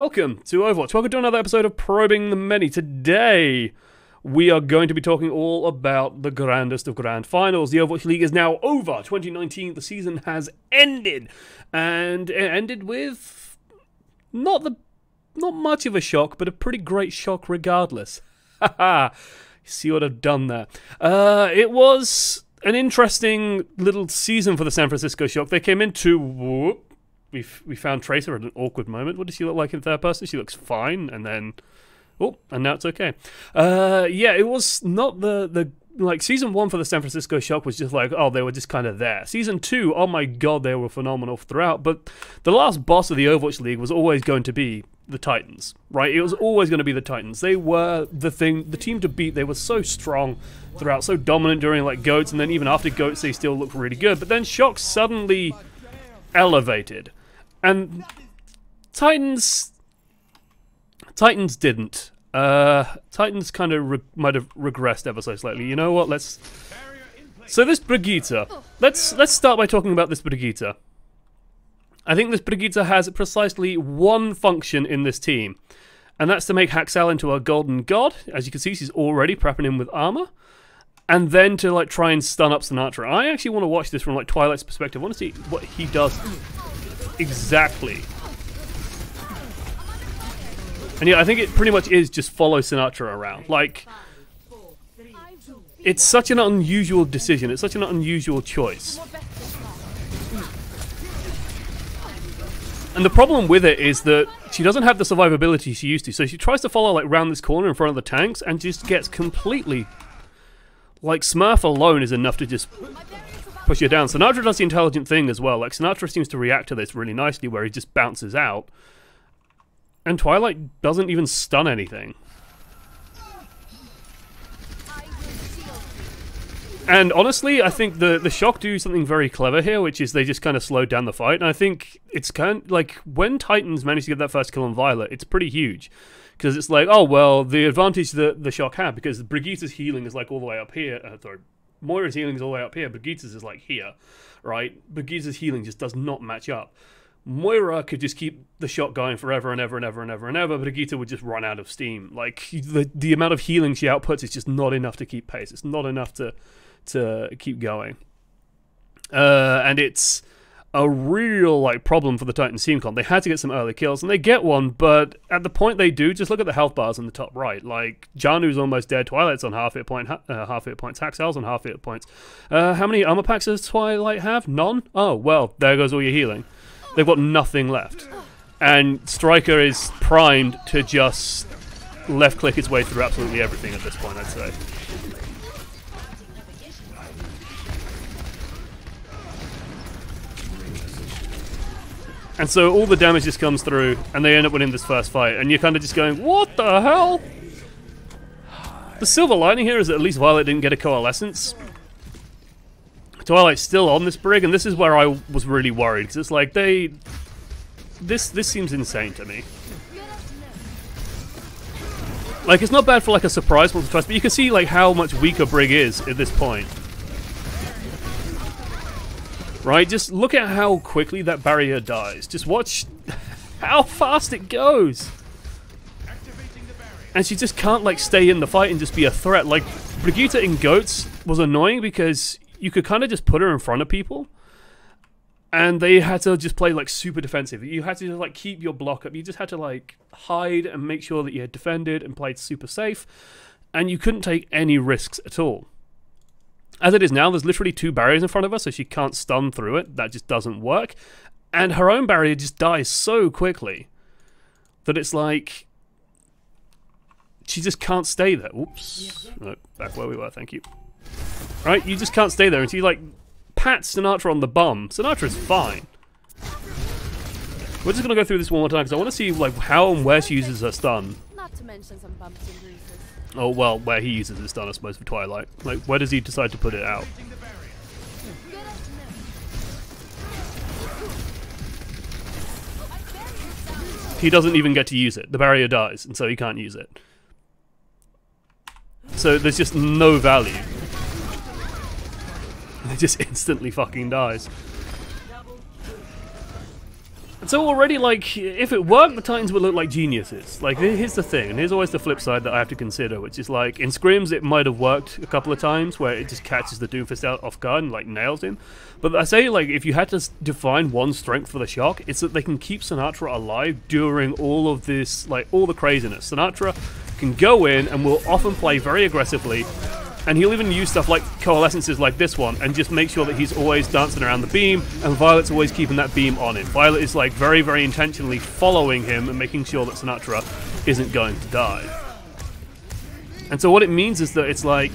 Welcome to Overwatch. Welcome to another episode of Probing the Many. Today, we are going to be talking all about the grandest of grand finals. The Overwatch League is now over. 2019, the season has ended. And it ended with not much of a shock, but a pretty great shock regardless. Haha. See what I've done there. It was an interesting little season for the San Francisco Shock. They came into... We found Tracer at an awkward moment. What does she look like in third person? She looks fine, and then... Oh, and now it's okay. Yeah, it was not like, Season 1 for the San Francisco Shock was just like, oh, they were just kind of there. Season 2, oh my god, they were phenomenal throughout. But the last boss of the Overwatch League was always going to be the Titans, right? It was always going to be the Titans. They were the team to beat. They were so strong throughout, so dominant during, like, GOATs, and then even after GOATs, they still looked really good. But then Shock suddenly elevated. And Titans didn't. Titans kind of might have regressed ever so slightly. You know what? So this Brigitte. Let's start by talking about this Brigitte. I think this Brigitte has precisely one function in this team, and that's to make Haxel into a golden god. As you can see, she's already prepping him with armor, and then to like try and stun up Sinatra. I actually want to watch this from like Twilight's perspective. I want to see what he does. Exactly. And yeah, I think it pretty much is just follow Sinatra around. Like, it's such an unusual decision. It's such an unusual choice. And the problem with it is that she doesn't have the survivability she used to. So she tries to follow like round this corner in front of the tanks and just gets completely... Like, Smurf alone is enough to just... push you down. Sinatra does the intelligent thing as well. Like, Sinatra seems to react to this really nicely, where he just bounces out. And Twilight doesn't even stun anything. And honestly, I think the Shock do something very clever here, which is they just kind of slowed down the fight. And I think it's kind of like, when Titans manage to get that first kill on Violet, it's pretty huge. Because it's like, oh, well, the advantage that the Shock had, because Brigitte's healing is like all the way up here. Sorry. Moira's healing is all the way up here, Brigitte's is like here, right? Brigitte's healing just does not match up. Moira could just keep the shot going forever and ever and ever and ever and ever, Brigitte would just run out of steam. Like, the amount of healing she outputs is just not enough to keep pace. It's not enough to keep going. And it's a real like problem for the Titans team comp. They had to get some early kills, and they get one, but at the point they do, just look at the health bars in the top right. Like, Janu's almost dead, Twilight's on half hit points, Haxel's on half hit points. How many armor packs does Twilight have? None? Oh, well, there goes all your healing. They've got nothing left. And Striker is primed to just left click its way through absolutely everything at this point, I'd say. And so all the damage just comes through, and they end up winning this first fight, and you're kind of just going, what the hell? The silver lining here is that at least Violet didn't get a coalescence. Twilight's still on this brig, and this is where I was really worried, because it's like, this seems insane to me. Like, it's not bad for like a surprise once or twice, but you can see like how much weaker brig is at this point. Right, just look at how quickly that barrier dies. Just watch how fast it goes. And she just can't like stay in the fight and just be a threat. Like, Brigitte in GOATs was annoying because you could kind of just put her in front of people, and they had to just play like super defensive. You had to just like keep your block up. You just had to like hide and make sure that you had defended and played super safe, and you couldn't take any risks at all. As it is now, there's literally 2 barriers in front of her, so she can't stun through it. That just doesn't work. And her own barrier just dies so quickly that it's like she just can't stay there. Oops. No, back where we were, thank you. Right, you just can't stay there until you like pat Sinatra on the bum. Sinatra's fine. We're just gonna go through this one more time because I want to see like how and where she uses her stun. Not to mention some bumps and bruises. Oh, well, where he uses his stun, I suppose, for Twilight. Like, where does he decide to put it out? He doesn't even get to use it. The barrier dies, and so he can't use it. So there's just no value. It just instantly fucking dies. And so already, like, if it worked, the Titans would look like geniuses. Like, here's the thing, and here's always the flip side that I have to consider, which is, like, in scrims it might have worked a couple of times where it just catches the Doomfist out off guard and, like, nails him. But I say, like, if you had to define one strength for the Shock, it's that they can keep Sinatraa alive during all of this, like, all the craziness. Sinatraa can go in and will often play very aggressively, and he'll even use stuff like coalescences like this one and just make sure that he's always dancing around the beam, and Violet's always keeping that beam on him. Violet is like very, very intentionally following him and making sure that Sinatraa isn't going to die. And so what it means is that it's like,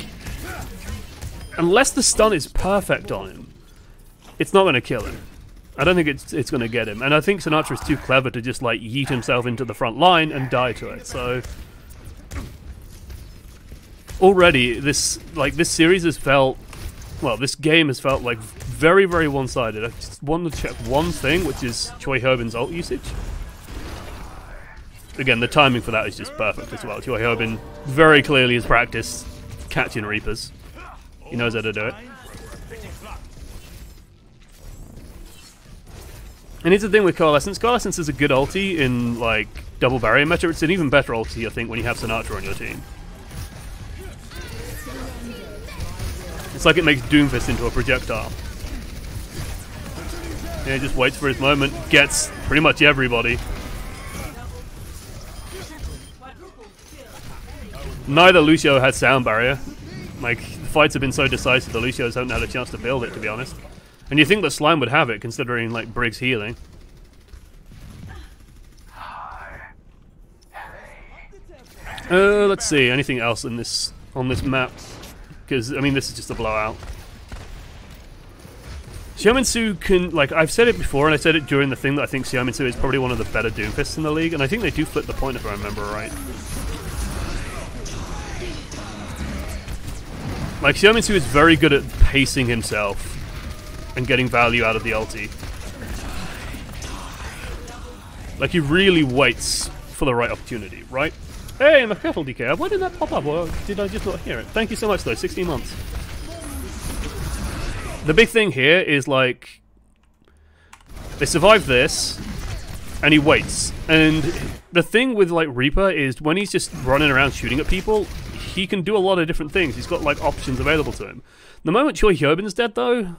unless the stun is perfect on him, it's not going to kill him. I don't think it's going to get him. And I think Sinatraa is too clever to just like yeet himself into the front line and die to it. So already, this series has felt, well, this game has felt like very, very one-sided. I just wanted to check one thing, which is Choi Ho-bin's ult usage. Again, the timing for that is just perfect as well. Choi Ho-bin very clearly has practiced catching Reapers. He knows how to do it. And here's the thing with Coalescence. Coalescence is a good ulti in, like, double barrier meta. It's an even better ulti, I think, when you have Sinatraa on your team. It's like it makes Doomfist into a projectile. Yeah, he just waits for his moment, gets pretty much everybody. Neither Lucio had sound barrier. Like, the fights have been so decisive, the Lucios haven't had a chance to build it, to be honest. And you think that Slime would have it, considering, like, Briggs healing. Let's see, anything else in this on this map? Because, I mean, this is just a blowout. Xiaominsu can, like, I've said it before, and I said it during the thing, that I think Xiaominsu is probably one of the better Doomfists in the league, and I think they do flip the point if I remember right. Like, Xiaominsu is very good at pacing himself and getting value out of the ulti. Like, he really waits for the right opportunity, right? Hey, my kettle decay. Why didn't that pop up? Or did I just not hear it? Thank you so much, though. 16 months. The big thing here is, like, they survive this, and he waits. And the thing with, like, Reaper is when he's just running around shooting at people, he can do a lot of different things. He's got, like, options available to him. The moment Choi Ho-bin's dead, though,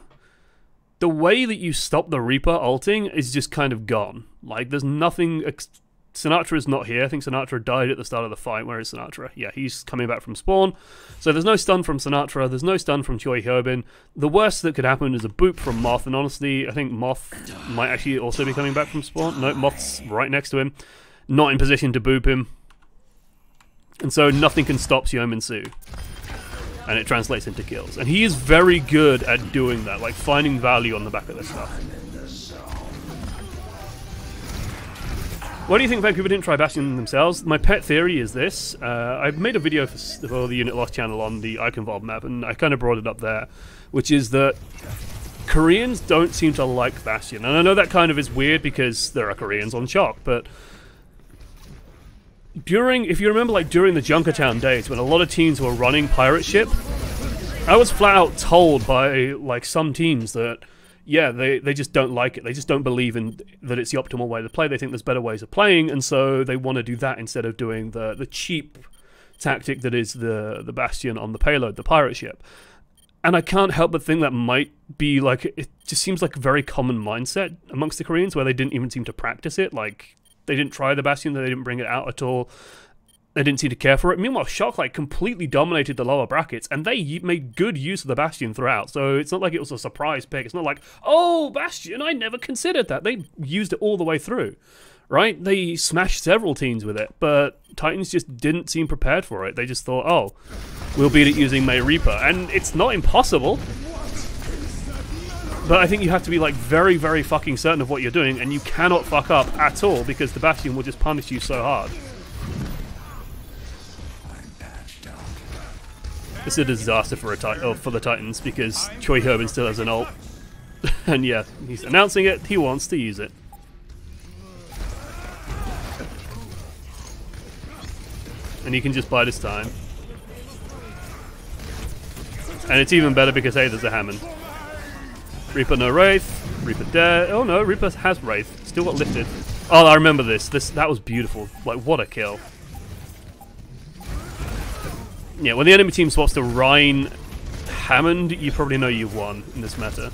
the way that you stop the Reaper ulting is just kind of gone. Like, there's nothing... Sinatra's not here. I think Sinatraa died at the start of the fight. Where is Sinatraa? Yeah, he's coming back from spawn. So there's no stun from Sinatraa. There's no stun from Choi Ho-bin. The worst that could happen is a boop from Moth. And honestly, I think Moth might actually also be coming back from spawn. No, Moth's right next to him. Not in position to boop him. And so nothing can stop Xiaominsu. And it translates into kills. And he is very good at doing that. Like, finding value on the back of this stuff. Why do you think Vancouver didn't try Bastion themselves? My pet theory is this. I've made a video for the Unit Lost channel on the Eichenwald map, and I kind of brought it up there, which is that Koreans don't seem to like Bastion. And I know that kind of is weird because there are Koreans on Shock, but if you remember, like, during the Junkertown days, when a lot of teams were running Pirate Ship, I was flat out told by, like, some teams that, yeah, they just don't like it. They just don't believe in that it's the optimal way to play. They think there's better ways of playing, and so they want to do that instead of doing the cheap tactic that is the Bastion on the payload, the pirate ship. And I can't help but think that might be, like, it just seems like a very common mindset amongst the Koreans, where they didn't even seem to practice it. Like, they didn't try the Bastion, they didn't bring it out at all. They didn't seem to care for it. Meanwhile, Shock, like, completely dominated the lower brackets, and they made good use of the Bastion throughout. So it's not like it was a surprise pick. It's not like, oh, Bastion, I never considered that. They used it all the way through, right? They smashed several teams with it, but Titans just didn't seem prepared for it. They just thought, oh, we'll beat it using May Reaper. And it's not impossible, but I think you have to be, like, very, very fucking certain of what you're doing, and you cannot fuck up at all, because the Bastion will just punish you so hard. It's a disaster for the Titans, because Choi Ho-bin still has an ult. And yeah, he's announcing it, he wants to use it. And he can just bide his time. And it's even better because, hey, there's a Hammond. Reaper no Wraith, Reaper dead. Oh no, Reaper has Wraith. Still got lifted. Oh, I remember this. That was beautiful. Like, what a kill. Yeah, when the enemy team swaps to Rhine Hammond, you probably know you've won in this meta.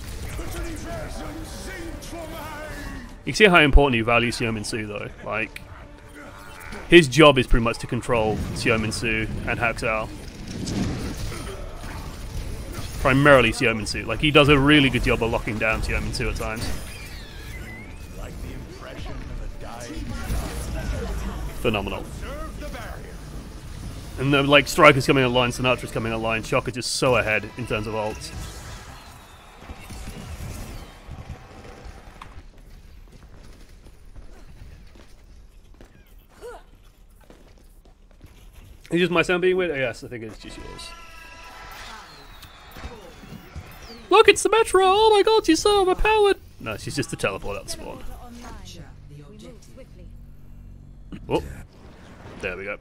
You can see how important he values Xiaominsu though. Like, his job is pretty much to control Xiaominsu and Haxal. Primarily Xiaominsu. Like, he does a really good job of locking down Xiaominsu at times. Phenomenal. And then, like, Striker's coming online, Sinatra's coming online, Shocker just so ahead in terms of ults. Is just my sound being weird? Yes, I think it's just yours. Look, it's Symmetra! Oh my god, she's so overpowered! No, she's just a teleport out the spawn. Oh, there we go.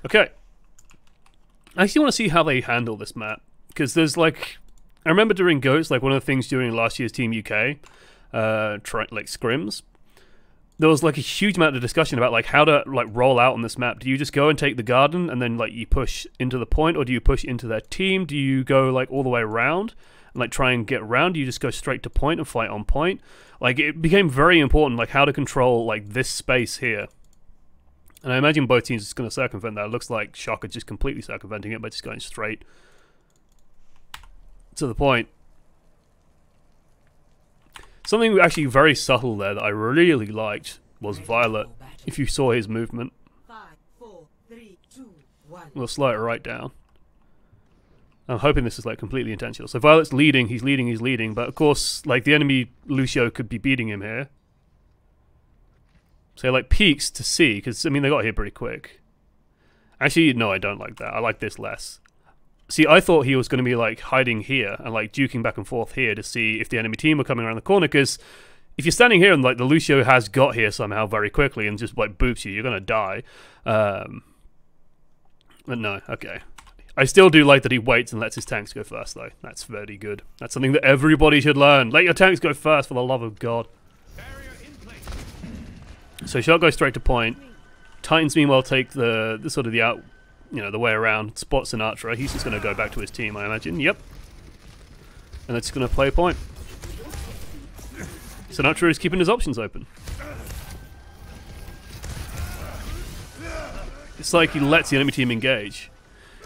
Okay. I actually want to see how they handle this map. Because there's like... I remember during GOATS, like one of the things during last year's Team UK, like scrims, there was like a huge amount of discussion about like how to like roll out on this map. Do you just go and take the garden and then like you push into the point, or do you push into their team? Do you go like all the way around and like try and get around? Do you just go straight to point and fight on point? Like, it became very important like how to control like this space here. And I imagine both teams are just going to circumvent that. It looks like Shocker just completely circumventing it by just going straight to the point. Something actually very subtle there that I really liked was Violet. If you saw his movement. 5, 4, 3, 2, 1. We'll slow it right down. I'm hoping this is like completely intentional. So Violet's leading, he's leading, but of course, like the enemy Lucio could be beating him here. So like peeks to see, because I mean they got here pretty quick. Actually, no, I don't like that. I like this less. See, I thought he was going to be like hiding here and like duking back and forth here to see if the enemy team were coming around the corner, because if you're standing here and like the Lucio has got here somehow very quickly and just like boops you, you're going to die. But no, okay. I still do like that he waits and lets his tanks go first though. That's very good. That's something that everybody should learn. Let your tanks go first, for the love of God. So Shot goes straight to point. Titans meanwhile take the sort of the out, you know, the way around. Spot Sinatra. He's just going to go back to his team, I imagine. Yep. And that's going to play a point. Sinatra is keeping his options open. It's like he lets the enemy team engage.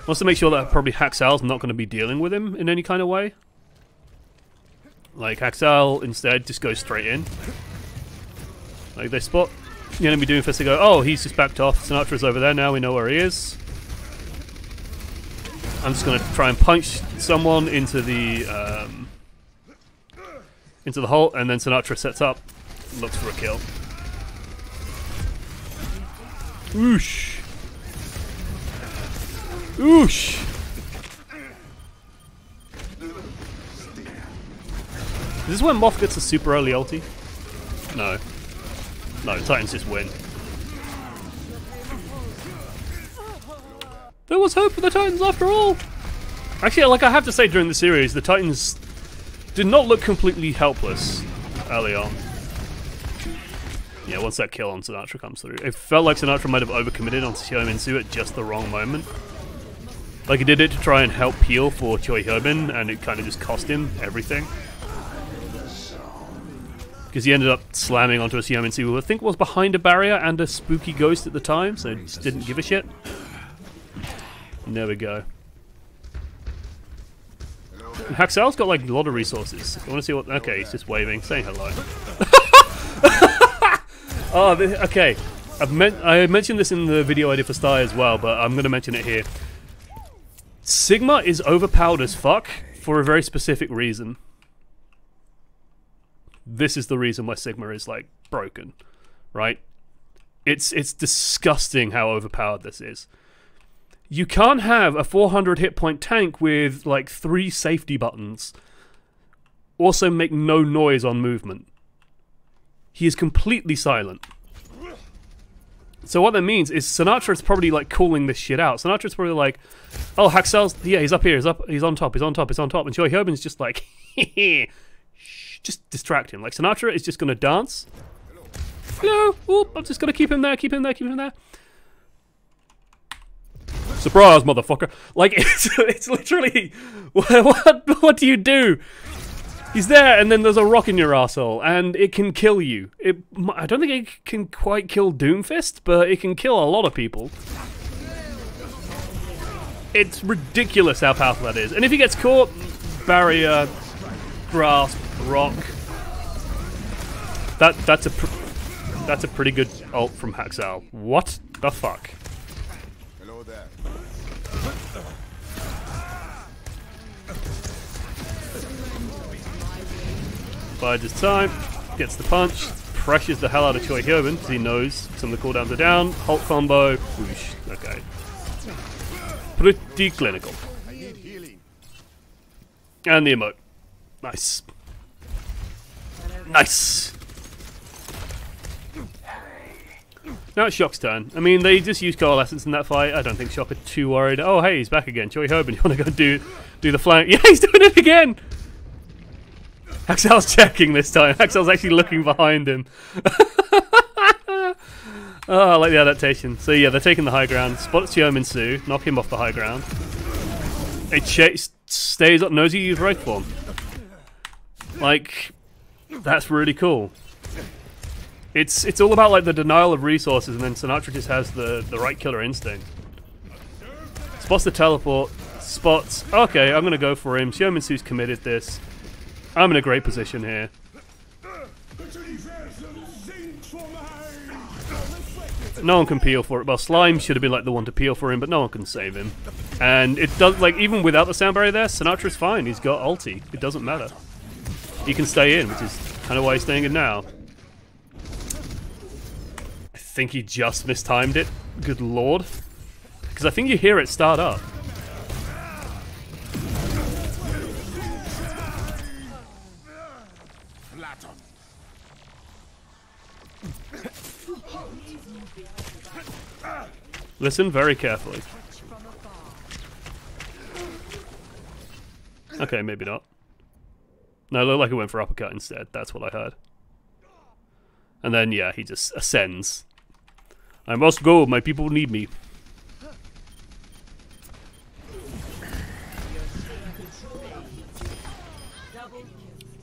Wants to make sure that probably Haxal's not going to be dealing with him in any kind of way. Like Haxal instead just goes straight in. Like they spot the enemy doing first, they go, oh, he's just backed off. Sinatra's over there now, we know where he is. I'm just going to try and punch someone into the hole, and then Sinatra sets up, looks for a kill. Oosh. Oosh. Is this when Moth gets a super early ulti? No. No, Titans just win. There was hope for the Titans after all! Actually, like I have to say, during the series, the Titans did not look completely helpless early on. Yeah, once that kill on Sinatra comes through. It felt like Sinatra might have overcommitted on Xiaominsu at just the wrong moment. Like he did it to try and help peel for Choi Hyobin, and it kind of just cost him everything. Because he ended up slamming onto a Xiaominsu who I think was behind a barrier and a spooky ghost at the time, so he just didn't give a shit. And there we go. And Haxal's got like a lot of resources. I want to see what... Okay, he's just waving, saying hello. Oh, okay. I mentioned this in the video I did for Sty as well, but I'm going to mention it here. Sigma is overpowered as fuck for a very specific reason. This is the reason why Sigma is like broken, right? It's disgusting how overpowered this is. You can't have a 400 hit point tank with like 3 safety buttons. Also make no noise on movement. He is completely silent. So what that means is Sinatra's probably like calling this shit out. Sinatra's probably like, oh, Haxal's, yeah, he's up here, he's on top, and Choi Hyobin's just like, shh, just distract him. Like Sinatra is just going to dance. Hello. Oh, I'm just going to keep him there, keep him there, keep him there. Surprise, motherfucker. Like, it's literally, what do you do? He's there, and then there's a rock in your arsehole, and it can kill you. I don't think it can quite kill Doomfist, but it can kill a lot of people. It's ridiculous how powerful that is. And if he gets caught, barrier, grasp, rock. That's a pretty good ult from Haxal. What the fuck? Hello there. Bides his time, gets the punch, pressures the hell out of Choi Hyobin because he knows some of the cooldowns are down. Hulk combo, whoosh. Okay. Pretty clinical. I need healing. And the emote. Nice. Nice. Now it's Shock's turn. I mean, they just used Coalescence in that fight. I don't think Shock are too worried. Oh, hey, he's back again. Choi Hyobin, you want to go do the flank? Yeah, he's doing it again! Haxal's checking this time. Haxal's actually looking behind him. Oh, I like the adaptation. So yeah, they're taking the high ground. Spot Xiaominsu, knock him off the high ground. It stays up, knows he used Wraith Form. Like, that's really cool. It's all about like the denial of resources, and then Sinatra just has the right killer instinct. Spots the teleport, spots, okay, I'm gonna go for him. Xiaominsu's committed this. I'm in a great position here. No one can peel for it. Well, Slime should have been like the one to peel for him, but no one can save him. And it does, like, even without the sound barrier there, Sinatra's fine. He's got ulti. It doesn't matter. He can stay in, which is kind of why he's staying in now. I think he just mistimed it. Good lord. Because I think you hear it start up. Listen very carefully. Okay, maybe not. No, it looked like it went for uppercut instead. That's what I heard. And then, yeah, he just ascends. I must go. My people need me.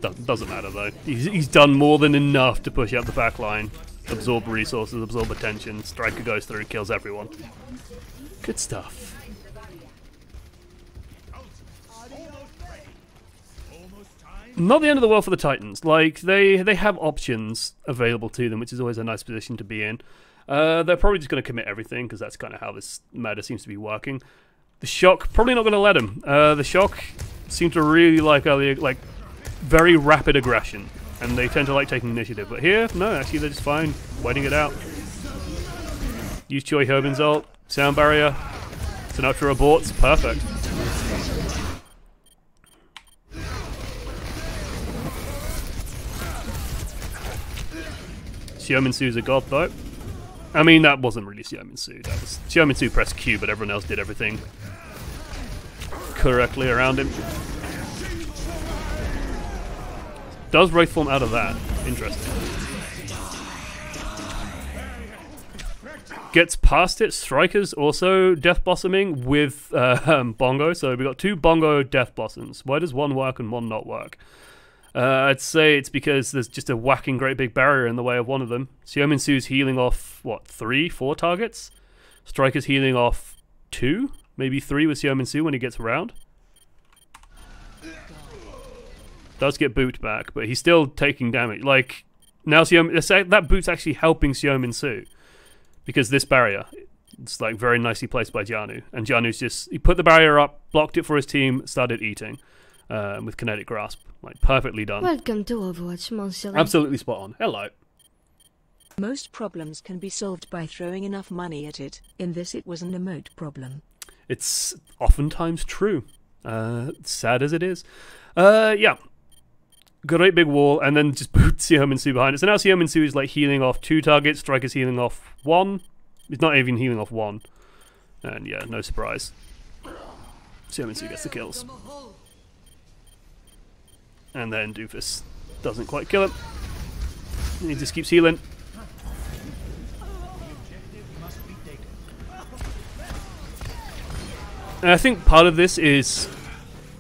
Doesn't matter, though. He's done more than enough to push up the back line. Absorb resources, absorb attention. Striker goes through, kills everyone. Good stuff. Not the end of the world for the Titans. Like, they have options available to them, which is always a nice position to be in. They're probably just going to commit everything, because that's kind of how this meta seems to be working. The Shock, probably not going to let him. The Shock seem to really like very rapid aggression. And they tend to like taking initiative. But here, no, actually they're just fine waiting it out. Use Choi Hyobin's ult. Sound barrier. Sinatra aborts. Perfect. Xiaominsu's a god, though. I mean, that wasn't really Xiaominsu. That was Xiaominsu pressed Q, but everyone else did everything correctly around him. Does Wraith Form out of that? Interesting. Gets past it. Strikers also Death Blossoming with Bongo. So we've got two Bongo Death Blossoms. Why does one work and one not work? I'd say it's because there's just a whacking great big barrier in the way of one of them. Xiaominsu's healing off, what, 3, 4 targets? Striker's healing off 2? Maybe 3 with Xiaominsu when he gets around. Does get boot back, but he's still taking damage. Like, now that boot's actually helping Xiaominsu. Because this barrier, it's like very nicely placed by Jianu. And Jianu's just, he put the barrier up, blocked it for his team, started eating. With Kinetic Grasp. Like, perfectly done. Welcome to Overwatch, Monster. Absolutely spot on. Hello. Most problems can be solved by throwing enough money at it. In this, it was an emote problem. It's oftentimes true. Sad as it is. Yeah. Great big wall, and then just boot Xiaominsu behind it. So now Xiaominsu is like healing off 2 targets, Striker's healing off 1. He's not even healing off 1. And yeah, no surprise. Xiaominsu gets the kills. And then Doofus Doesn't quite kill him. And he just keeps healing. And I think part of this is,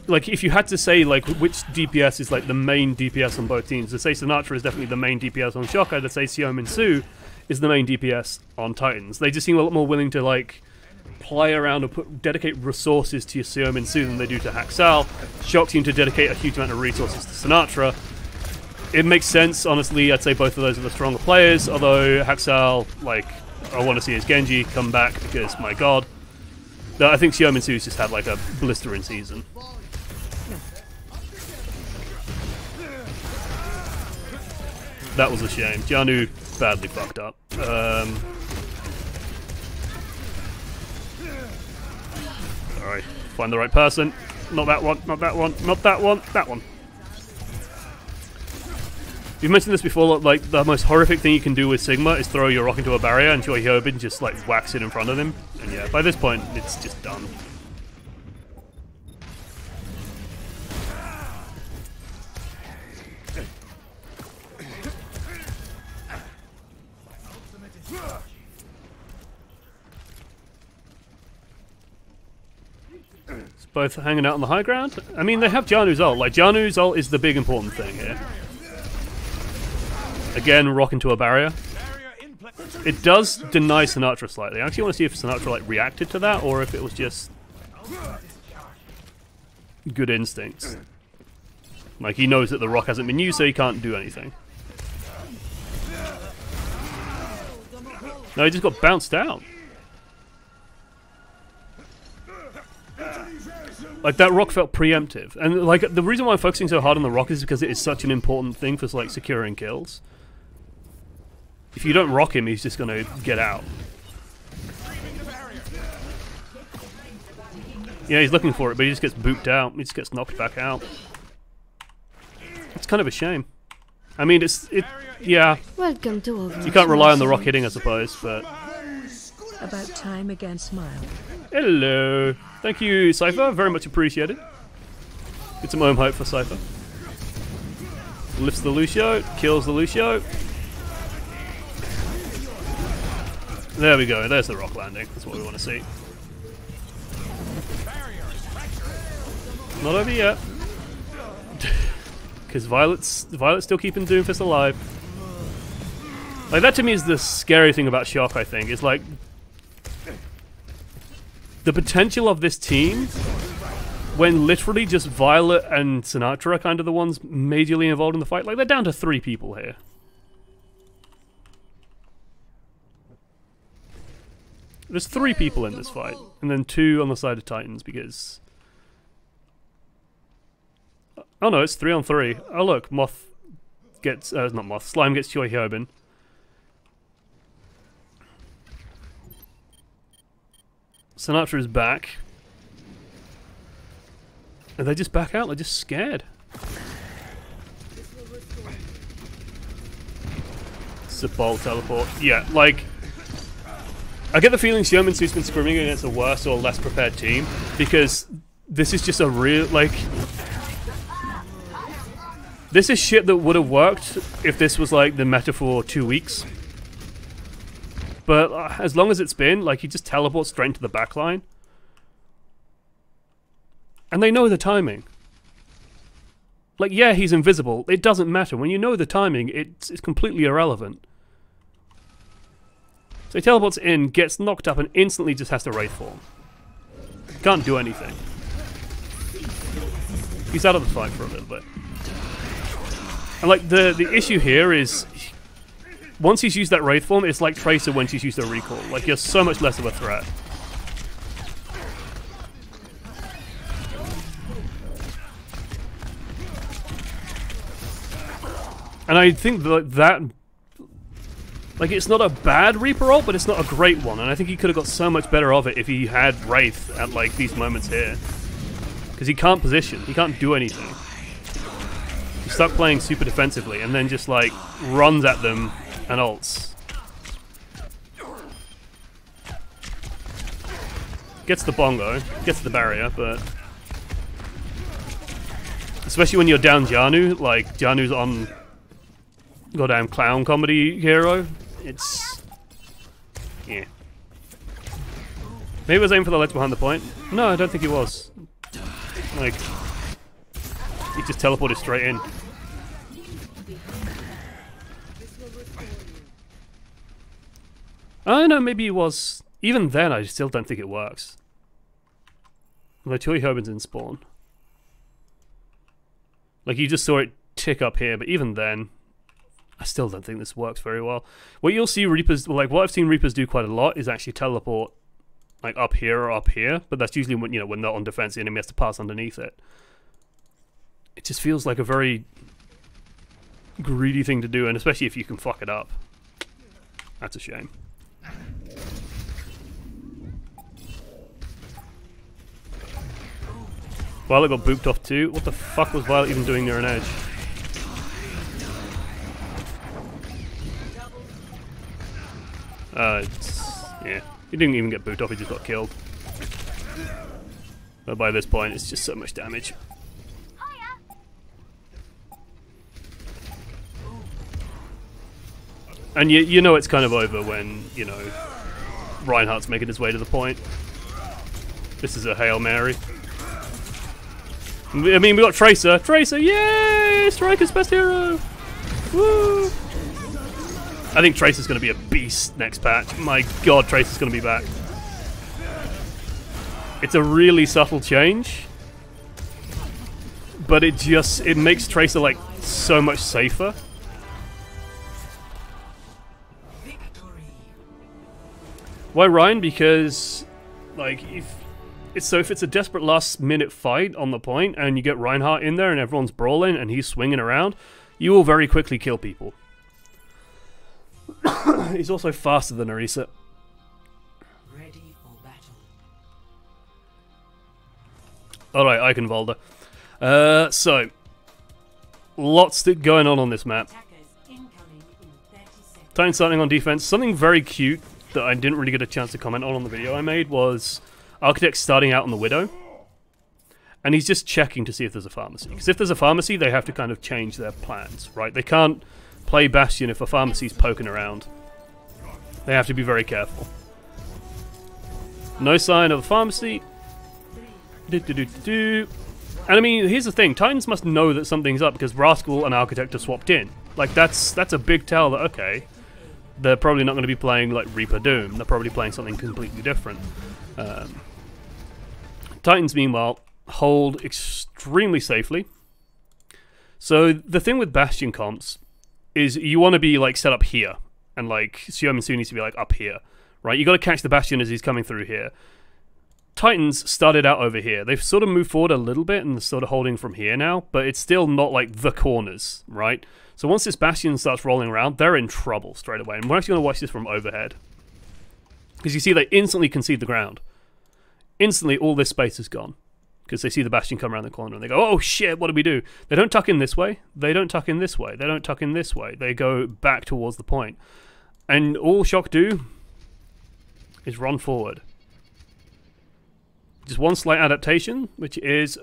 like, if you had to say, like, which DPS is, like, the main DPS on both teams, to say Sinatra is definitely the main DPS on Shock, I'd say Xiaomin Su is the main DPS on Titans. They just seem a lot more willing to, like, play around or dedicate resources to your Xiaomin Su than they do to Haksal. Shock seem to dedicate a huge amount of resources to Sinatra. It makes sense, honestly. I'd say both of those are the stronger players, although Haksal, like, I want to see his Genji come back because, my god. I think Xiaomin Su's just had, like, a blistering season. That was a shame. Jianu badly fucked up. Alright, find the right person. Not that one, not that one, not that one, that one. You've mentioned this before, like, the most horrific thing you can do with Sigma is throw your rock into a barrier and Choi Hyobin just, like, whacks it in front of him. And yeah, by this point, it's just done. It's both hanging out on the high ground. I mean, they have Jianu's ult. Like, Jianu's ult is the big important thing here. Again, rock into a barrier. It does deny Sinatra slightly. I actually want to see if Sinatra, like, reacted to that, or if it was just good instincts. Like, he knows that the rock hasn't been used, so he can't do anything. No, he just got bounced out. Like, that rock felt preemptive. And, like, the reason why I'm focusing so hard on the rock is because it is such an important thing for, like, securing kills. If you don't rock him, he's just gonna get out. Yeah, he's looking for it, but he just gets booped out. He just gets knocked back out. It's kind of a shame. I mean, yeah. Welcome to Overwatch. You can't rely on the rock hitting, I suppose, but... About time again, smile. Hello. Thank you, Cypher. Very much appreciated. Get some home hope for Cypher. Lifts the Lucio, kills the Lucio. There we go, there's the rock landing. That's what we want to see. Not over yet. Because Violet's still keeping Doomfist alive. Like, that to me is the scary thing about Shock, I think. Is like the potential of this team when literally just Violet and Sinatra are kind of the ones majorly involved in the fight. Like, they're down to 3 people here. There's 3 people in this fight, and then 2 on the side of Titans because... Oh no, it's 3 on 3. Oh look, Moth gets... not Moth, Slime gets Choi Hyobin. Sinatra is back. And they just back out, they're just scared. It's a bold teleport. Yeah, like... I get the feeling Xiaomin Su's been scrimming against a worse or less prepared team, because this is just a real, like... This is shit that would have worked if this was, like, the meta for 2 weeks. But as long as it's been, like, he just teleports straight into the backline. And they know the timing. Like, yeah, he's invisible. It doesn't matter. When you know the timing, it's completely irrelevant. So he teleports in, gets knocked up, and instantly just has to Wraith form. Can't do anything. He's out of the fight for a little bit. And like the issue here is, once he's used that Wraith form, it's like Tracer when she's used her recall. Like, you're so much less of a threat. And I think that like, it's not a bad Reaper ult, but it's not a great one, and I think he could have got so much better of it if he had Wraith at, like, these moments here. Because he can't position, he can't do anything. He's stuck playing super defensively, and then just, like, runs at them and ults. Gets the bongo, gets the barrier, but... Especially when you're down Janu, like Janu's on goddamn clown comedy hero. It's... yeah. Maybe he was aiming for the ledge behind the point. No, I don't think he was. Like, he just teleported straight in. I don't know, maybe he was. Even then, I still don't think it works. Although Tui Hoban's in spawn. Like, you just saw it tick up here, but even then, I still don't think this works very well. What you'll see Reapers, like, what I've seen Reapers do quite a lot is actually teleport, like, up here or up here, but that's usually when, you know, when they're on defense, the enemy has to pass underneath it. It just feels like a very greedy thing to do, and especially if you can fuck it up. That's a shame. Violet got booped off too. What the fuck was Violet even doing near an edge? Yeah. He didn't even get booped off, he just got killed. But by this point, it's just so much damage. And you know it's kind of over when, you know, Reinhardt's making his way to the point. This is a Hail Mary. I mean, we got Tracer. Tracer, yay! Striker's best hero! Woo! I think Tracer's going to be a beast next patch. My god, Tracer's going to be back. It's a really subtle change. But it makes Tracer, like, so much safer. Why Ryan? Because, like, if it's a desperate last-minute fight on the point, and you get Reinhardt in there, and everyone's brawling, and he's swinging around, you will very quickly kill people. He's also faster than Orisa. Ready for battle. Alright, Eichenwalder. So, lots going on this map. Attackers incoming in 30 seconds. Titan starting on defense. Something very cute that I didn't really get a chance to comment on the video I made was Architect starting out on the Widow. And he's just checking to see if there's a pharmacy. Because if there's a pharmacy, they have to kind of change their plans, right? They can't play Bastion if a pharmacy's poking around. They have to be very careful. No sign of a pharmacy. And I mean, here's the thing. Titans must know that something's up because Rascal and Architect are swapped in. Like, that's a big tell that, okay, they're probably not going to be playing, like, Reaper Doom. They're probably playing something completely different. Titans, meanwhile, hold extremely safely. So the thing with Bastion comps is you want to be, like, set up here. And, like, Xiaominsu needs to be, like, up here. Right? You got to catch the Bastion as he's coming through here. Titans started out over here. They've sort of moved forward a little bit and sort of holding from here now, but it's still not like the corners, right? So once this Bastion starts rolling around, they're in trouble straight away. And we're actually going to watch this from overhead. Because you see they instantly concede the ground. Instantly all this space is gone. Because they see the Bastion come around the corner and they go, oh shit, what do we do? They don't tuck in this way. They don't tuck in this way. They don't tuck in this way. They go back towards the point. And all Shock do is run forward. Just one slight adaptation, which is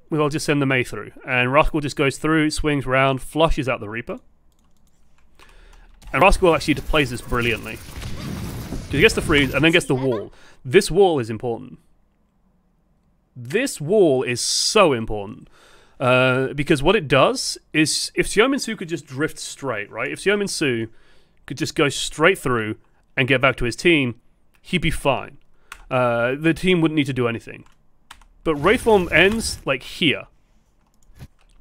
we'll just send the Mei through. And Rascal just goes through, swings around, flushes out the Reaper. And Rascal actually plays this brilliantly. He gets the freeze and then gets the wall. This wall is important. This wall is so important. Because what it does is if Xiaominsu could just drift straight, right? If Xiaominsu could just go straight through and get back to his team, he'd be fine. The team wouldn't need to do anything. But Wraithform ends, like, here.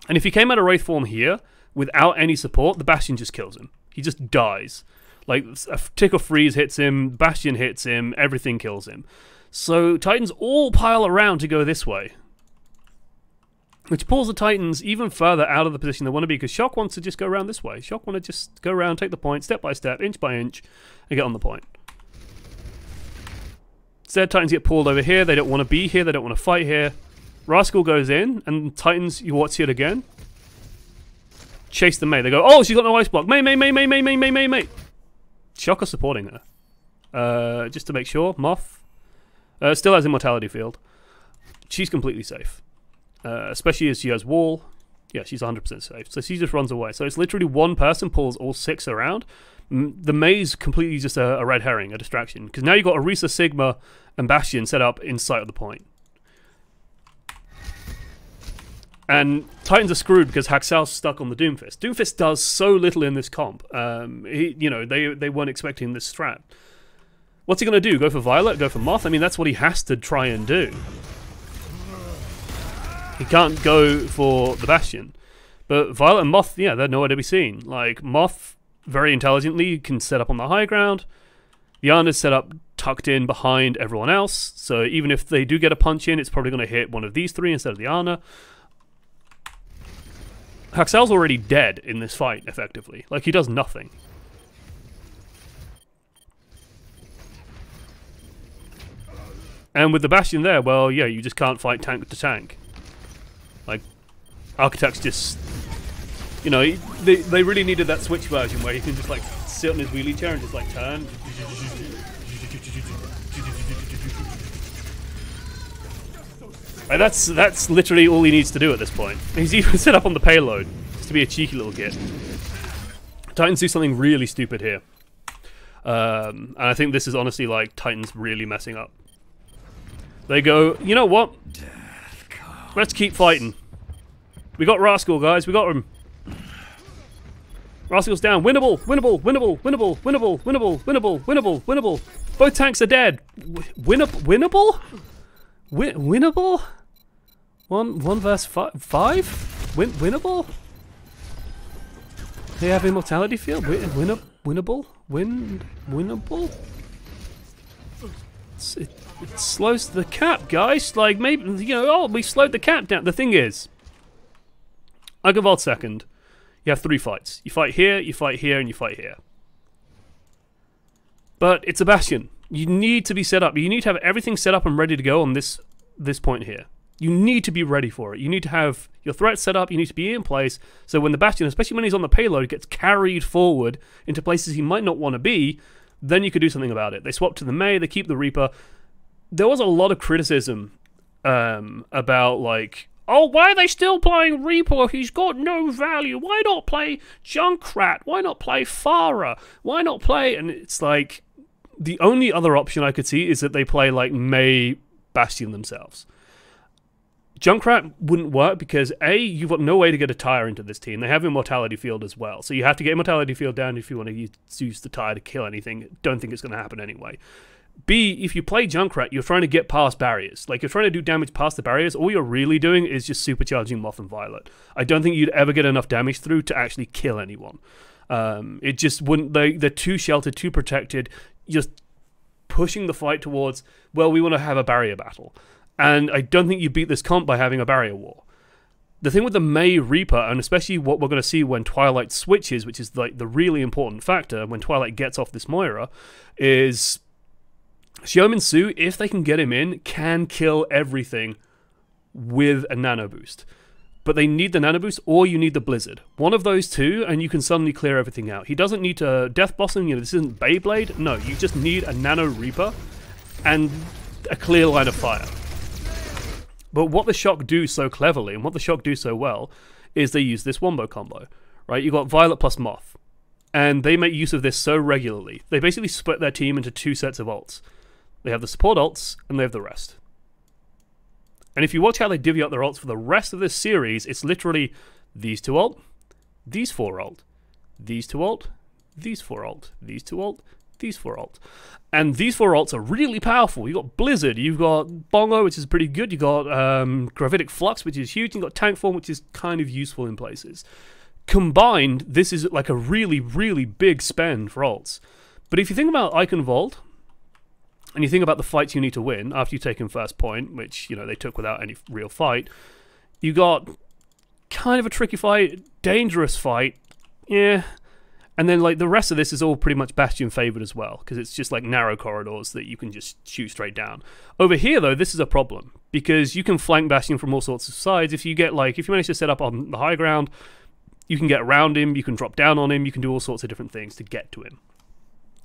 And if he came out of Wraithform here, without any support, the Bastion just kills him. He just dies. Like, a tick of freeze hits him, Bastion hits him, everything kills him. So, Titans all pile around to go this way. Which pulls the Titans even further out of the position they want to be, because Shock wants to just go around this way. Shock want to just go around, take the point, step by step, inch by inch, and get on the point. Instead, Titans get pulled over here. They don't want to be here. They don't want to fight here. Rascal goes in, and Titans, you watch it again. Chase the Mei. They go, oh, she's got no ice block. Mei, Mei, Mei, Mei, Mei, Mei, Mei, Mei, Mei. Shock are supporting her. Just to make sure. Moth. Still has Immortality Field. She's completely safe. especially as she has wall. Yeah, she's 100% safe. So she just runs away. So it's literally one person pulls all 6 around. The Mei's completely just a red herring, a distraction. Because now you've got Orisa, Sigma, and Bastion set up in sight of the point. And Titans are screwed because Haxal's stuck on the Doomfist. Doomfist does so little in this comp. They weren't expecting this strat. What's he going to do? Go for Violet? Go for Moth? I mean, that's what he has to try and do. He can't go for the Bastion. But Violet and Moth, yeah, they're nowhere to be seen. Like, Moth, very intelligently, can set up on the high ground. Diana's set up tucked in behind everyone else. So even if they do get a punch in, it's probably going to hit one of these 3 instead of Diana. Haxal's already dead in this fight, effectively. Like, he does nothing. And with the Bastion there, well, yeah, you just can't fight tank to tank. Like, Architect's just... You know, they really needed that Switch version where he can just, like, sit on his wheelie chair and just, like, turn. Like, that's literally all he needs to do at this point. He's even set up on the payload, just to be a cheeky little git. Titans do something really stupid here. And I think this is honestly, like, Titans really messing up. They go, you know what? Let's keep fighting. We got Rascal, guys. We got him. Rascal's down. Winnable, winnable, winnable, winnable, winnable, winnable, winnable, winnable, winnable. Both tanks are dead. Winnable? Winnable? One verse 5? Winnable? They have immortality field? Winnable? Winnable? It slows the cap, guys. Like, maybe, you know, oh, we slowed the cap down. The thing is, Eichenwald second, you have 3 fights. You fight here, and you fight here. But it's a Bastion. You need to be set up. You need to have everything set up and ready to go on this point here. You need to be ready for it. You need to have your threat set up. You need to be in place. So when the Bastion, especially when he's on the payload, gets carried forward into places he might not want to be, then you could do something about it. They swap to the Mei. They keep the Reaper. There was a lot of criticism about, like, oh, why are they still playing Reaper? He's got no value. Why not play Junkrat? Why not play Farah? Why not play... And it's like, the only other option I could see is that they play, like, Mei Bastion themselves. Junkrat wouldn't work because, A, you've got no way to get a tire into this team. They have Immortality Field as well. So you have to get Immortality Field down if you want to use the tire to kill anything. Don't think it's going to happen anyway. B, if you play Junkrat, you're trying to get past barriers. Like, you're trying to do damage past the barriers. All you're really doing is just supercharging Moth and Violet. I don't think you'd ever get enough damage through to actually kill anyone. It just wouldn't... They're too sheltered, too protected. Just pushing the fight towards, well, we want to have a barrier battle. And I don't think you beat this comp by having a barrier war. The thing with the Mei Reaper, and especially what we're going to see when Twilight switches, which is like the really important factor when Twilight gets off this Moira, is... Xiaomin Su, if they can get him in, can kill everything with a nano boost. But they need the nano boost, or you need the Blizzard. One of those two, and you can suddenly clear everything out. He doesn't need to Death Blossom, you know, this isn't Beyblade. No, you just need a nano Reaper and a clear line of fire. But what the Shock do so cleverly, and what the Shock do so well, is they use this wombo combo. Right? You got Violet plus Moth. And they make use of this so regularly. They basically split their team into 2 sets of ults. They have the support ults, and they have the rest. And if you watch how they divvy up their ults for the rest of this series, it's literally these 2 ult, these 4 ult, these 2 ult, these 4 ult, these 2 ult, these 4 ult. And these 4 ults are really powerful. You've got Blizzard, you've got Bongo, which is pretty good, you've got Gravitic Flux, which is huge, you've got Tank Form, which is kind of useful in places. Combined, this is like a really, really big spend for ults. But if you think about Eichenwald, and you think about the fights you need to win after you've taken first point, which, you know, they took without any real fight, you got kind of a tricky fight, dangerous fight, yeah. And then, like, the rest of this is all pretty much Bastion favored as well, because it's just like narrow corridors that you can just shoot straight down. Over here, though, this is a problem, because you can flank Bastion from all sorts of sides. If you get, like, if you manage to set up on the high ground, you can get around him, you can drop down on him, you can do all sorts of different things to get to him.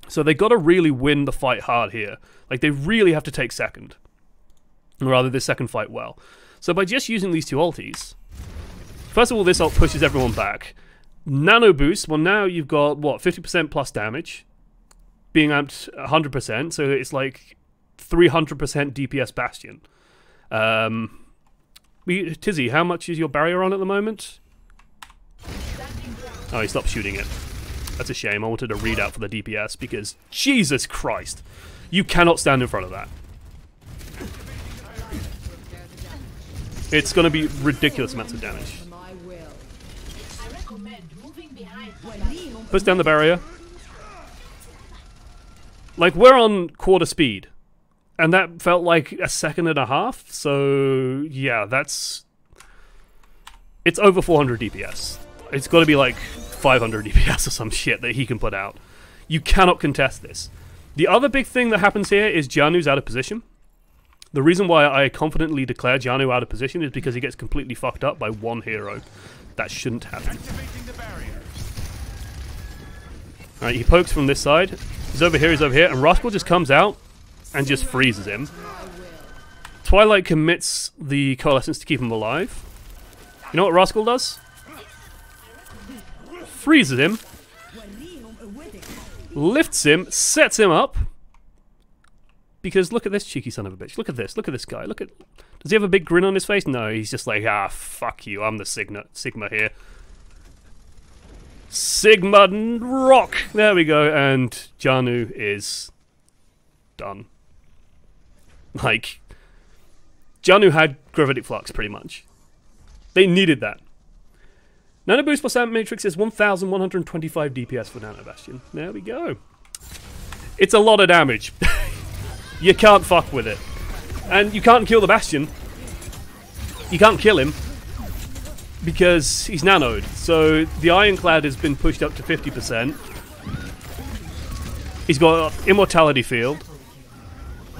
So they got to really win the fight hard here. Like, they really have to take second, or rather this second fight well. So by just using these two ultis, first of all, this ult pushes everyone back. Nano boost, well now you've got, what, 50% plus damage, being amped 100%, so it's like 300% DPS Bastion. Tizzy, how much is your barrier on at the moment? Oh, he stopped shooting it. That's a shame. I wanted a readout for the DPS because, Jesus Christ, you cannot stand in front of that. It's going to be ridiculous amounts of damage. Push down the barrier. Like, we're on quarter speed. And that felt like a second and a half. So, yeah, that's... It's over 400 DPS. It's got to be like 500 DPS or some shit that he can put out. You cannot contest this. The other big thing that happens here is Jianu's out of position. The reason why I confidently declare Jianu out of position is because he gets completely fucked up by one hero. That shouldn't happen. Alright, he pokes from this side. He's over here, and Rascal just comes out and just freezes him. Twilight commits the Coalescence to keep him alive. You know what Rascal does? Freezes him. Lifts him, sets him up. Because look at this cheeky son of a bitch. Look at this guy. Does he have a big grin on his face? No, he's just like, ah, fuck you. I'm the Sigma here. Sigma rock. There we go. And Jianu is done. Like, Jianu had Gravitic Flux pretty much. They needed that. Nano Boost plus Amp Matrix is 1,125 DPS for Nano Bastion. There we go. It's a lot of damage. You can't fuck with it. And you can't kill the Bastion. You can't kill him. Because he's nanoed. So the Ironclad has been pushed up to 50%. He's got Immortality Field.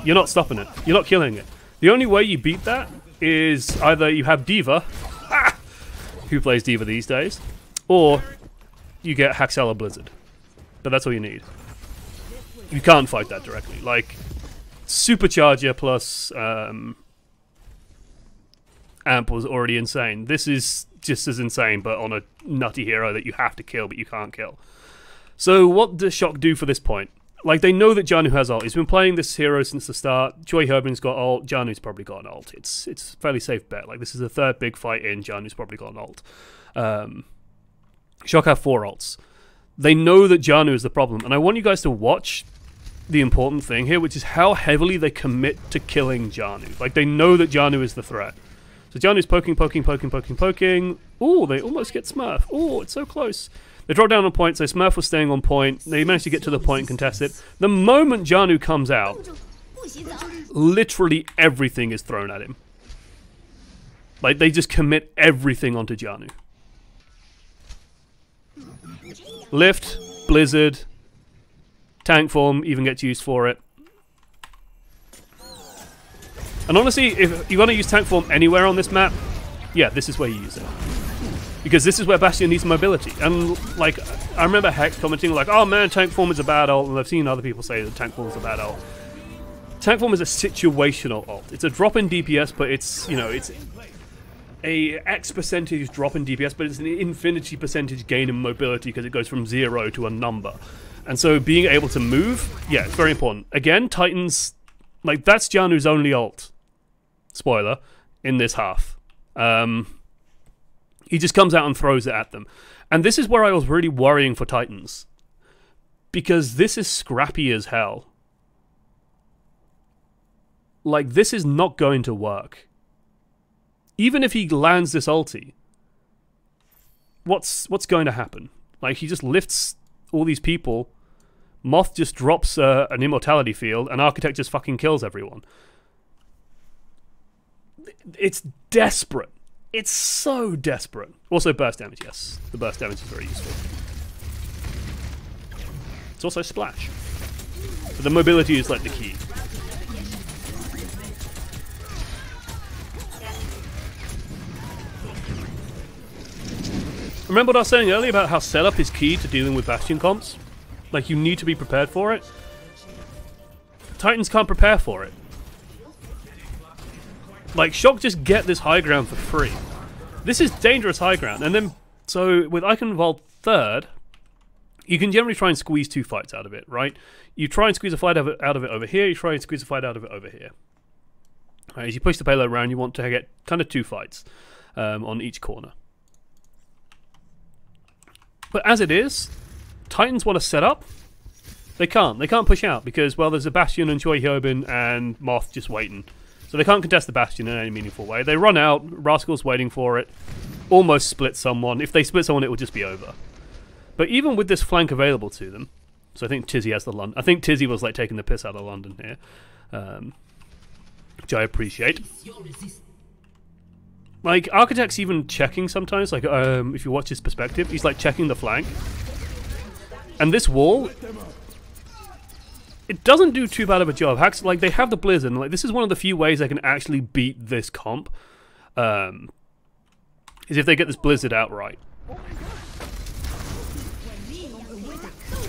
You're not stopping it. You're not killing it. The only way you beat that is either you have D.Va, who plays D.Va these days, or you get Haxella Blizzard. But that's all you need. You can't fight that directly. Like, Supercharger plus Amp was already insane. This is just as insane, but on a nutty hero that you have to kill, but you can't kill. So what does Shock do for this point? Like, they know that Jianu has ult. He's been playing this hero since the start. Choi Herbin's got ult. Jianu's probably got an ult. It's a fairly safe bet. Like, this is the third big fight in. Jianu's probably got an ult. Shock have 4 ults. They know that Jianu is the problem. And I want you guys to watch the important thing here, which is how heavily they commit to killing Jianu. Like, they know that Jianu is the threat. So Jianu's poking. Ooh, they almost get Smurf. Ooh, it's so close. They drop down on point, so Smurf was staying on point. They managed to get to the point and contest it. The moment Jianu comes out, literally everything is thrown at him. Like, they just commit everything onto Jianu. Lift, Blizzard, Tank Form even gets used for it. And honestly, if you want to use Tank Form anywhere on this map, yeah, this is where you use it. Because this is where Bastion needs mobility. And, like, I remember Hex commenting, like, oh man, Tank Form is a bad ult, and I've seen other people say that Tank Form is a bad ult. Tank Form is a situational ult. It's a drop in DPS, but it's, you know, it's a X percentage drop in DPS, but it's an infinity percentage gain in mobility because it goes from 0 to a number. And so being able to move, yeah, it's very important. Again, Titans, like, that's Jianu's only ult. Spoiler, in this half. He just comes out and throws it at them. And this is where I was really worrying for Titans. Because this is scrappy as hell. Like, this is not going to work. Even if he lands this ulti, what's going to happen? Like, he just lifts all these people, Moth just drops an immortality field, and Architect just fucking kills everyone. It's desperate. It's so desperate. Also burst damage, yes. The burst damage is very useful. It's also splash. But the mobility is like the key. Remember what I was saying earlier about how setup is key to dealing with Bastion comps? Like, you need to be prepared for it. Titans can't prepare for it. Like, Shock just get this high ground for free. This is dangerous high ground. And then, so with Eichenwald third, you can generally try and squeeze 2 fights out of it, right? You try and squeeze a fight out of it over here, you try and squeeze a fight out of it over here. Right, as you push the payload around, you want to get kind of 2 fights on each corner. But as it is, Titans want to set up. They can't. They can't push out because, well, there's a Bastion and Choi Hyobin and Moth just waiting. So they can't contest the Bastion in any meaningful way. They run out, Rascal's waiting for it, almost split someone. If they split someone, it will just be over. But even with this flank available to them, so I think Tizzy has the London. I think Tizzy was like taking the piss out of London here, which I appreciate. Like, Architect's even checking sometimes, like, if you watch his perspective, he's like checking the flank. And this wall, it doesn't do too bad of a job. Like, they have the Blizzard, and like, this is one of the few ways they can actually beat this comp, is if they get this Blizzard outright.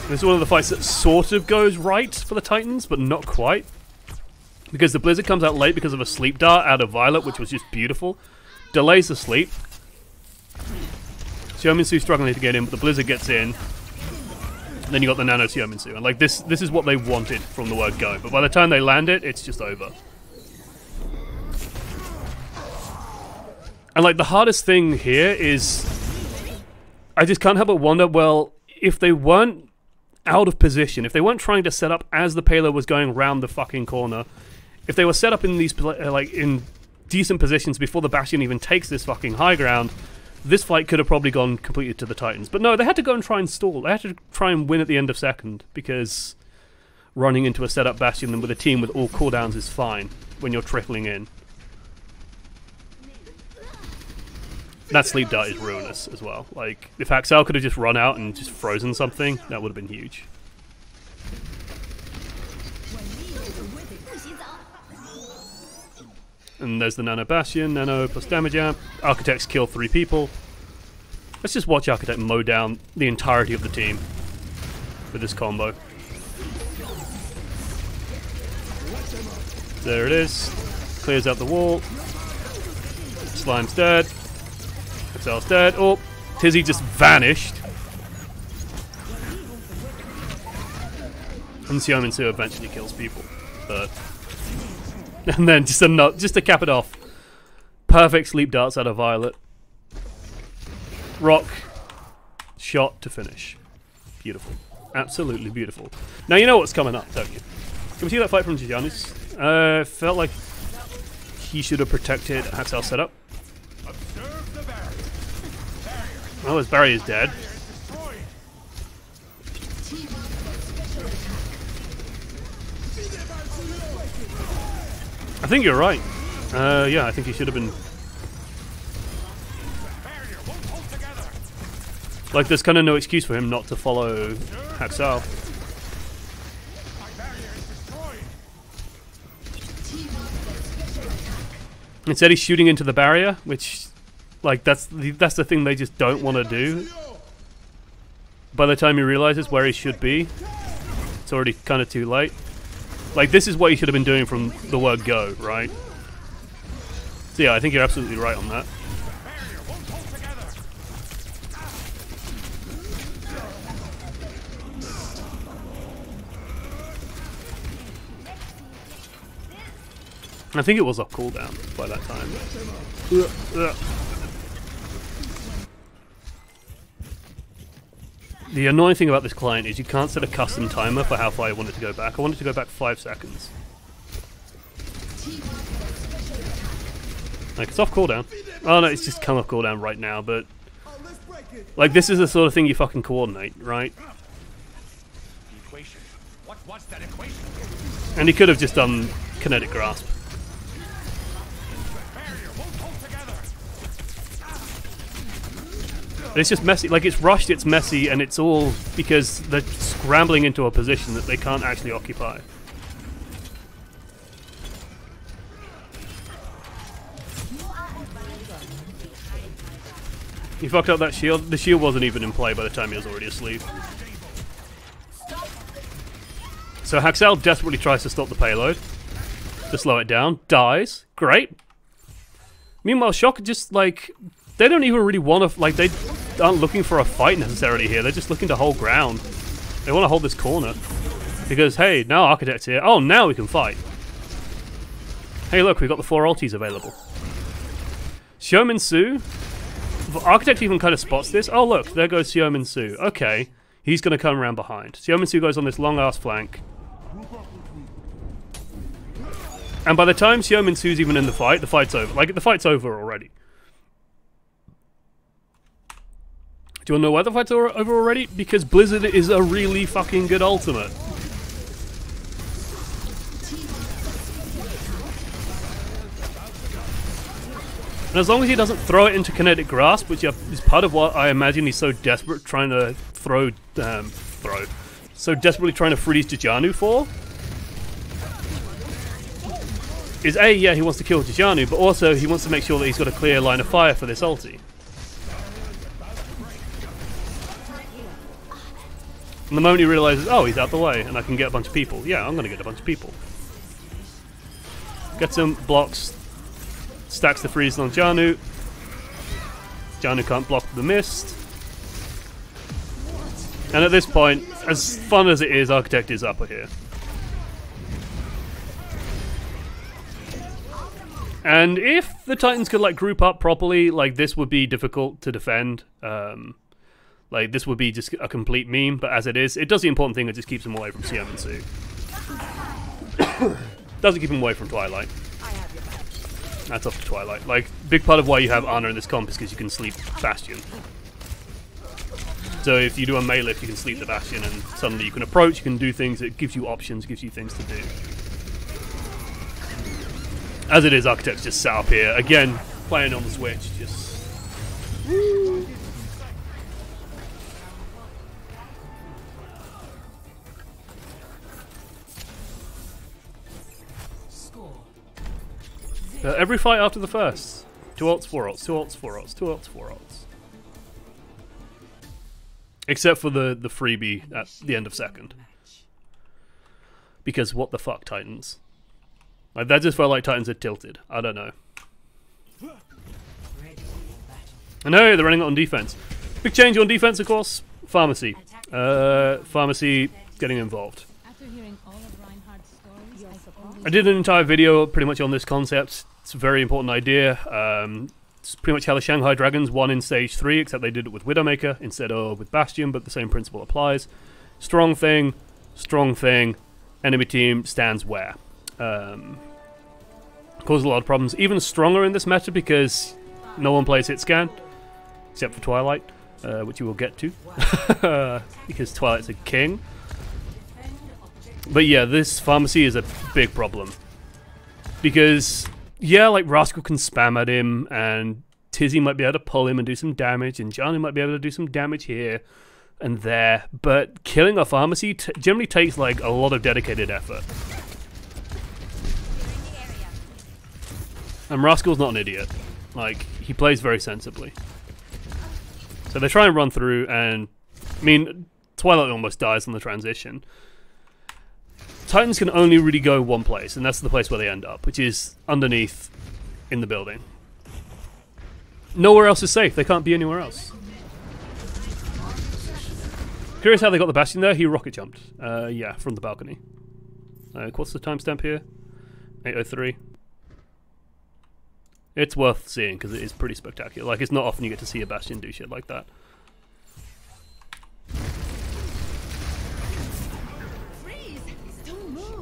This is one of the fights that sort of goes right for the Titans, but not quite. Because the Blizzard comes out late because of a sleep dart out of Violet, which was just beautiful. Delays the sleep. Xiaominsu struggling to get in, but the Blizzard gets in. And then you got the Nano Xiaominsu. And like this is what they wanted from the word go. But by the time they land it, it's just over. And like the hardest thing here is, I just can't help but wonder, well, if they weren't out of position, if they weren't trying to set up as the payload was going round the fucking corner, if they were set up in these like in decent positions before the Bastion even takes this fucking high ground, this fight could have probably gone completely to the Titans. But no, they had to go and try and stall. They had to try and win at the end of second, because running into a setup Bastion with a team with all cooldowns is fine when you're trickling in. That sleep dart is ruinous as well. Like, if Axel could have just run out and just frozen something, that would have been huge. And there's the Nano Bastion, Nano plus damage amp. Architects kill 3 people. Let's just watch Architect mow down the entirety of the team with this combo. There it is. Clears out the wall. Slime's dead. Axel's dead. Oh, Tizzy just vanished. And Xiaominsu eventually kills people. But and then just to cap it off, perfect sleep darts out of Violet. Rock shot to finish. Beautiful. Absolutely beautiful. Now you know what's coming up, don't you? Can we see that fight from Giannis? Felt like he should have protected Axel's setup. Oh, his barrier is dead. I think you're right. Yeah, I think he should have been. Like, there's kind of no excuse for him not to follow Haxal. Instead, he's shooting into the barrier, which, like, that's the thing they just don't want to do. By the time he realizes where he should be, it's already kind of too late. Like, this is what he should have been doing from the word go, right? So yeah, I think you're absolutely right on that. I think it was off cooldown by that time. The annoying thing about this client is you can't set a custom timer for how far you want it to go back. I want it to go back 5 seconds. Like, it's off cooldown. Oh no, it's just come off cooldown right now, but like, this is the sort of thing you fucking coordinate, right? And he could have just done kinetic grasp. It's just messy. Like, it's rushed, it's messy, and it's all because they're scrambling into a position that they can't actually occupy. He fucked up that shield. The shield wasn't even in play by the time he was already asleep. So Haxal desperately tries to stop the payload, to slow it down. Dies. Great. Meanwhile, Shock just, like, they don't even really want to, like, they aren't looking for a fight necessarily here. They're just looking to hold ground. They want to hold this corner. Because, hey, now Architect's here. Oh, now we can fight. Hey, look, we've got the 4 ultis available. Xiaomin Su. Architect even kind of spots this. Oh, look, there goes Xiaomin Su. Okay, he's going to come around behind. Xiaomin Su goes on this long-ass flank. And by the time Xiaomin Su's even in the fight's over. Like, the fight's over already. Do you want to know why the fight's over already? Because Blizzard is a really fucking good ultimate. And as long as he doesn't throw it into Kinetic Grasp, which is part of what I imagine he's so desperate trying to so desperately trying to freeze Jajanu for, is A, yeah, he wants to kill Jajanu, but also he wants to make sure that he's got a clear line of fire for this ulti. And the moment he realizes, oh, he's out the way, and I can get a bunch of people. Yeah, I'm going to get a bunch of people. Gets him, blocks, stacks the freeze on Janu. Janu can't block the mist. And at this point, as fun as it is, Architect is upper here. And if the Titans could, like, group up properly, like, this would be difficult to defend. Like, this would be just a complete meme, but as it is, it does the important thing, it just keeps them away from CM and Sue. Doesn't keep them away from Twilight. That's up to Twilight. Like, big part of why you have Ana in this comp is because you can sleep Bastion. So if you do a melee lift, you can sleep the Bastion, and suddenly you can approach, you can do things, it gives you options, gives you things to do. As it is, Architect's just sat up here, again, playing on the Switch, just... Woo. Every fight after the first. 2 ults, 4 ults, 2 ults, 4 ults, 2 ults, 4 ults. Except for the freebie at the end of second. Because what the fuck, Titans? Like, that just felt like Titans had tilted. I don't know. And hey, they're running it on defense. Big change on defense, of course. Pharmacy. Pharmacy getting involved. I did an entire video pretty much on this concept. It's a very important idea. It's pretty much how the Shanghai Dragons won in Stage 3, except they did it with Widowmaker instead of with Bastion, but the same principle applies. Strong thing, enemy team stands where. Causes a lot of problems. Even stronger in this meta because no one plays hit scan, except for Twilight, which you will get to, because Twilight's a king. But yeah, this Pharmacy is a big problem. Because, yeah, like, Rascal can spam at him, and Tizzy might be able to pull him and do some damage, and Johnny might be able to do some damage here and there, but killing a Pharmacy generally takes, like, a lot of dedicated effort. And Rascal's not an idiot. Like, he plays very sensibly. So they try and run through, and, I mean, Twilight almost dies on the transition. Titans can only really go one place, and that's the place where they end up, which is underneath in the building. Nowhere else is safe. They can't be anywhere else. Curious how they got the Bastion there. He rocket jumped. Yeah, from the balcony. What's the timestamp here? 8:03. It's worth seeing because it is pretty spectacular. Like, it's not often you get to see a Bastion do shit like that.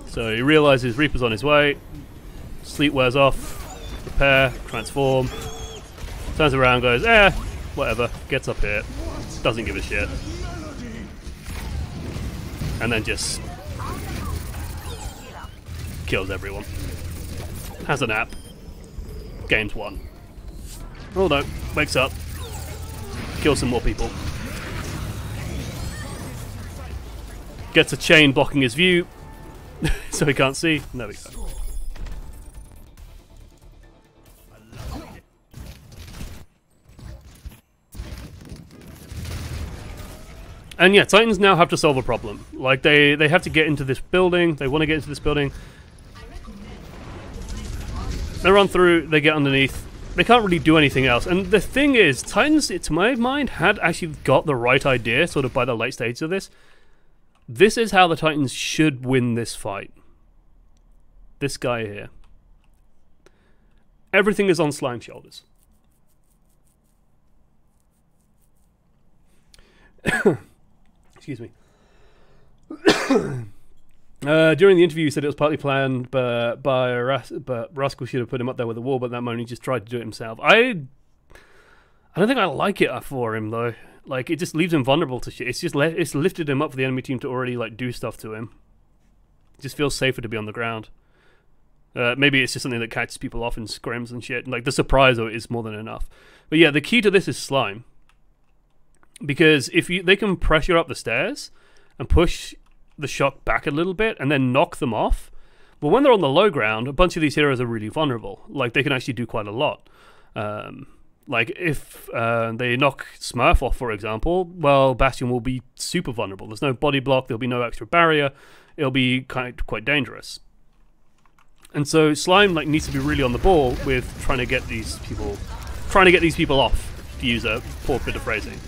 So he realizes Reaper's on his way. Sleep wears off. Prepare. Transform. Turns around, goes, whatever. Gets up here. Doesn't give a shit. And then just kills everyone. Has a nap. Game's won. Oh no. Wakes up. Kills some more people. Gets a chain blocking his view. So he can't see. There we go. And yeah, Titans now have to solve a problem. Like, they have to get into this building. They want to get into this building. They run through, they get underneath. they can't really do anything else. And the thing is, Titans, to my mind, had actually got the right idea sort of by the late stages of this. This is how the Titans should win this fight. This guy here. Everything is on Slime's shoulders. Excuse me. During the interview, he said it was partly planned, but Rascal should have put him up there with the wall, but that moment he just tried to do it himself. I don't think I like it for him though. Like, it just leaves him vulnerable to shit. It's just it's lifted him up for the enemy team to already like do stuff to him. It just feels safer to be on the ground. Maybe it's just something that catches people off in scrims and shit. Like, the surprise of it is more than enough. But yeah, the key to this is Slime. Because if they can pressure up the stairs and push the shock back a little bit and then knock them off, well, when they're on the low ground, a bunch of these heroes are really vulnerable. Like, they can actually do quite a lot. Like, if they knock Smurf off, for example, well, Bastion will be super vulnerable. There's no body block, there'll be no extra barrier. It'll be quite dangerous. And so Slime needs to be really on the ball with trying to get these people off, to use a poor bit of phrasing.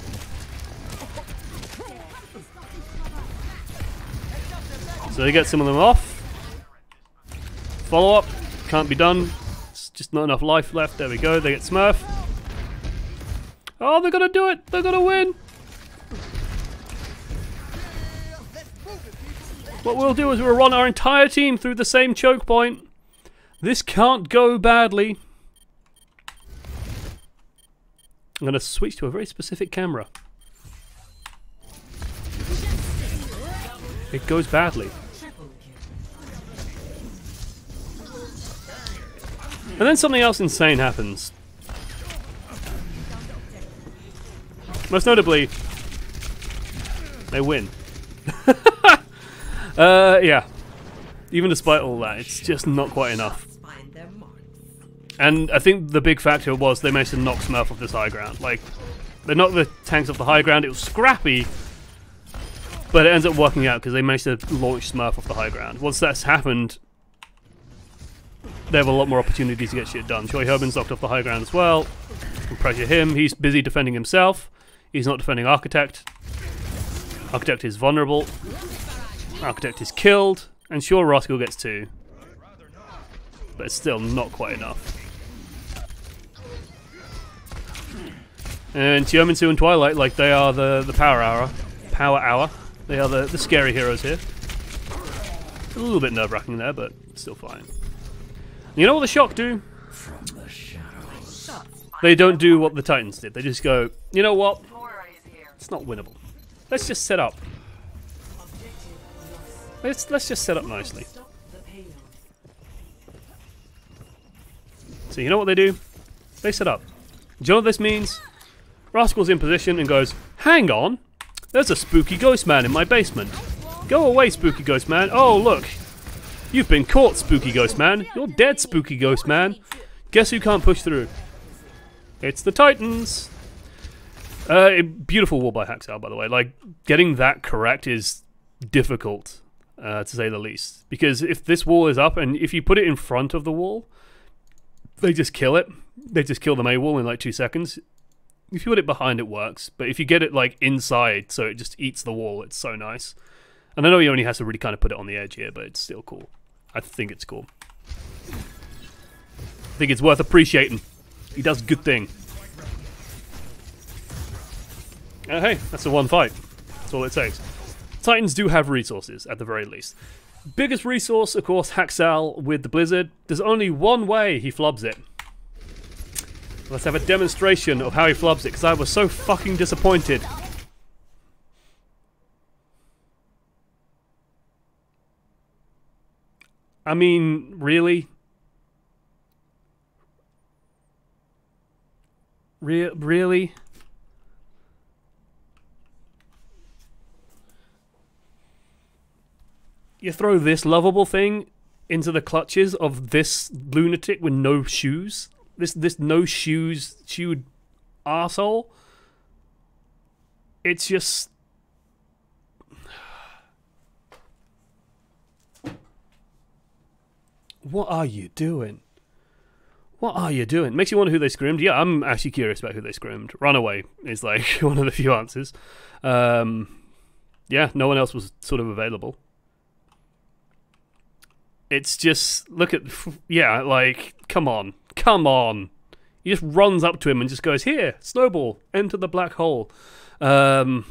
So they get some of them off. Follow up, can't be done. It's just not enough life left. There we go. They get Smurf. Oh, they're gonna do it. They're gonna win. What we'll do is we'll run our entire team through the same choke point. This can't go badly. I'm gonna switch to a very specific camera. It goes badly. And then something else insane happens. Most notably, they win. Yeah. Even despite all that, it's just not quite enough. And I think the big factor was they managed to knock Smurf off this high ground. Like, they knocked the tanks off the high ground. It was scrappy, but it ends up working out because they managed to launch Smurf off the high ground. Once that's happened, they have a lot more opportunities to get shit done. Choi Herbin's knocked off the high ground as well. Can pressure him. He's busy defending himself. He's not defending Architect. Architect is vulnerable. Architect is killed. And sure, Rascal gets 2. But it's still not quite enough. And Xiaominsu and Twilight, like, they are the power hour. They are the scary heroes here. A little bit nerve-wracking there, but still fine. You know what the Shock do? They don't do what the Titans did. They just go, you know what? It's not winnable. Let's just set up. Let's just set up nicely. So you know what they do? They set up. Do you know what this means? Rascal's in position and goes, hang on, there's a spooky ghost man in my basement. Go away, spooky ghost man. Oh, look. You've been caught, spooky ghost man. You're dead, spooky ghost man. Guess who can't push through? It's the Titans. Beautiful wall by Haxal, by the way. Like, getting that correct is difficult, to say the least. Because if this wall is up, and if you put it in front of the wall, they just kill it. They just kill the May wall in like 2 seconds. If you put it behind, it works. But if you get it like inside, so it just eats the wall, it's so nice. And I know he only has to really kind of put it on the edge here, but it's still cool. I think it's cool. I think it's worth appreciating. He does a good thing. Hey, that's the one fight. That's all it takes. Titans do have resources, at the very least. Biggest resource, of course, Haxal with the Blizzard. There's only one way he flubs it. Let's have a demonstration of how he flubs it, because I was so fucking disappointed. I mean, really? Really? You throw this lovable thing into the clutches of this lunatic with no shoes? This no shoes shoed arsehole? It's just... What are you doing? What are you doing? Makes you wonder who they scrimmed. Yeah, I'm actually curious about who they scrimmed. Runaway is like one of the few answers. Yeah, no one else was sort of available. It's just, look at, yeah, like, come on. Come on. He just runs up to him and just goes, here, snowball, enter the black hole. Luckily,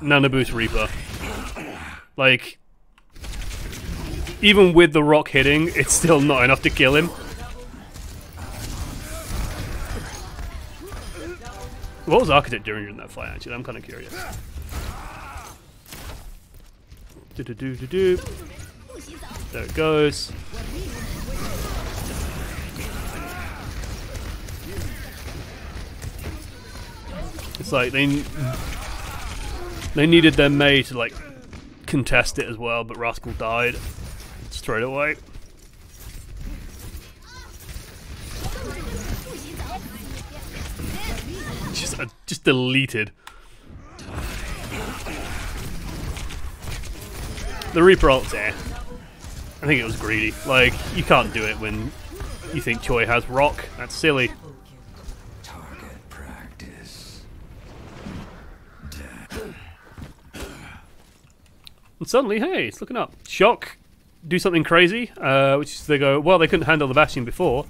Nanoboost Reaper. Like, even with the rock hitting, it's still not enough to kill him. What was Architect doing during that fight, actually? I'm kind of curious. Do-do-do-do-do. There it goes. It's like they needed their Mei to like contest it as well, but Rascal died straight away. Just deleted. The Reaper ult's I think it was greedy. Like, you can't do it when you think Choi has rock. That's silly. Target practice. And suddenly, hey, it's looking up. Shock do something crazy, which is they go, well, they couldn't handle the Bastion before.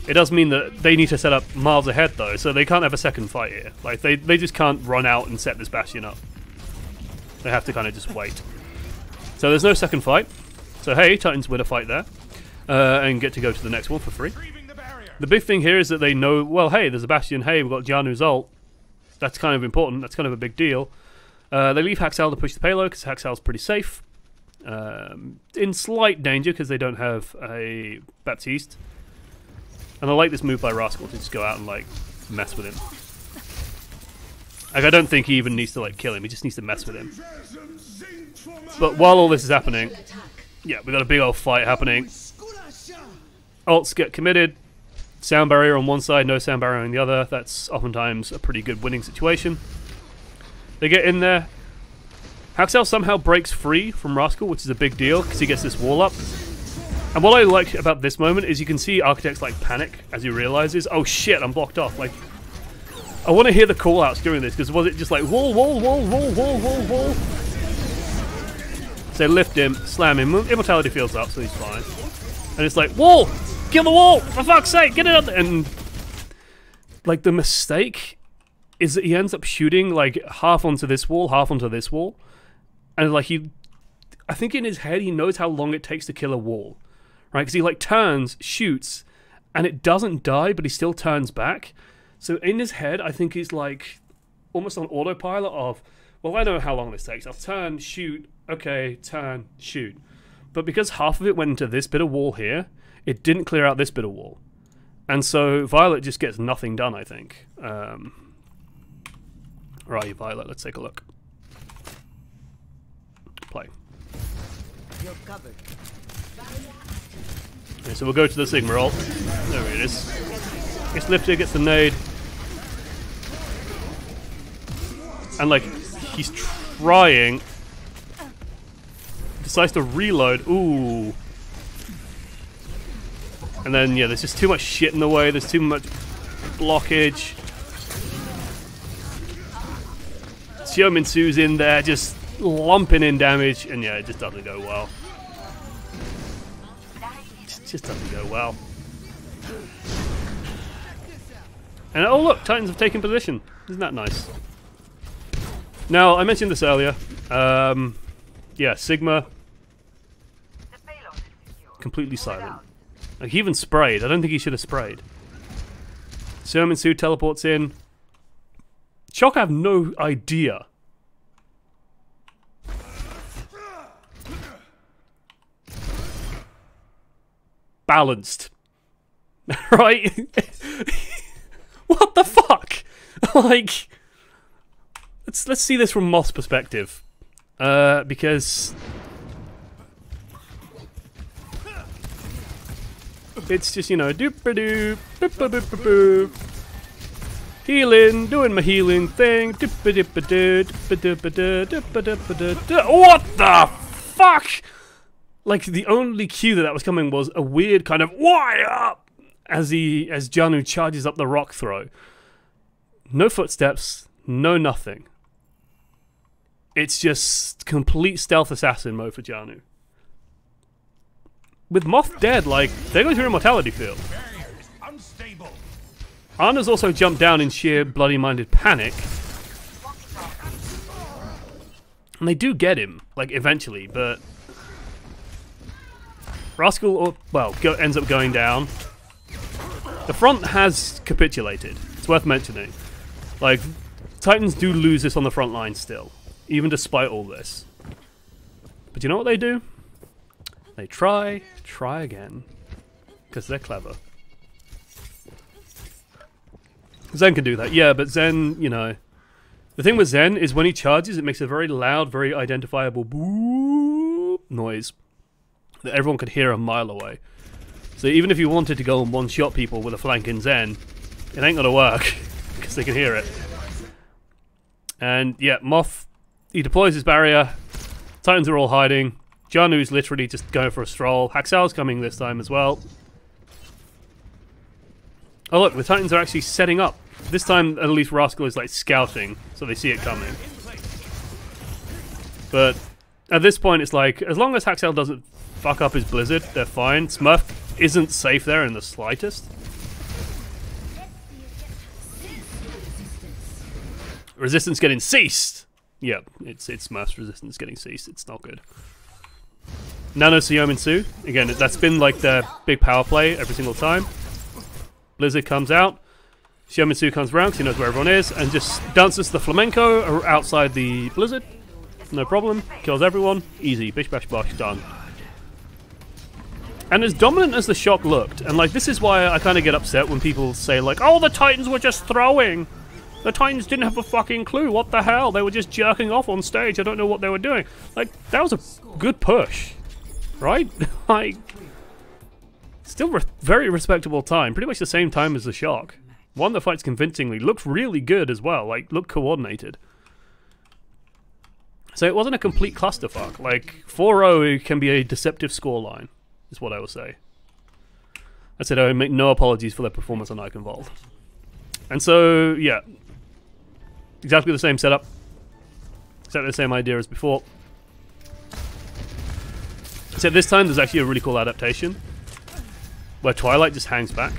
It does mean that they need to set up miles ahead, though, so they can't have a second fight here. Like, they just can't run out and set this Bastion up. They have to kind of just wait. So there's no second fight. So hey, Titans win a fight there. And get to go to the next one for free. The big thing here is that they know, well, hey, there's a Bastion. Hey, we've got Jianu's ult. That's kind of important. That's kind of a big deal. They leave Haxal to push the payload because Haxal's pretty safe. In slight danger because they don't have a Baptiste. And I like this move by Rascal to just go out and, like, mess with him. Like, I don't think he even needs to, like, kill him. He just needs to mess with him. But while all this is happening, yeah, we got a big old fight happening. Ults get committed. Sound barrier on one side, no sound barrier on the other. That's oftentimes a pretty good winning situation. They get in there. Haxel somehow breaks free from Rascal, which is a big deal because he gets this wall up. And what I like about this moment is you can see Architect's like panic as he realizes, oh shit, I'm blocked off. Like, I want to hear the call-outs during this because was it just like wall, wall, wall, wall, wall, wall, wall? So they lift him, slam him. Immortality feels up, so he's fine. And it's like, wall! Kill the wall! For fuck's sake, get it up there! And like the mistake is that he ends up shooting like half onto this wall, half onto this wall. And like I think in his head he knows how long it takes to kill a wall. Right? Because he like turns, shoots, and it doesn't die, but he still turns back. So in his head, I think he's like almost on autopilot of, well, I know how long this takes. I'll turn, shoot, okay, turn, shoot. But because half of it went into this bit of wall here, it didn't clear out this bit of wall. And so Violet just gets nothing done, I think. Right, Violet, let's take a look. Play. You're covered. Okay, so we'll go to the Sigma ult. There it is. Gets lifted, gets the nade. And like, he's trying. Decides to reload. Ooh. And then, yeah, there's just too much shit in the way. There's too much blockage. Xiaominsu's in there, just lumping in damage. And yeah, it just doesn't go well. Just doesn't go well. And oh look, Titans have taken position. Isn't that nice? Now, I mentioned this earlier. Yeah, Sigma. Completely silent. Like, he even sprayed. I don't think he should have sprayed. Xiaominsu teleports in. Shock, I have no idea. Balanced. Right? What the fuck? Like, let's see this from Moss' perspective. Because it's just, you know, doop-a-doop, boop-a-boop-a-boop. Healing, doing my healing thing. What the fuck? Like, the only cue that was coming was a weird kind of why up as Janu charges up the rock throw. No footsteps, no nothing. It's just complete stealth assassin mode for Janu. With Moth dead, like, they're going to immortality field. Anna's also jumped down in sheer bloody-minded panic. And they do get him, like, eventually, but Rascal, ends up going down. The front has capitulated. It's worth mentioning. Like, Titans do lose this on the front line still, even despite all this. But you know what they do? They try again. Because they're clever. Zen can do that, yeah, but Zen, you know... The thing with Zen is when he charges, it makes a very loud, very identifiable boop noise that everyone could hear a mile away. So even if you wanted to go and one-shot people with a flanking Zen, it ain't gonna work, because they can hear it. And yeah, Moth, he deploys his barrier, Titans are all hiding, Janu's literally just going for a stroll, Haxal's coming this time as well. Oh look, the Titans are actually setting up. This time, at least Rascal is like scouting, so they see it coming. But at this point, it's like, as long as Haxal doesn't fuck up his Blizzard, they're fine. Smurf isn't safe there in the slightest. Resistance getting ceased! Yeah, it's Smurf's resistance getting ceased. It's not good. Nano Siominsu, again, that's been like their big power play every single time. Blizzard comes out, Xiaomitsu comes around because he knows where everyone is, and just dances the flamenco outside the Blizzard. No problem, kills everyone, easy, bish bash bosh, done. And as dominant as the shock looked, and like this is why I kind of get upset when people say like, oh, the Titans were just throwing. The Titans didn't have a fucking clue, what the hell, they were just jerking off on stage, I don't know what they were doing. Like, that was a good push, right? Like... Still very respectable time, pretty much the same time as the shock. One that fights convincingly, looked really good as well, like, looked coordinated. So it wasn't a complete clusterfuck, like, 4-0 can be a deceptive scoreline, is what I will say. I said I would make no apologies for their performance on Iconvolve. And so, yeah. Exactly the same setup. Exactly the same idea as before. Except this time there's actually a really cool adaptation where Twilight just hangs back.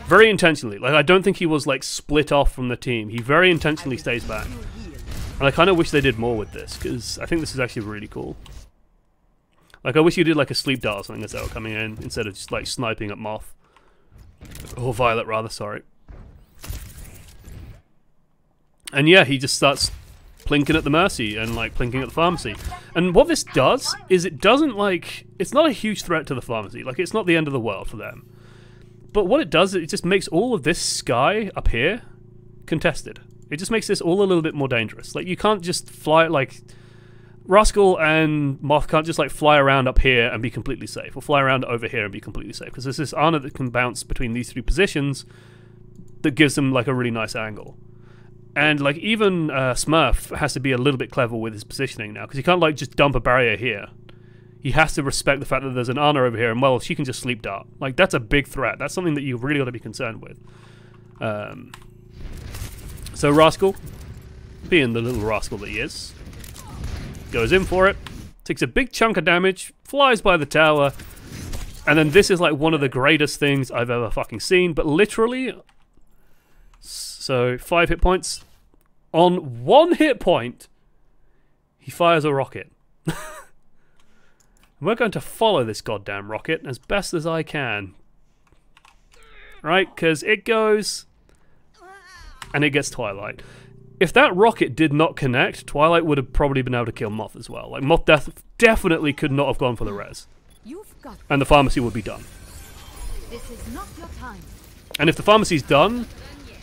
Very intentionally. Like, I don't think he was, like, split off from the team. He very intentionally stays back. And I kind of wish they did more with this, because I think this is actually really cool. Like, I wish you did, like, a sleep dart or something as they were coming in, instead of just, like, sniping at Moth. Or Violet, rather, sorry. And yeah, he just starts plinking at the Mercy and, like, plinking at the Pharmacy. And what this does is it doesn't, like... It's not a huge threat to the Pharmacy. Like, it's not the end of the world for them. But what it does, it just makes all of this sky up here contested. It just makes this all a little bit more dangerous. Like, you can't just fly, like... Rascal and Moth can't just, like, fly around up here and be completely safe. Or fly around over here and be completely safe. Because there's this Ana that can bounce between these three positions that gives them, like, a really nice angle. And, like, even Smurf has to be a little bit clever with his positioning now, because he can't, like, just dump a barrier here. He has to respect the fact that there's an Ana over here, and, well, she can just sleep dart. Like, that's a big threat. That's something that you really ought to be concerned with. So Rascal, being the little rascal that he is, goes in for it, takes a big chunk of damage, flies by the tower, and then this is, like, one of the greatest things I've ever fucking seen, but literally... So, 5 hit points. On 1 hit point, he fires a rocket. We're going to follow this goddamn rocket as best as I can. Right? Because it goes... And it gets Twilight. If that rocket did not connect, Twilight would have probably been able to kill Moth as well. Like, Moth definitely could not have gone for the res. And the Pharmacy would be done. This is not your time. And if the Pharmacy's done...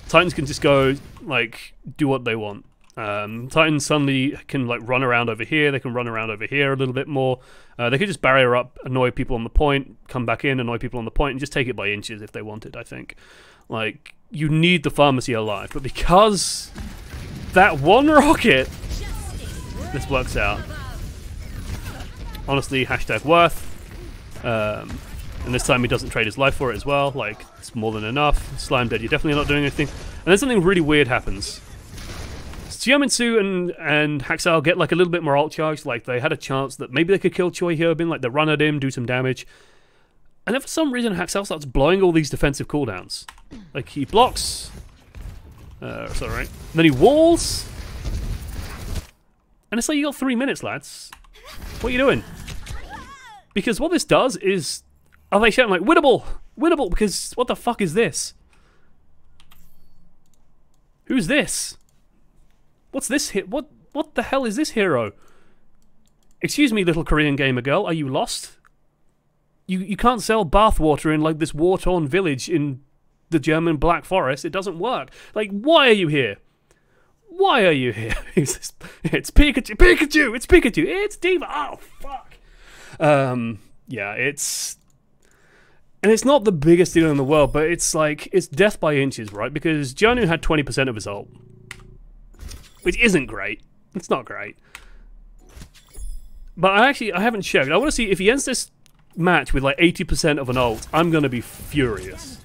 Titans can just go, like, do what they want. Titans suddenly can, like, run around over here. They can run around over here a little bit more. They could just barrier up, annoy people on the point, come back in, annoy people on the point, and just take it by inches if they wanted, I think. Like, you need the Pharmacy alive. But because that one rocket, this works out. honestly, hashtag worth. And this time he doesn't trade his life for it as well. Like, it's more than enough. Slime dead, you're definitely not doing anything. And then something really weird happens. Xiaominsu and Haxal get like a little bit more ult charged. Like, they had a chance that maybe they could kill Choi Hyobin. Like, they run at him, do some damage. And then for some reason, Haxal starts blowing all these defensive cooldowns. Like, he blocks. Sorry, right? Then he walls. And it's like, you got 3 minutes, lads. What are you doing? Because what this does is... Are they shouting like, winnable! Winnable! Because what the fuck is this? Who's this? What's this hit? What the hell is this hero? Excuse me, little Korean gamer girl, are you lost? You can't sell bathwater in like this war-torn village in the German Black Forest. It doesn't work. Like, why are you here? Why are you here? It's Pikachu! Pikachu! It's Pikachu! It's Diva! Oh, fuck! Yeah, it's... And it's not the biggest deal in the world, but it's like, it's death by inches, right? Because Jianu had 20% of his ult. Which isn't great. It's not great. But I haven't checked. I want to see if he ends this match with like 80% of an ult, I'm going to be furious.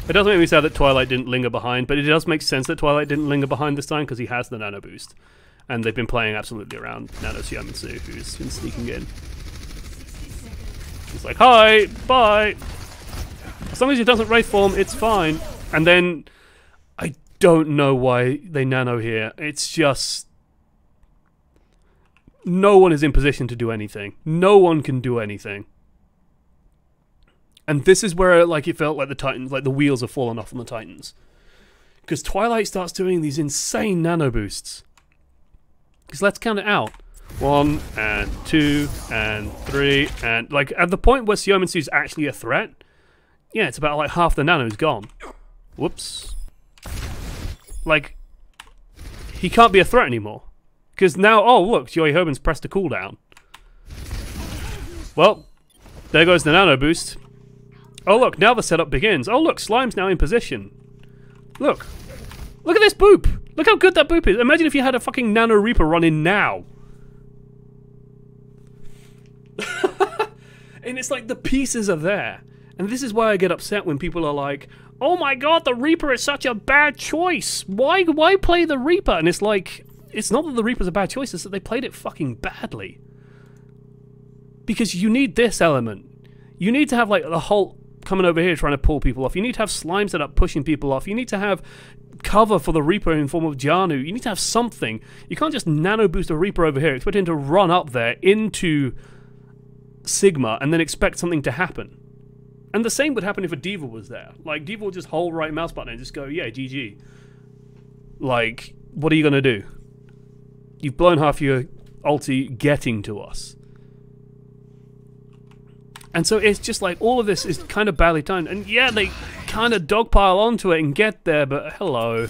It does make me sad that Twilight didn't linger behind, but it does make sense that Twilight didn't linger behind this time because he has the nano boost. And they've been playing absolutely around Nano Xiaominsu, who's been sneaking in. He's like, hi, bye. As long as he doesn't Wraith form, it's fine. And then, I don't know why they nano here. It's just... No one is in position to do anything. No one can do anything. And this is where, like, it felt like the Titans, like the wheels have fallen off on the Titans. Because Twilight starts doing these insane nano boosts. Because let's count it out. 1, and 2, and 3, and, like, at the point where Xiaominsu's actually a threat, yeah, it's about, like, half the nano's gone. Whoops. Like, he can't be a threat anymore. Because now, oh, look, Choi Hyobin's pressed a cooldown. Well, there goes the nano boost. Oh look, now the setup begins. Oh look, Slime's now in position. Look. Look at this boop! Look how good that boop is. Imagine if you had a fucking Nano Reaper run in now. And it's like the pieces are there. And this is why I get upset when people are like, oh my god, the Reaper is such a bad choice. Why play the Reaper? And it's like, it's not that the Reaper's a bad choice, it's that they played it fucking badly. Because you need this element. You need to have like the whole... coming over here trying to pull people off. You need to have Slime set up pushing people off. You need to have cover for the Reaper in form of Jianu. You need to have something. You can't just nano boost a Reaper over here, expect him to run up there into Sigma and then expect something to happen. And the same would happen if a Diva was there. Like, Diva would just hold right mouse button and just go, yeah, GG. Like, what are you going to do? You've blown half your ulti getting to us. And so it's just like, all of this is kind of badly timed. And yeah, they kind of dogpile onto it and get there, but hello.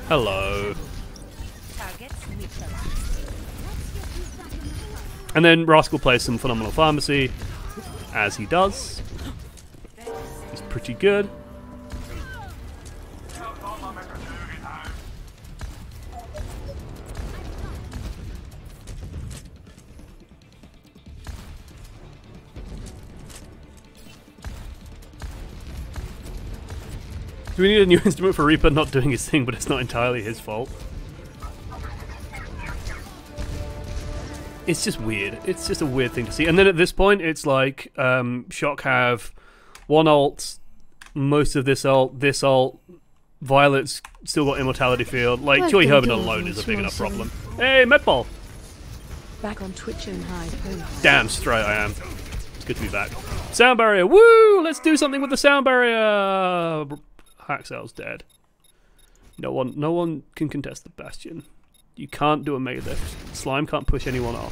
Hello. And then Rascal plays some phenomenal pharmacy, as he does. He's pretty good. Do we need a new instrument for Reaper not doing his thing, but it's not entirely his fault? It's just weird. It's just a weird thing to see. And then at this point, it's like, Shock have one ult, most of this ult, Violet's still got Immortality Field. Like, Choi Hyobin alone is a big enough problem. Hey, Medball! Back on Twitch and hide home. Damn straight I am. It's good to be back. Sound barrier, woo! Let's do something with the sound barrier! Haxel's dead. No one can contest the Bastion. You can't do a mega lift. Slime can't push anyone off.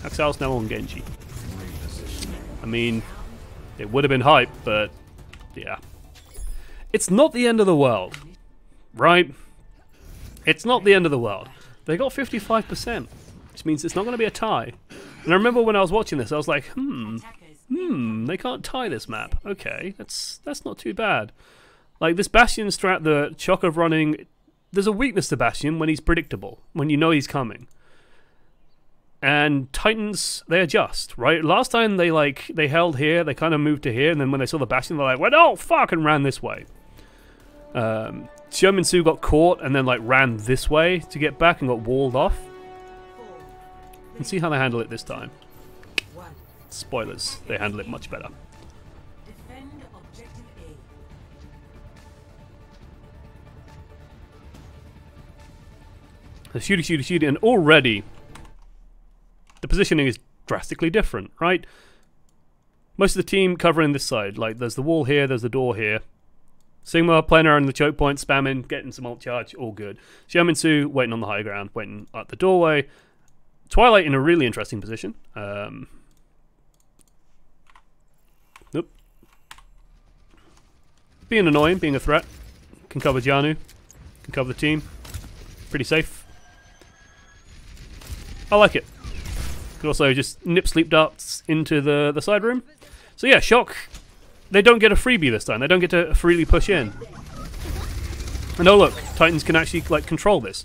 Haxel's now on Genji. I mean, it would have been hype, but yeah. It's not the end of the world, right? It's not the end of the world. They got 55%, which means it's not going to be a tie. And I remember when I was watching this, I was like, They can't tie this map. Okay, that's not too bad. Like, this Bastion strat, the shock of running, there's a weakness to Bastion when he's predictable, when you know he's coming. And Titans, they adjust, right? Last time they held here, they kind of moved to here, and then when they saw the Bastion, they're like, well, oh, fuck, and ran this way. Xiaomin Su got caught and then, like, ran this way to get back and got walled off. And see how they handle it this time. Spoilers, they handle it much better. Defend objective A. Shooty, and already the positioning is drastically different, right? Most of the team covering this side. Like, there's the wall here, there's the door here. Sigma playing around the choke point, spamming, getting some ult charge, all good. Xiaomin Su waiting on the high ground, waiting at the doorway. Twilight in a really interesting position. Nope. Being annoying, being a threat. Can cover Jianu. Can cover the team. Pretty safe. I like it. Could also just nip sleep darts into the side room. So yeah, Shock, they don't get a freebie this time. They don't get to freely push in. And oh look, Titans can actually like control this.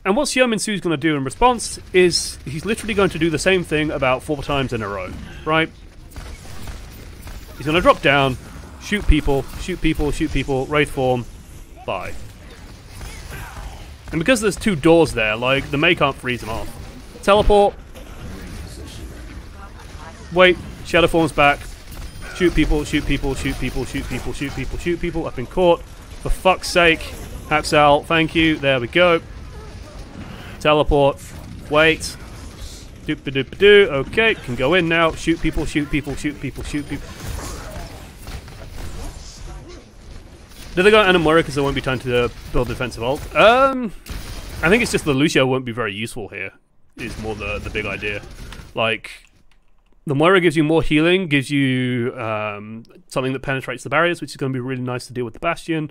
And what Xiaomin Su's going to do in response is he's literally going to do the same thing about 4 times in a row, right? He's going to drop down, shoot people, Wraith form, bye. And because there's 2 doors there, like, the Mei can't freeze them off. Teleport. Wait, Shadow forms back. Shoot people. I've been caught. For fuck's sake. Haxal, thank you. There we go. Teleport. Wait. Doop-a-doop-a-doo. Okay, can go in now. Shoot people. Do they go Anamura because there won't be time to build defensive ult? I think it's just the Lucio won't be very useful here, is more the big idea. Like, the Moira gives you more healing, gives you something that penetrates the barriers, which is going to be really nice to deal with the Bastion.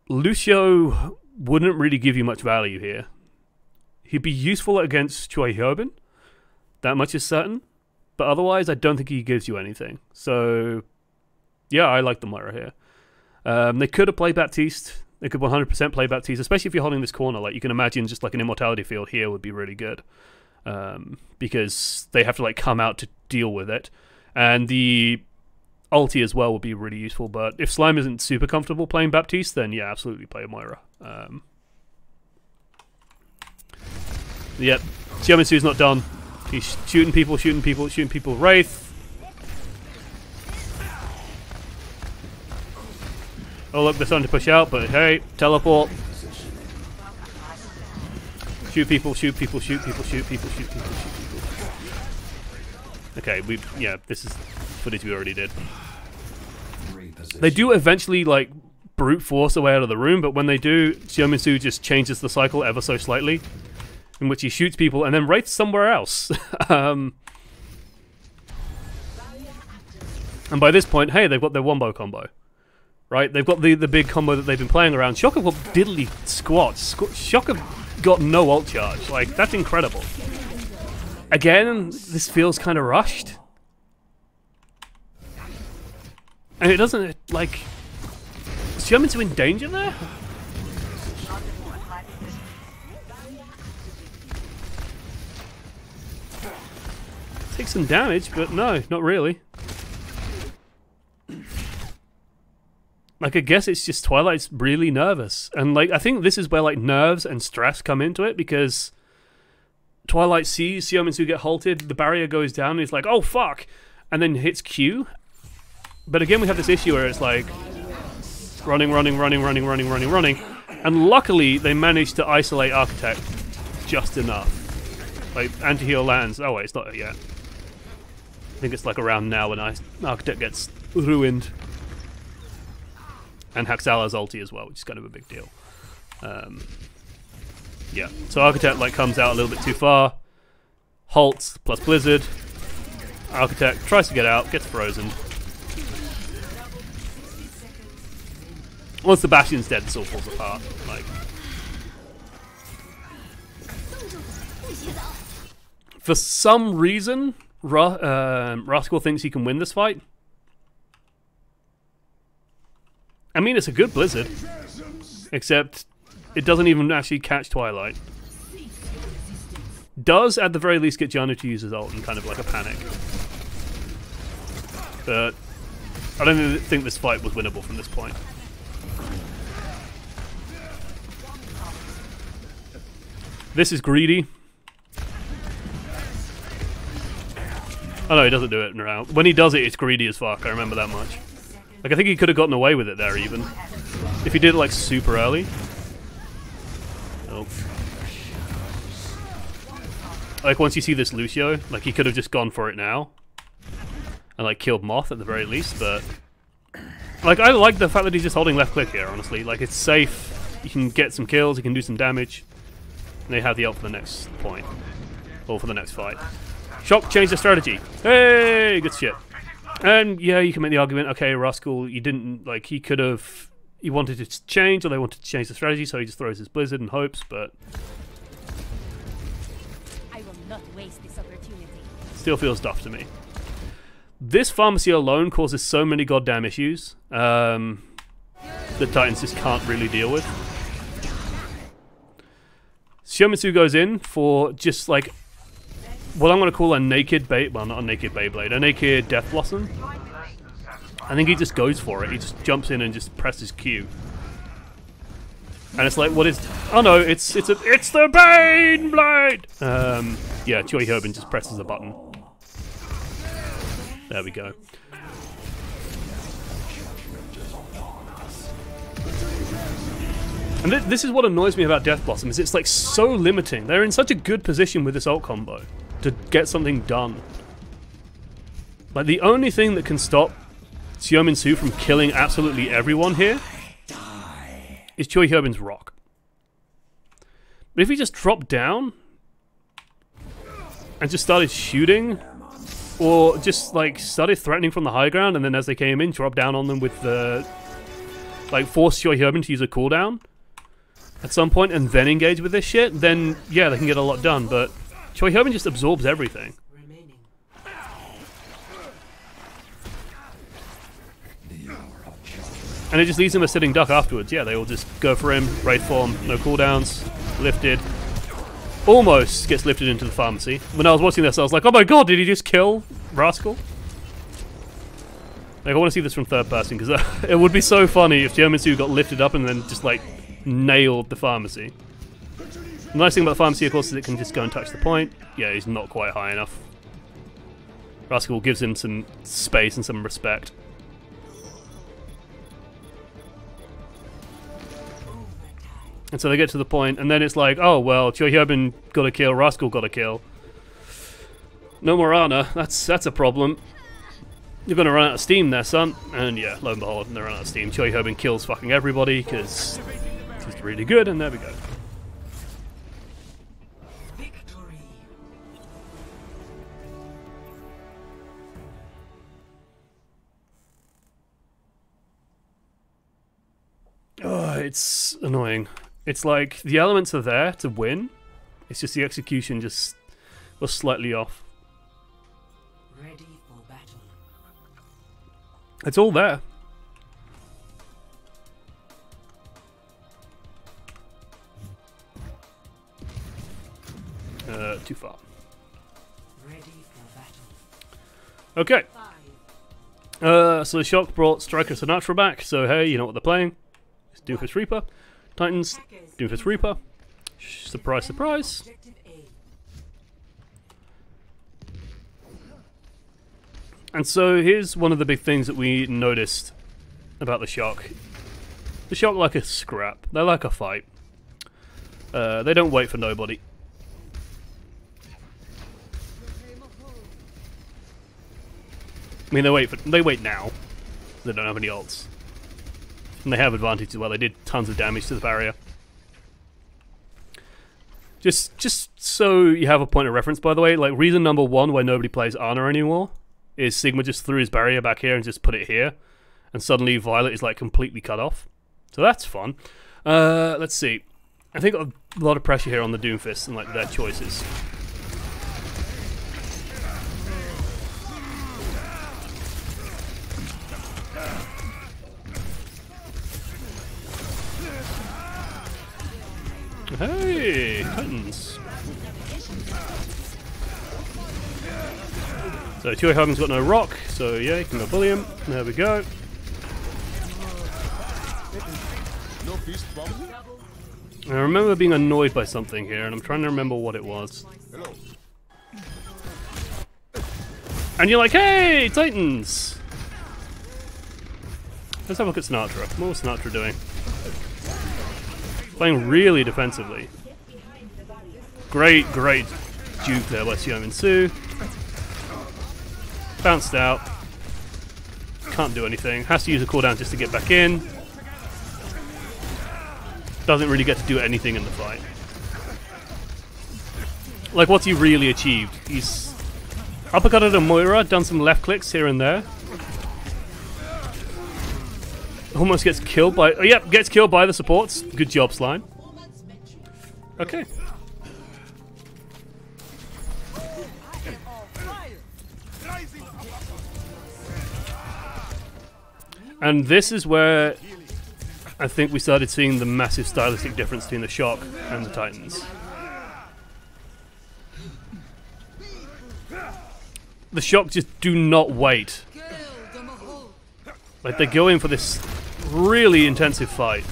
Lucio wouldn't really give you much value here. He'd be useful against Choi Hyobin, that much is certain, but otherwise I don't think he gives you anything. So, yeah, I like the Moira here. They could have played Baptiste. They could 100% play Baptiste, especially if you're holding this corner. Like, you can imagine just like an immortality field here would be really good. Because they have to like come out to deal with it. And the ulti as well would be really useful. But if Slime isn't super comfortable playing Baptiste, then yeah, absolutely play a Moira. Yep, Xiaomin Su's not done. He's shooting people. Wraith. Oh look, they're starting to push out, but hey, teleport. Shoot people. Okay, this is footage we already did. They do eventually, like, brute force a way out of the room, but when they do, Xiaomin Su just changes the cycle ever so slightly, in which he shoots people and then wraiths somewhere else. And by this point, hey, they've got their wombo combo. Right? They've got the big combo that they've been playing around. Shock have got diddly squats. Shock have got no ult charge. Like, that's incredible. Again, this feels kind of rushed. And it doesn't, like... Is Xiaomin Su in danger there? Take some damage, but no, not really. Like, I guess it's just Twilight's really nervous. And, like, I think this is where, like, nerves and stress come into it, because Twilight sees Xiaomin Su get halted, the barrier goes down, and he's like, oh, fuck! And then hits Q. But again, we have this issue where it's like, running. And luckily, they managed to isolate Architect just enough. Like, anti-heal lands. Oh, wait, it's not yet. I think it's, like, around now when Architect gets ruined. And Haxala's ulti as well, which is kind of a big deal. Yeah, so Architect like comes out a little bit too far. Halts plus Blizzard. Architect tries to get out, gets frozen. Once the Bastion's dead, this all falls apart. Like, for some reason, Rascal thinks he can win this fight. I mean, it's a good Blizzard, except it doesn't even actually catch Twilight. Does, at the very least, get Janna to use his ult in kind of like a panic. But I don't think this fight was winnable from this point. This is greedy. Oh no, he doesn't do it in a round. When he does it, it's greedy as fuck. I remember that much. Like, I think he could have gotten away with it there, even. If he did it, like, super early. Oh. Like, once you see this Lucio, like, he could have just gone for it now. And, like, killed Moth at the very least, but... Like, I like the fact that he's just holding left click here, honestly. Like, it's safe. You can get some kills, you can do some damage. And they have the ult for the next point. Or for the next fight. Shock changed the strategy. Hey, good shit. And yeah, you can make the argument, okay, Rascal, you didn't, like, he could have, he wanted to change, or they wanted to change the strategy, so he just throws his Blizzard and hopes, but... I will not waste this opportunity. Still feels duff to me. This pharmacy alone causes so many goddamn issues that Titans just can't really deal with. Shiomitsu goes in for just, like, what I'm going to call a naked well, not a naked Beyblade, a naked Death Blossom. I think he just goes for it. He just jumps in and just presses Q. And it's like, what is... Oh no, it's the Bane Blade! Yeah, Choi Hyobin just presses a button. There we go. And this is what annoys me about Death Blossom, is it's like so limiting. They're in such a good position with this ult combo to get something done. Like, the only thing that can stop Xiaomin-Su from killing absolutely everyone here is Choi Hyobin's rock. But if he just dropped down and just started shooting, or just like started threatening from the high ground, and then as they came in, drop down on them with the, like, force Choi Hyobin to use a cooldown at some point and then engage with this shit, then yeah, they can get a lot done, but Choi Hyobin just absorbs everything. And it just leaves him a sitting duck afterwards. Yeah, they all just go for him, Wraith form, no cooldowns, lifted. Almost gets lifted into the pharmacy. When I was watching this, I was like, oh my god, did he just kill Rascal? Like, I want to see this from third person, because it would be so funny if Xiaomin-Su got lifted up and then just, like, nailed the pharmacy. The nice thing about the pharmacy, of course, is it can just go and touch the point. Yeah, he's not quite high enough. Rascal gives him some space and some respect. And so they get to the point, and then it's like, oh, well, Choi Hyobin got a kill, Rascal got a kill. No more Ana, that's a problem. You're gonna run out of steam there, son. And yeah, lo and behold, they run out of steam. Choi Hyobin kills fucking everybody, because he's really good, and there we go. Oh, it's annoying. It's like, the elements are there to win. It's just the execution just was slightly off. Ready for battle. It's all there. Too far. Ready for battle. Okay. So the Shock brought Striker Sinatra back, so hey, you know what they're playing. It's Doomfist Reaper. Titans, Doomfist Reaper. Surprise, surprise. And so here's one of the big things that we noticed about the Shock. The Shock like a scrap. They like a fight. They don't wait for nobody. I mean, they wait now. They don't have any ults. And they have advantage as well. They did tons of damage to the barrier. Just so you have a point of reference, by the way, like, reason number one why nobody plays Ana anymore is Sigma just threw his barrier back here and just put it here. And suddenly Violet is, like, completely cut off. So that's fun. Let's see. I think a lot of pressure here on the Doomfist and, like, their choices. Hey, Titans. So Tui Hogan's got no rock, so yeah, you can go bully him. There we go. No fist bump. I remember being annoyed by something here, and I'm trying to remember what it was. Hello. And you're like, hey, Titans! Let's have a look at Sinatra. What was Sinatra doing? Playing really defensively. Great juke there by Xiaomin Su. Bounced out. Can't do anything. Has to use a cooldown just to get back in. Doesn't really get to do anything in the fight. Like, what's he really achieved? He's uppercutted a Moira, done some left clicks here and there. Almost gets killed by... Oh, yep, gets killed by the supports. Good job, Slime. Okay. And this is where I think we started seeing the massive stylistic difference between the Shock and the Titans. The Shock just do not wait. Like, they go in for this really intensive fight.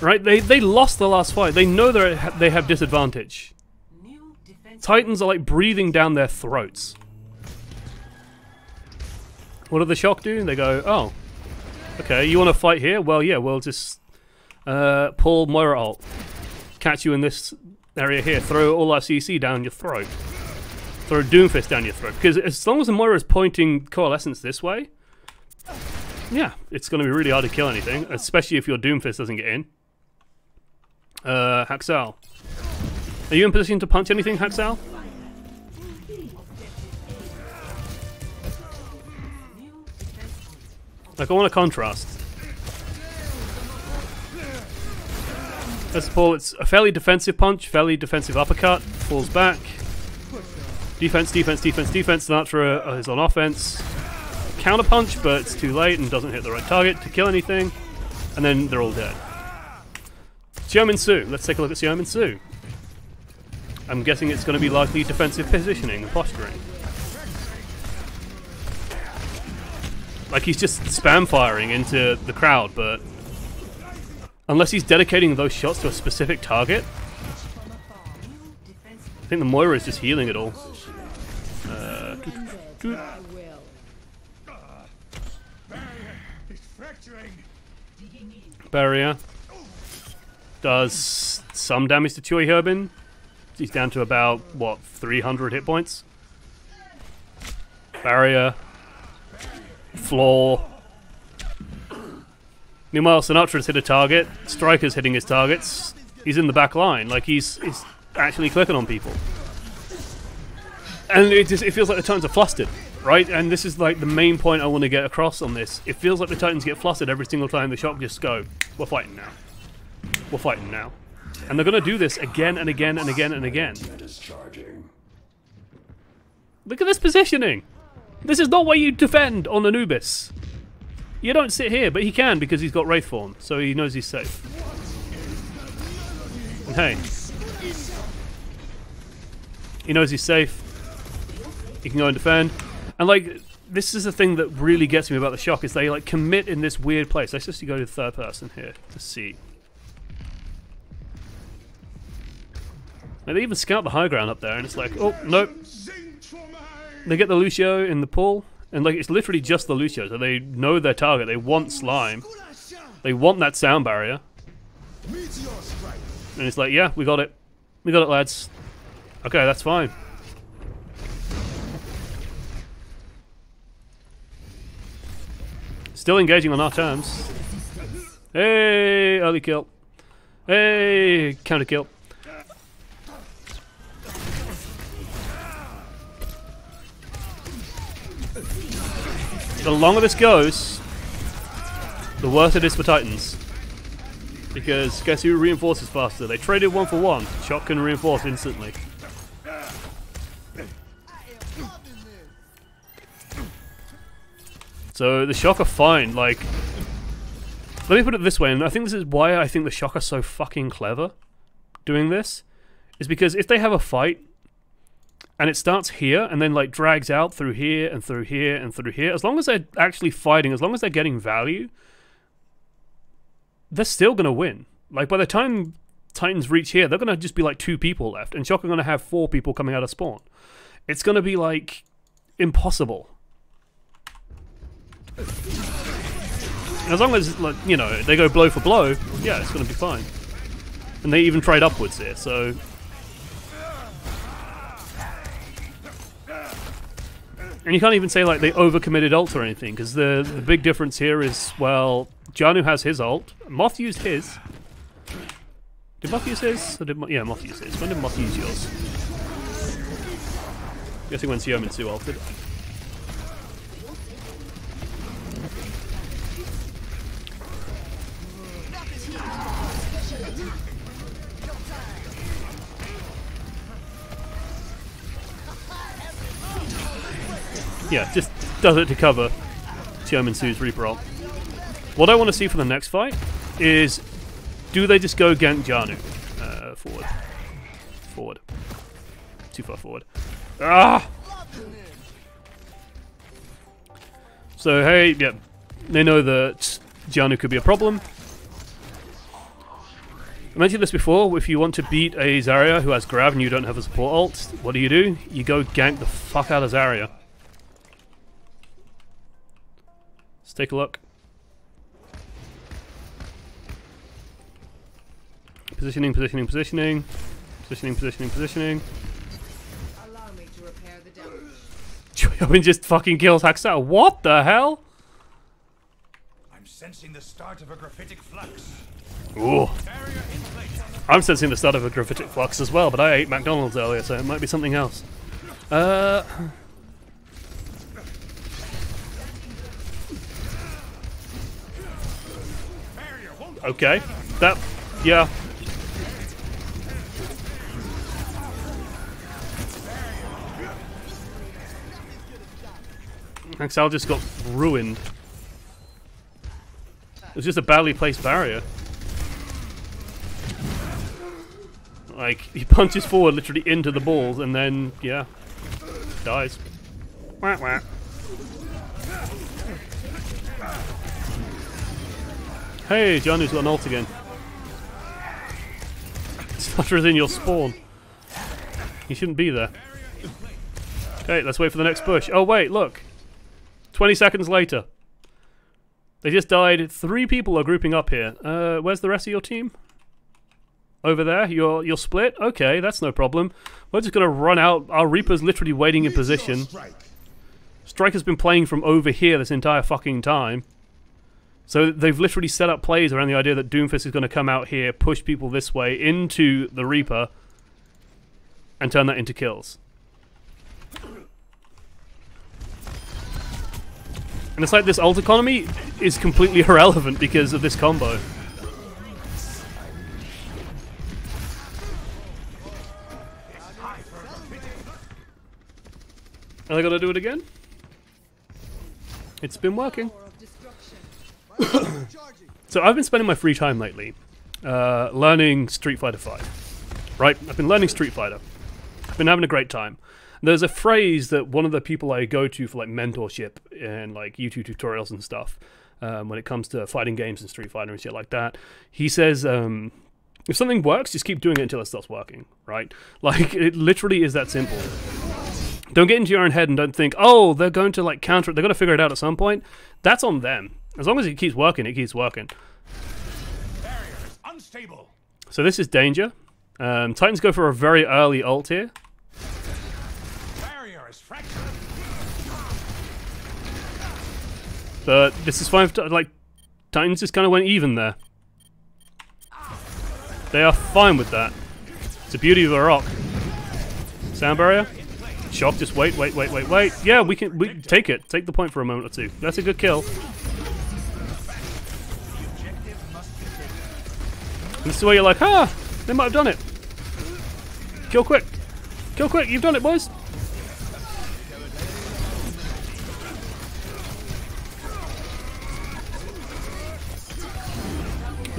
Right? They lost the last fight. They know they have disadvantage. Titans are like breathing down their throats. What do the Shock do? They go, oh, okay, you want to fight here? Well, yeah, we'll just pull Moira ult. Catch you in this area here. Throw all our CC down your throat. Throw Doomfist down your throat. Because as long as the Moira is pointing Coalescence this way, yeah, it's going to be really hard to kill anything, especially if your Doomfist doesn't get in. Haxal. Are you in position to punch anything, Haxal? Like, I want a contrast. Let's pull. It's a fairly defensive punch, fairly defensive uppercut. Falls back. Defense, defense, defense, defense. Sinatra is on offense. Counter punch, but it's too late and doesn't hit the right target to kill anything. And then they're all dead. Xiaomin Su. Let's take a look at Xiaomin Su. I'm guessing it's going to be likely defensive positioning and posturing. Like, he's just spam firing into the crowd, but unless he's dedicating those shots to a specific target, I think the Moira is just healing it all. Barrier does some damage to Chui Herbin. He's down to about, what, 300 hit points? Barrier. Floor. Meanwhile, Sinatra's hit a target. Striker's hitting his targets. He's in the back line. Like, he's actually clicking on people. And it feels like the Titans are flustered, right? And this is like the main point I want to get across on this. It feels like the Titans get flustered every single time the Shock just go, we're fighting now. We're fighting now. And they're going to do this again and again and again and again. Look at this positioning. This is not where you defend on Anubis. You don't sit here, but he can because he's got Wraithform, so he knows he's safe. And hey, he knows he's safe. He can go and defend. And like, this is the thing that really gets me about the Shock, is they like commit in this weird place. Let's just go to the third person here to see. Like, they even scout the high ground up there, and it's like, oh, nope. They get the Lucio in the pool, and like, it's literally just the Lucio, so they know their target. They want Slime. They want that sound barrier. And it's like, yeah, we got it. We got it, lads. Okay, that's fine. Still engaging on our terms. Hey, early kill. Hey, counter kill. The longer this goes, the worse it is for Titans. Because guess who reinforces faster? They traded 1 for 1. Shock can reinforce instantly. So the Shock are fine. Like, let me put it this way, and I think this is why I think the Shock are so fucking clever doing this, is because if they have a fight and it starts here and then like drags out through here and through here and through here, as long as they're actually fighting, as long as they're getting value, they're still gonna win. Like, by the time Titans reach here, they're gonna just be like 2 people left, and Shock are gonna have 4 people coming out of spawn. It's gonna be like impossible. And as long as, like, you know, they go blow for blow, yeah, it's gonna be fine. And they even trade upwards here, so. And you can't even say like they overcommitted ult or anything, because the big difference here is, well, Janu has his ult. Moth used his. Did Moth use his? Or did yeah, Moth used his. When did Moth use yours? Guessing when Siominsu ulted. Yeah, just does it to cover Siominsu's Reaper ult. What I want to see for the next fight is, do they just go gank Janu? Forward. Forward. Too far forward. Ah! So, hey, yeah, they know that Janu could be a problem. I mentioned this before, if you want to beat a Zarya who has grab and you don't have a support ult, what do? You go gank the fuck out of Zarya. Let's take a look. Positioning, positioning, positioning. Positioning, positioning, positioning. Allow me to repair the damage. Choyobin just fucking kills Haksao. What the hell? I'm sensing the start of a graphitic flux. Ooh. I'm sensing the start of a graphitic flux as well, but I ate McDonald's earlier, so it might be something else. Okay. That, yeah. Haksao just got ruined. It was just a badly placed barrier. Like, he punches forward literally into the balls and then, yeah, dies. Wah, wah. Hey, Janu's got an ult again. Slutter's in your spawn. He shouldn't be there. Okay, let's wait for the next push. Oh wait, look. 20 seconds later. They just died. 3 people are grouping up here. Where's the rest of your team? Over there? You're split? Okay, that's no problem. We're just gonna run out. Our Reaper's literally waiting in position. Strike has been playing from over here this entire fucking time. So they've literally set up plays around the idea that Doomfist is going to come out here, push people this way into the Reaper, and turn that into kills. And it's like this ult economy is completely irrelevant because of this combo. Are they going to do it again? It's been working. So I've been spending my free time lately learning Street Fighter 5. Right? I've been learning Street Fighter. I've been having a great time. There's a phrase that one of the people I go to for like mentorship and like YouTube tutorials and stuff, when it comes to fighting games and Street Fighter and shit like that, he says, if something works, just keep doing it until it stops working, right? Like, it literally is that simple. Don't get into your own head and don't think, oh, they're going to like counter it, they're going to figure it out at some point. That's on them. As long as it keeps working, it keeps working. Barrier is unstable. So this is danger. Titans go for a very early ult here. Barrier is fractured. But this is fine. Like, Titans just kind of went even there. They are fine with that. It's the beauty of a rock. Sound barrier. Shock. Just wait. Yeah, we take it. Take the point for a moment or two. That's a good kill. This is where you're like, ah, they might have done it. Kill quick. Kill quick. You've done it, boys.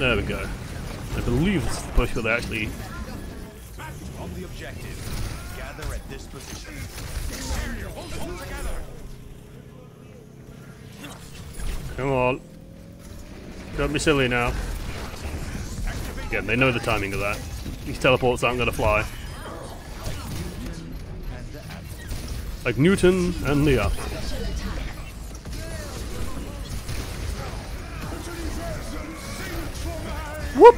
There we go. I believe this is the push where they actually... On the objective. Gather at this position. Come on. Don't be silly now. Again, they know the timing of that. These teleports aren't going to fly. Like Newton and the apple. Whoop!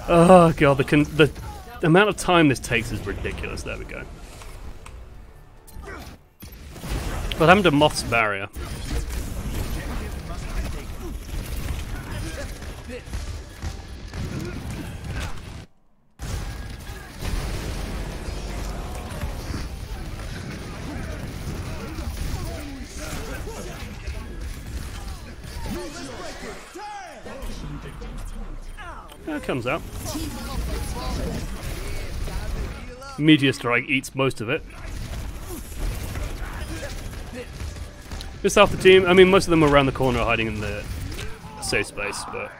Oh god, the amount of time this takes is ridiculous. There we go. What happened to Moth's barrier? It comes out. Meteor Strike eats most of it. Just half the team. I mean, most of them are around the corner hiding in the safe space, but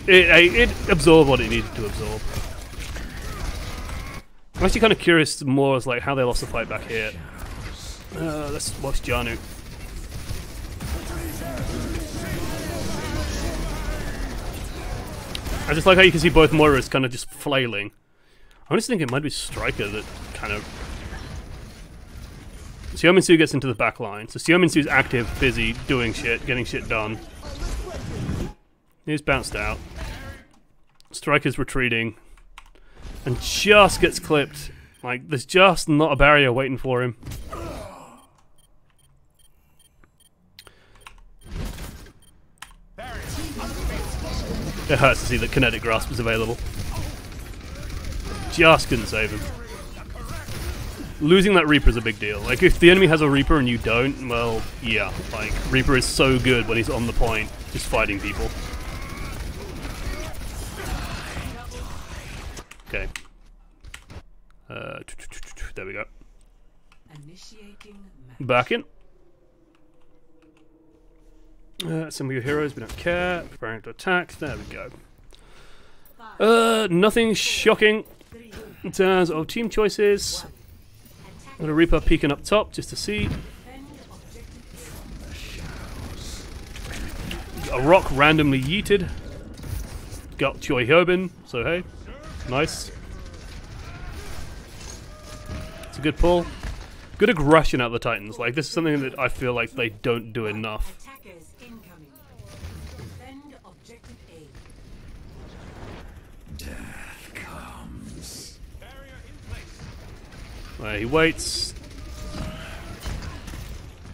it absorbed what it needed to absorb. I'm actually kind of curious more as like how they lost the fight back here. Let's watch Janu. I just like how you can see both Moiras kind of just flailing. I honestly think it might be Striker that kind of... Xiaominsu gets into the back line. So Xiaominsu's active, busy, doing shit, getting shit done. He's bounced out. Striker's retreating. And just gets clipped. Like, there's just not a barrier waiting for him. It hurts to see that Kinetic Grasp is available. Just couldn't save him. Losing that Reaper is a big deal. Like, if the enemy has a Reaper and you don't, well, yeah. Like, Reaper is so good when he's on the point, just fighting people. Okay. There we go. Back in. Some of your heroes, we don't care. Preparing to attack. There we go. Nothing shocking in terms of team choices. Got a Reaper peeking up top just to see. A rock randomly yeeted. Got Choi Hyobin, so hey. Nice. It's a good pull. Good aggression out of the Titans. Like, this is something that I feel like they don't do enough. He waits.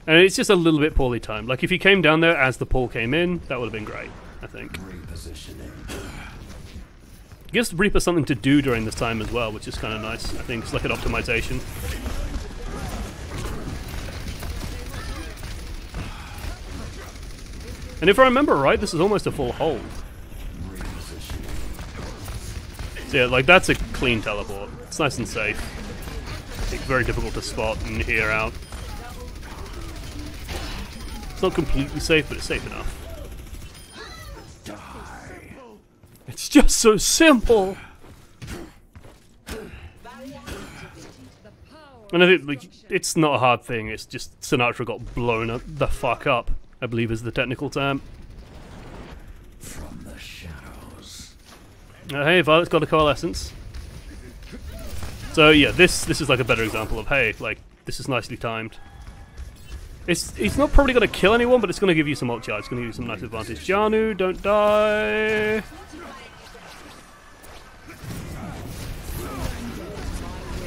And it's just a little bit poorly timed. Like, if he came down there as the pull came in, that would have been great, I think. Gives Reaper something to do during this time as well, which is kind of nice. I think it's like an optimization. And if I remember right, this is almost a full hold. So yeah, like, that's a clean teleport. It's nice and safe. Very difficult to spot and hear out. It's not completely safe, but it's safe enough. It's just so simple! And I think, like, it's not a hard thing, it's just Sinatra got blown the fuck up, I believe is the technical term. From the shadows. Hey, Violet's got a coalescence. So yeah, this is like a better example of, hey, like, this is nicely timed. It's not probably going to kill anyone, but it's going to give you some ult charge. It's going to give you some nice advantage. Janu, don't die.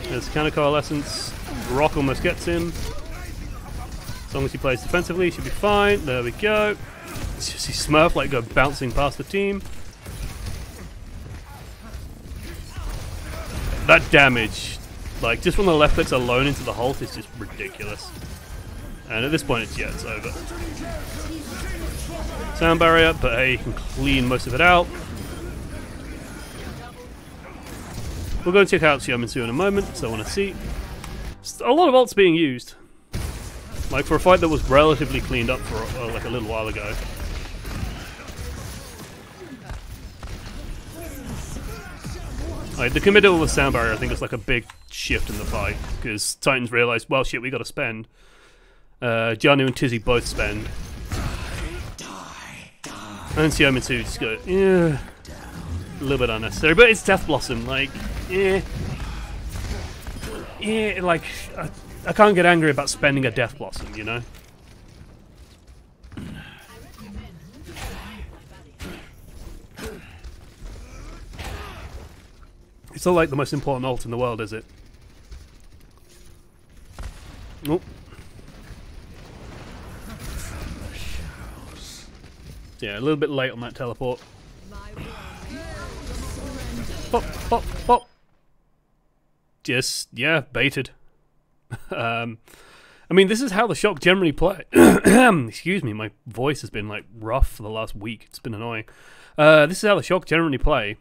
There's kind of coalescence. Rock almost gets him. As long as he plays defensively, he should be fine. There we go. It's just see Smurf like go bouncing past the team. That damage, like, just from the left clicks alone into the Holt is just ridiculous. And at this point, it's over. Sound barrier, but hey, you can clean most of it out. We'll go and check out Xiaominsu in a moment, so I want to see. A lot of ults being used. Like, for a fight that was relatively cleaned up for like a little while ago. Like, the committal with sound barrier, I think, is like a big shift in the fight, because Titans realised, well, shit, we got to spend. Jianu and Tizzy both spend. And then Xiaomitsu just go, yeah, a little bit unnecessary, but it's Death Blossom, like, yeah, like, I can't get angry about spending a Death Blossom, you know? It's not like the most important ult in the world, is it? Nope. Yeah, a little bit late on that teleport. Pop, pop, pop. Just, yeah, baited. I mean, this is how the Shock generally play. Excuse me, my voice has been, like, rough for the last week. It's been annoying. This is how the Shock generally play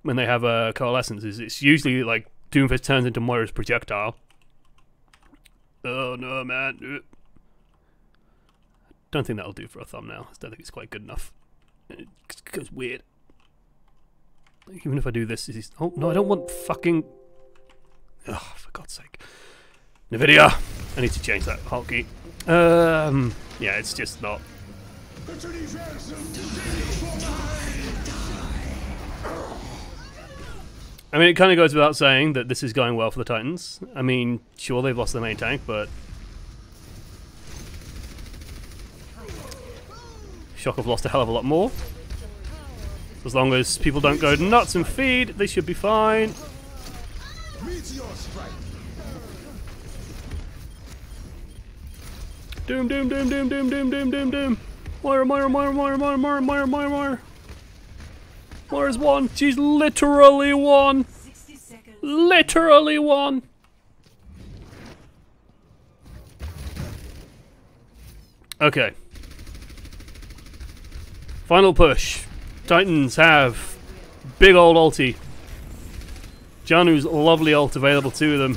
when they have Coalescence. It's usually, like, Doomfist turns into Moira's projectile. Oh, no, man. Don't think that'll do for a thumbnail. I don't think it's quite good enough. It goes weird. Even if I do this, oh no, I don't want fucking. Oh, for God's sake, NVIDIA! I need to change that hotkey. Yeah, it's just not. I mean, it kind of goes without saying that this is going well for the Titans. I mean, sure, they've lost their main tank, but Shock have lost a hell of a lot more. As long as people don't go nuts and feed, they should be fine. Doom, doom, doom, doom, doom, doom, doom, doom, doom. Moira, Moira, Moira, Moira, Moira, Moira, Moira, Moira, Moira. Moira's won. She's literally won. Literally won. Okay. Final push. Titans have big old ulti. Janu's lovely ult available to them.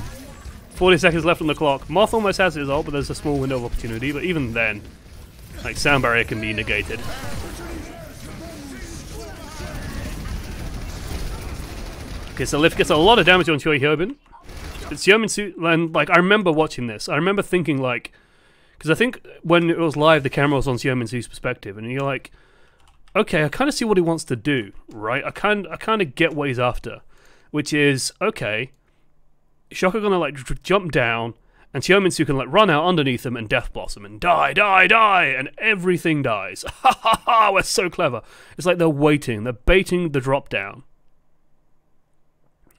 40 seconds left on the clock. Moth almost has his ult, but there's a small window of opportunity. But even then, like, sound barrier can be negated. Okay, so Lift gets a lot of damage on Choi Hyobin. It's Xiaominsu, and like, I remember watching this. I remember thinking, like, because I think when it was live, the camera was on Xiaominsu's perspective, and you're like, okay, I kind of see what he wants to do, right? I kind of get what he's after, which is, okay, Shock are gonna like jump down, and Xiaominsu can like run out underneath him and Death Blossom and die, die, die, and everything dies. Ha ha ha! We're so clever. It's like they're waiting, they're baiting the drop down.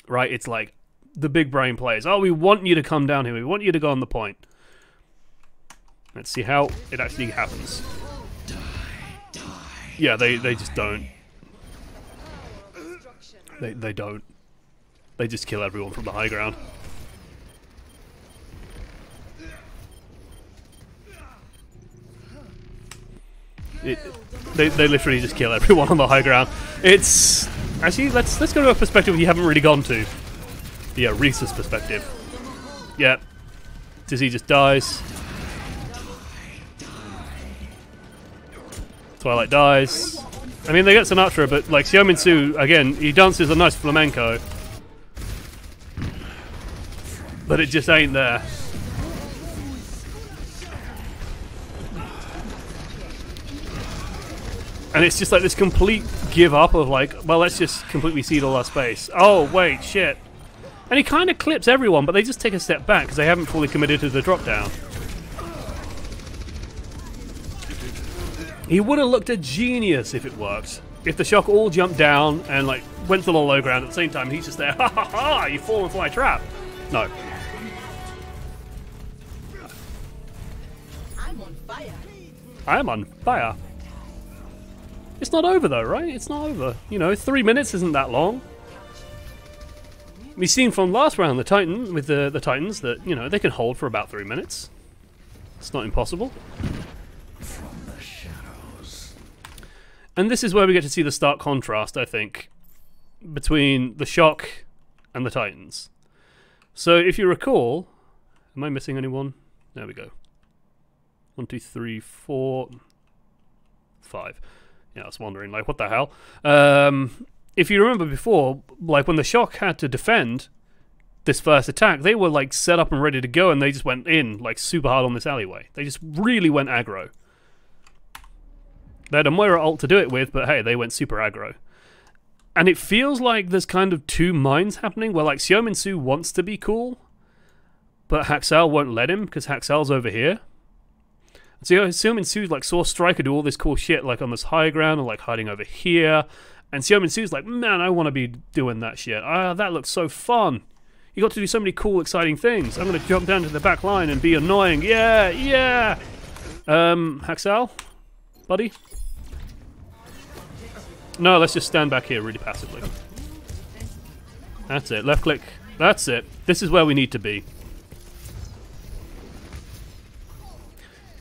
Right, it's like the big brain players. Oh, we want you to come down here. We want you to go on the point. Let's see how it actually happens. Yeah, they just don't. They don't. They just kill everyone from the high ground. They literally just kill everyone on the high ground. It's actually let's go to a perspective you haven't really gone to. Yeah, Reese's perspective. Yeah, Dizzy just dies. Twilight dies. I mean, they get Sinatra, but like Xiaominsu again, he dances a nice flamenco, but it just ain't there. And it's just like this complete give up of like, well, let's just completely cede all our space. Oh, wait, shit. And he kind of clips everyone, but they just take a step back because they haven't fully committed to the drop down. He would have looked a genius if it worked. If the Shock all jumped down and like went to the low ground at the same time, he's just there, ha ha ha, you've fallen for my trap. No. I'm on fire. I am on fire. It's not over though, right? It's not over. You know, 3 minutes isn't that long. We've seen from last round the Titan with the Titans that, you know, they can hold for about 3 minutes. It's not impossible. From the shadows. And this is where we get to see the stark contrast, I think, between the Shock and the Titans. So if you recall, am I missing anyone? There we go. 1, 2, 3, 4, 5. Yeah, I was wondering, like, what the hell? If you remember before, like, when the Shock had to defend this first attack, they were, like, set up and ready to go, and they just went in, like, super hard on this alleyway. They just really went aggro. They had a Moira ult to do it with, but hey, they went super aggro. And it feels like there's kind of two minds happening, where, like, Xiaominsu wants to be cool, but Haxel won't let him, because Haxel's over here. So Xiaominsu, like, saw Striker do all this cool shit, like, on this high ground, or, like, hiding over here. And Xiaominsu's like, man, I want to be doing that shit. That looks so fun. You got to do so many cool, exciting things. I'm going to jump down to the back line and be annoying. Yeah, yeah. Haxel? Buddy? No, let's just stand back here really passively. That's it. Left click. That's it. This is where we need to be.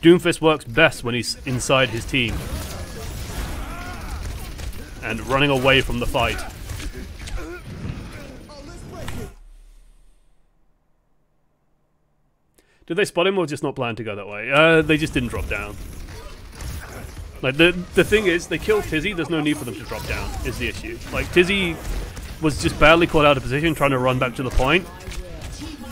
Doomfist works best when he's inside his team and running away from the fight. Did they spot him or just not plan to go that way? They just didn't drop down. Like, the thing is, they killed Tizzy, there's no need for them to drop down, is the issue. Like, Tizzy was just badly caught out of position trying to run back to the point.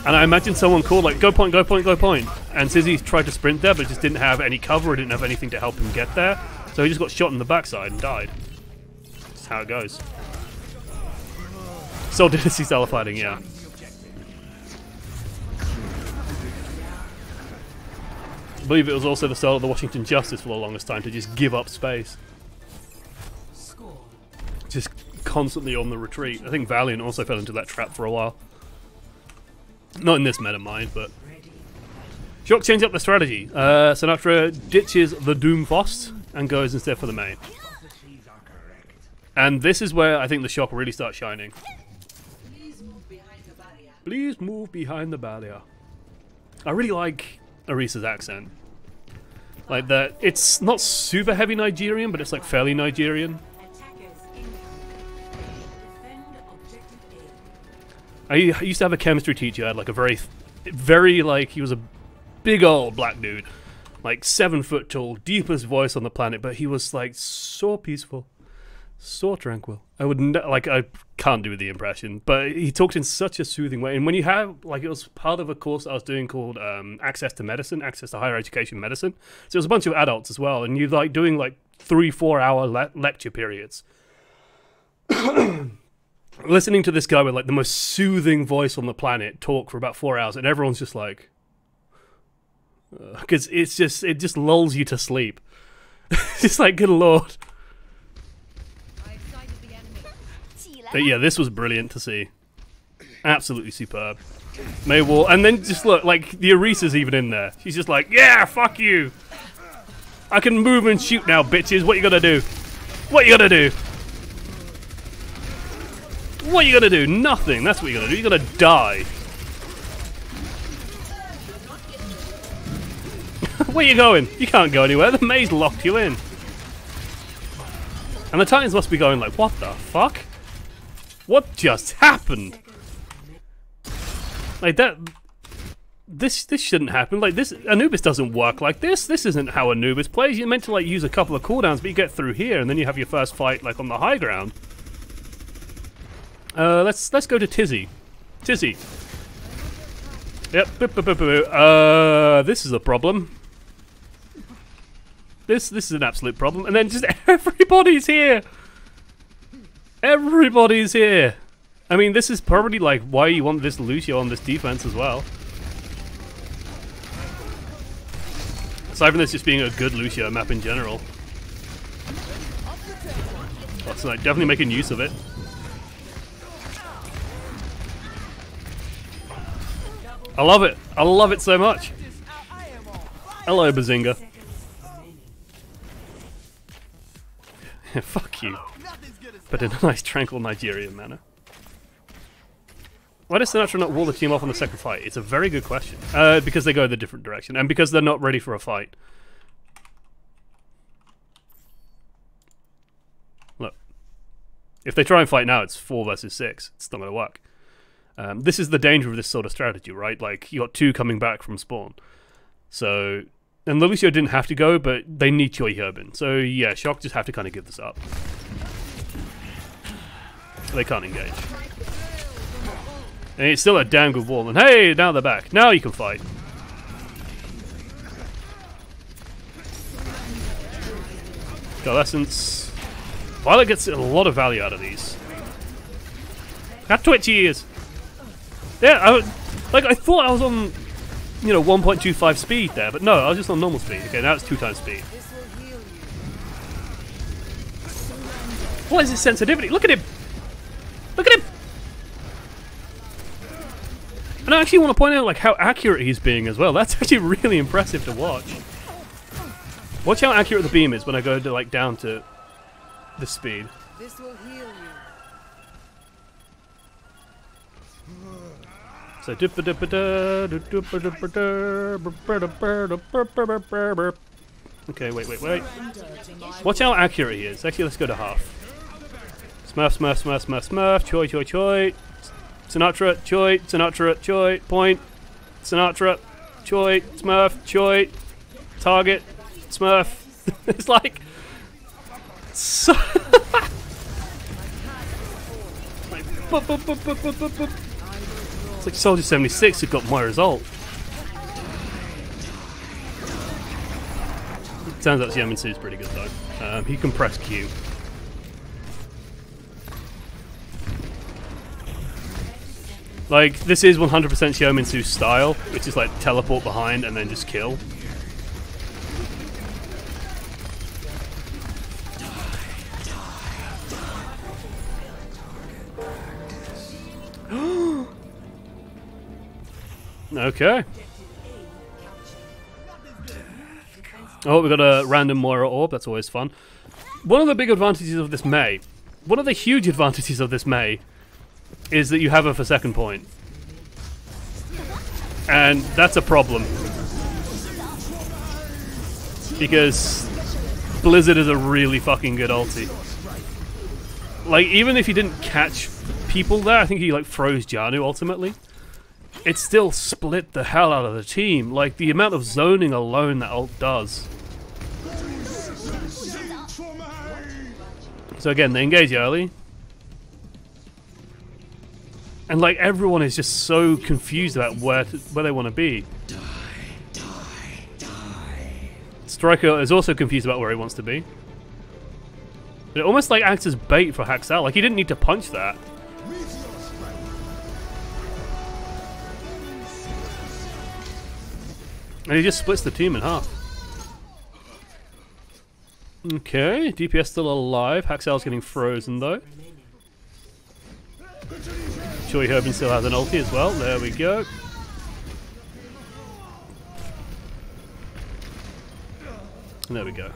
And I imagine someone called, like, go point, go point, go point. And Tizzy tried to sprint there, but just didn't have any cover, didn't have anything to help him get there. So he just got shot in the backside and died. That's how it goes. So did see style fighting, yeah. I believe it was also the style of the Washington Justice for the longest time to just give up space. Just constantly on the retreat. I think Valiant also fell into that trap for a while. Not in this meta, mind, but... Shock changed up the strategy. Sinatra ditches the Doomfist and goes instead for the main. And this is where I think the Shock really starts shining. Please move behind the barrier. I really like Arisa's accent. Like that, it's not super heavy Nigerian, but it's like fairly Nigerian. I used to have a chemistry teacher who had like a very like, he was a big old black dude. Like 7 foot tall, deepest voice on the planet, but he was like so peaceful. So tranquil. I can't do the impression, but he talked in such a soothing way. And when you have, like, it was part of a course I was doing called Access to Medicine, Access to Higher Education Medicine. So it was a bunch of adults as well, and you're like doing like 3-4 hour lecture periods. Listening to this guy with like the most soothing voice on the planet talk for about 4 hours, and everyone's just like, because it just lulls you to sleep. It's like, good lord. But yeah, this was brilliant to see. Absolutely superb. Maywall, and then just look, like, the Arisa's even in there. She's just like, yeah, fuck you! I can move and shoot now, bitches. What you gonna do? What you gonna do? What you gonna do? Nothing. That's what you're gonna do. You're gonna die. Where you going? You can't go anywhere. The maze locked you in. And the Titans must be going like, what the fuck? What just happened? Like that... This shouldn't happen. Like this, Anubis doesn't work like this. This isn't how Anubis plays. You're meant to like use a couple of cooldowns, but you get through here, and then you have your first fight like on the high ground. Let's go to Tizzy. Tizzy. Yep. This is a problem. This is an absolute problem. And then just everybody's here. Everybody's here. I mean, this is probably like why you want this Lucio on this defense as well. Aside from this just being a good Lucio map in general. Oh, so like, definitely making use of it. I love it. I love it so much. Hello, Bazinga. Fuck you. But in a nice, tranquil Nigerian manner. Why does Sinatra not wall the team off on the second fight? It's a very good question. Because they go the different direction, and because they're not ready for a fight. Look. If they try and fight now, it's 4 versus 6. It's not going to work. This is the danger of this sort of strategy, right? Like, you got 2 coming back from spawn. So, And Lucio didn't have to go, but they need Choi Herbin. So yeah, Shock just have to kind of give this up. They can't engage. And it's still a damn good wall. And hey, now they're back. Now you can fight. Coalescence. Violet gets a lot of value out of these. How twitchy he is. Yeah, I thought I was on, 1.25 speed there, but no, I was just on normal speed. Okay, now it's 2 times speed. What is his sensitivity? Look at him! Look at him! And I actually want to point out how accurate he's being as well. That's actually really impressive to watch. Watch how accurate the beam is when I go to down to the speed. This will heal you. So okay, wait. Watch how accurate he is. Actually, let's go to half. Smurf. Choi. Sinatra, Choi. Point. Sinatra, Choi. Smurf, Choi. Target. Smurf. It's like so it's like Soldier 76 who got my result. Turns out Yemensu's pretty good though. He can press Q. This is 100% Yemensu's style, which is teleport behind and then just kill. Okay. Oh, we got a random Moira orb. That's always fun. One of the big advantages of this Mei, one of the huge advantages of this Mei, is that you have her for second point. And that's a problem. Because Blizzard is a really fucking good ulti. Even if you didn't catch people there, I think he froze Janu ultimately. It still split the hell out of the team. The amount of zoning alone that ult does. So again, they engage early. And everyone is just so confused about where they want to be. Striker is also confused about where he wants to be. It almost acts as bait for Haxal. He didn't need to punch that. And he just splits the team in half. Okay, DPS still alive. Haxal's getting frozen though. Choi Herbin still has an ulti as well. There we go. And there we go.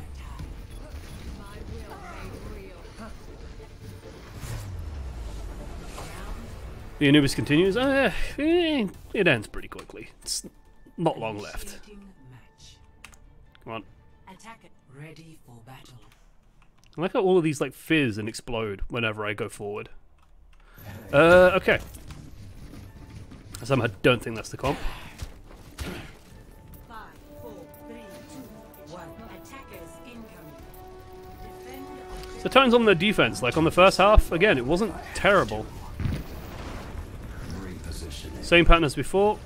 The Anubis continues. It ends pretty quickly. It's not long left. Come on. Ready for battle. I like how all of these fizz and explode whenever I go forward. Okay. I somehow don't think that's the comp. 5, 4, 3, 2, 1. Attackers incoming. Defend. So turns on the defense. On the first half, again, it wasn't terrible. Same pattern as before.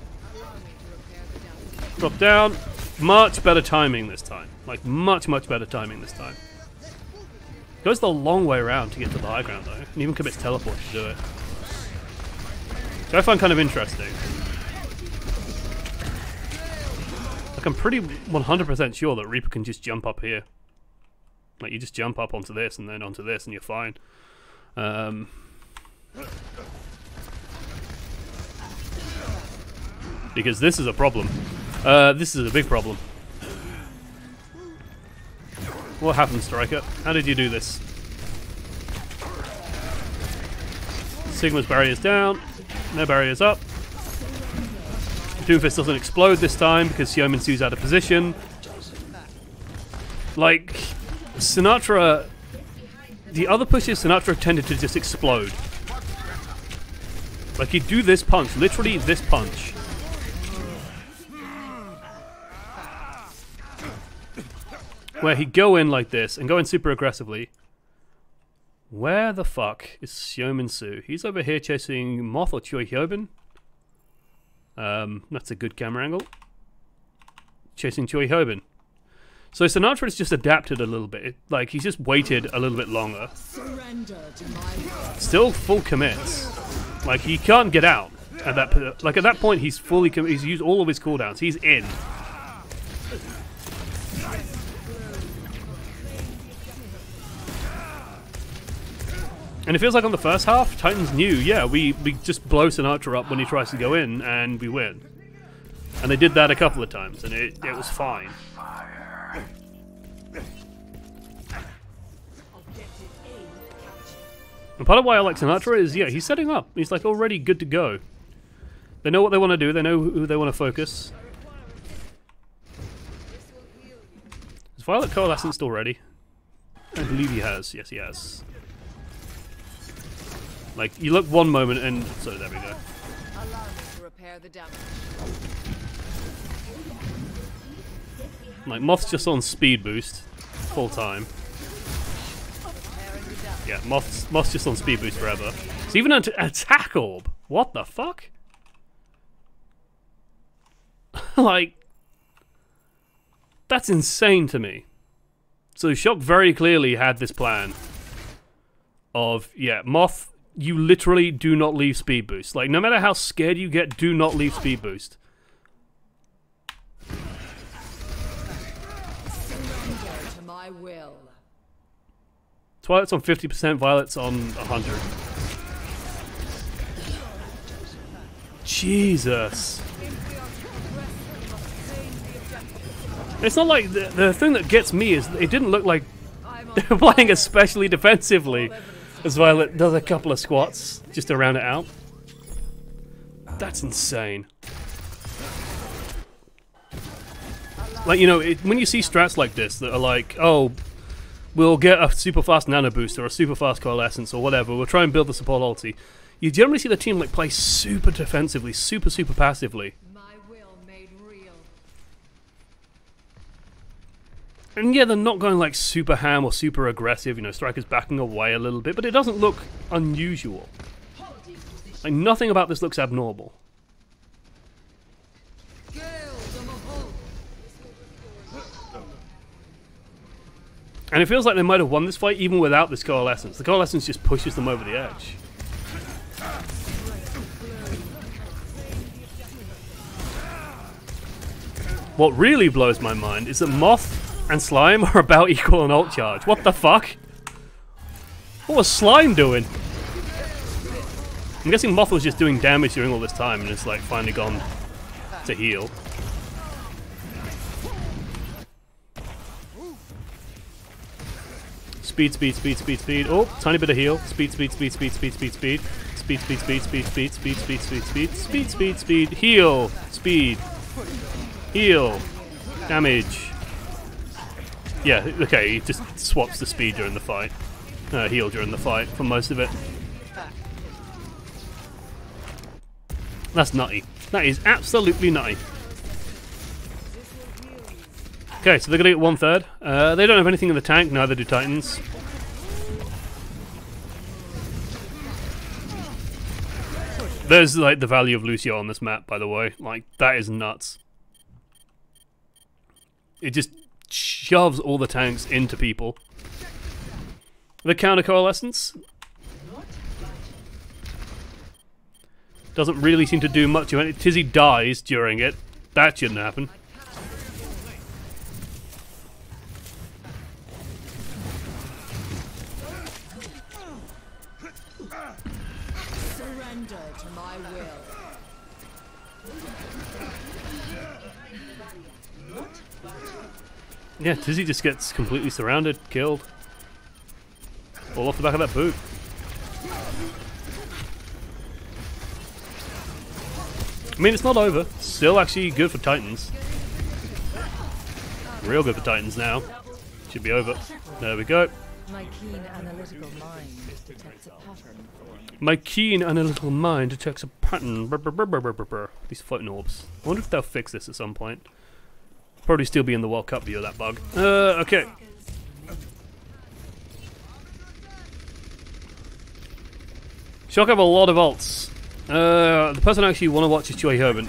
Drop down. Much better timing this time. Much better timing this time. Goes the long way around to get to the high ground though, and even commits teleport to do it. So I find kind of interesting. I'm pretty 100% sure that Reaper can just jump up here. You just jump up onto this and then onto this and you're fine. Because this is a problem. This is a big problem. What happened, Striker? How did you do this? Sigma's barrier's down. No barrier's up. Doomfist doesn't explode this time because Yemensu's out of position. Sinatra... The other pushes, Sinatra tended to just explode. He'd do this punch. Literally this punch. where he'd go in like this and go in super aggressively. Where the fuck is Xiaomin Su? He's over here chasing Moth or Choi Hyobin. That's a good camera angle. Chasing Choi Hyobin. So Sinatra's just adapted a little bit. Like, he's just waited a little bit longer. Still full commits. Like, he can't get out. At that point, he's fully he's used all of his cooldowns. He's in. And it feels like on the first half, Titans knew, yeah, we just blow Sinatra up when he tries to go in, and we win. And they did that a couple of times, and it was fine. And part of why I like Sinatra is, yeah, he's setting up. He's like already good to go. They know what they want to do. They know who they want to focus. Is Violet Coalescent still ready? I believe he has. Yes, he has. Like, you look one moment and... So, there we go. Allow me to repair the damage. Like, Moth's just on speed boost. Full time. Yeah, Moth's just on speed boost forever. It's even an attack orb. What the fuck? Like, that's insane to me. So Shock very clearly had this plan of, yeah, Moth, you literally do not leave speed boost. Like, no matter how scared you get, do not leave speed boost. Surrender to my will. Twilight's on 50%, Violet's on 100. Jesus. It's not like the thing that gets me is it didn't look like they were playing especially defensively as Violet does a couple of squats just to round it out. That's insane. Like, you know, when you see strats like this that are like, oh, we'll get a super fast nano boost or a super fast coalescence or whatever, we'll try and build the support ulti, you generally see the team like play super defensively, super passively. My will made real. And yeah, they're not going like super ham or super aggressive, you know, Striker's backing away a little bit, but it doesn't look unusual. Like, nothing about this looks abnormal. And it feels like they might have won this fight even without this coalescence. The coalescence just pushes them over the edge. What really blows my mind is that Moth and Slime are about equal on ult charge. What the fuck? What was Slime doing? I'm guessing Moth was just doing damage during all this time and it's like finally gone to heal. Speed, speed, speed, speed, speed. Oh, tiny bit of heal. Speed, speed, speed, speed, speed, speed, speed. Speed, speed, speed, speed, speed, speed, speed, speed, speed, speed, speed, speed. Heal. Speed. Heal. Damage. Yeah, okay, he just swaps the speed during the fight. Heal during the fight for most of it. That's nutty. That is absolutely nutty. Okay, so they're gonna get 1/3. They don't have anything in the tank, neither do Titans. There's like the value of Lucio on this map, by the way. Like, that is nuts. It just shoves all the tanks into people. The counter coalescence doesn't really seem to do much. Tizzy dies during it. That shouldn't happen. Surrender to my will. Yeah, Tizzy just gets completely surrounded, killed. All off the back of that boot. I mean, it's not over. Still actually good for Titans. Real good for Titans now. Should be over. There we go. My keen analytical mind detects a pattern. My keen analytical mind detects a pattern. Brr, brr, brr, brr, brr, brr. These floating orbs. I wonder if they'll fix this at some point. Probably still be in the World Cup view of that bug. Okay. Shock have a lot of ults. The person I actually want to watch is Choi Hoban.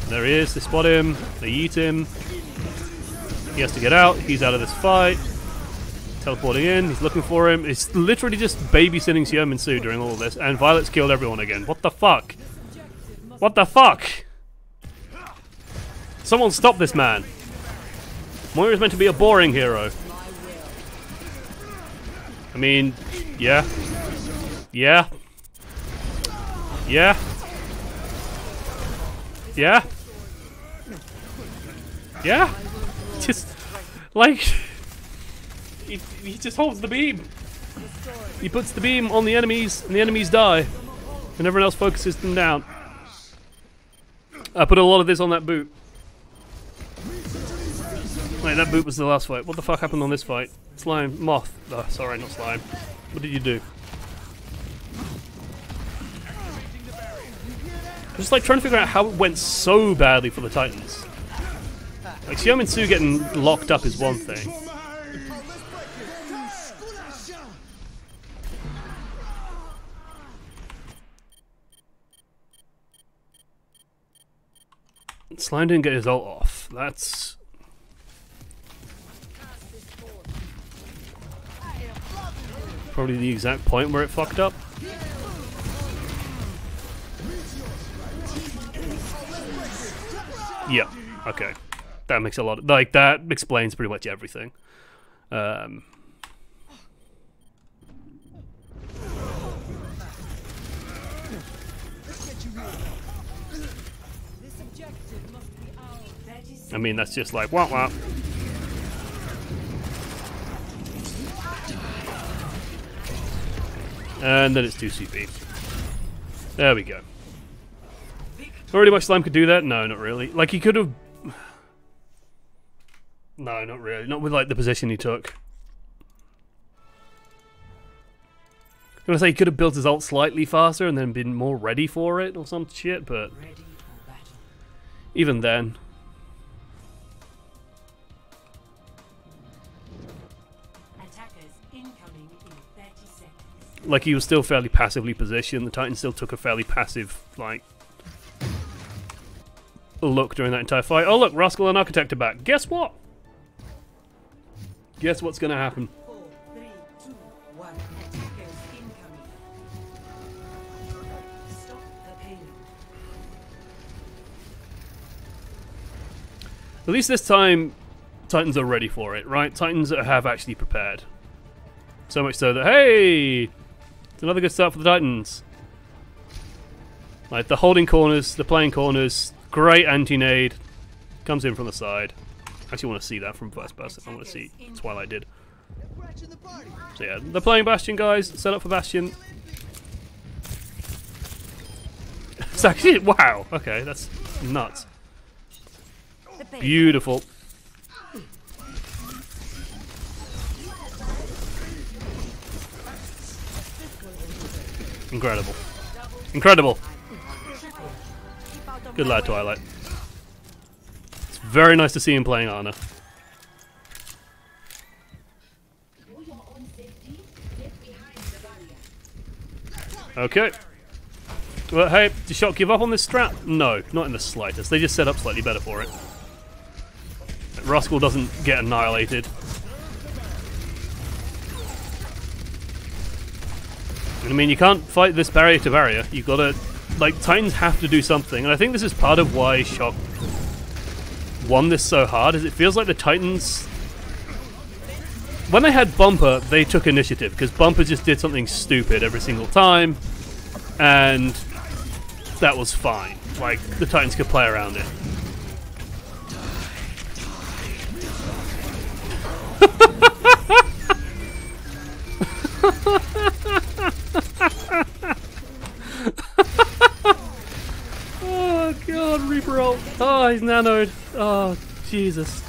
There he is, they spot him, they eat him. He has to get out, he's out of this fight. Teleporting in, he's looking for him. It's literally just babysitting Xiaomin Su during all of this, and Violet's killed everyone again. What the fuck? What the fuck? Someone stop this man. Moira's meant to be a boring hero. I mean, yeah. Yeah. Yeah. Yeah. Yeah. Just, like, he just holds the beam. He puts the beam on the enemies, and the enemies die. And everyone else focuses them down. I put a lot of this on that boot. Wait, that boot was the last fight. What the fuck happened on this fight? Slime. Moth. Oh, sorry, not slime. What did you do? I'm just like trying to figure out how it went so badly for the Titans. Like, Xiaomin Su getting locked up is one thing. Slime didn't get his ult off. That's... probably the exact point where it fucked up. Yeah, okay. That makes a lot of, like, that explains pretty much everything. I mean, that's just like, wah wah. And then it's 2 CP. There we go. Already much Slime could do that? No, not really. Like, he could have... No, not really. Not with, like, the position he took. I was gonna say he could have built his ult slightly faster and then been more ready for it or some shit, but... even then... like, he was still fairly passively positioned. The Titan still took a fairly passive, like, look during that entire fight. Oh, look, Rascal and Architect are back. Guess what? Guess what's going to happen? 4, 3, 2, 1. Attackers incoming. Stop the payload. At least this time, Titans are ready for it, right? Titans have actually prepared. So much so that, hey! It's another good start for the Titans. Like, the holding corners, the playing corners, great anti-nade. Comes in from the side. I actually want to see that from first person. I want to see Twilight did. So yeah, they're playing Bastion, guys. Set up for Bastion. It's actually, wow. Okay, that's nuts. Beautiful. Incredible. Incredible. Good lad, Twilight. It's very nice to see him playing Ana. Okay. Well, hey, did Shock give up on this strat? No, not in the slightest. They just set up slightly better for it. Rascal doesn't get annihilated. I mean, you can't fight this barrier to barrier. You've got to, like, Titans have to do something. And I think this is part of why Shock won this so hard, is it feels like the Titans... when they had Bumper, they took initiative, because Bumper just did something stupid every single time. And that was fine. Like, the Titans could play around it. Oh god, Reaper ult. Oh, he's nanoed. Oh, Jesus.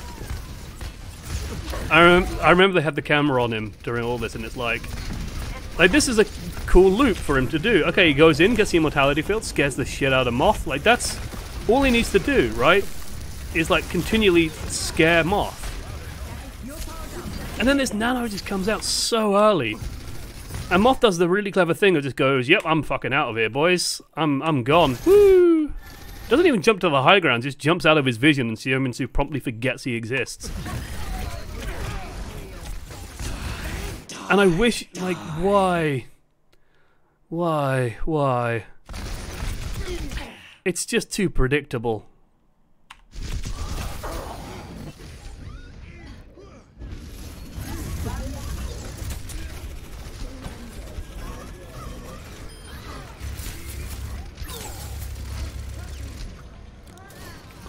I remember they had the camera on him during all this, and it's like this is a cool loop for him to do. Okay, he goes in, gets the immortality field, scares the shit out of Moth. Like, that's all he needs to do, right, is like continually scare Moth. And then this nano just comes out so early. And Moth does the really clever thing of just goes, yep, I'm fucking out of here, boys. I'm gone. Woo! Doesn't even jump to the high ground, just jumps out of his vision, and Xiaominsu promptly forgets he exists. And I wish, like, why? Why? It's just too predictable.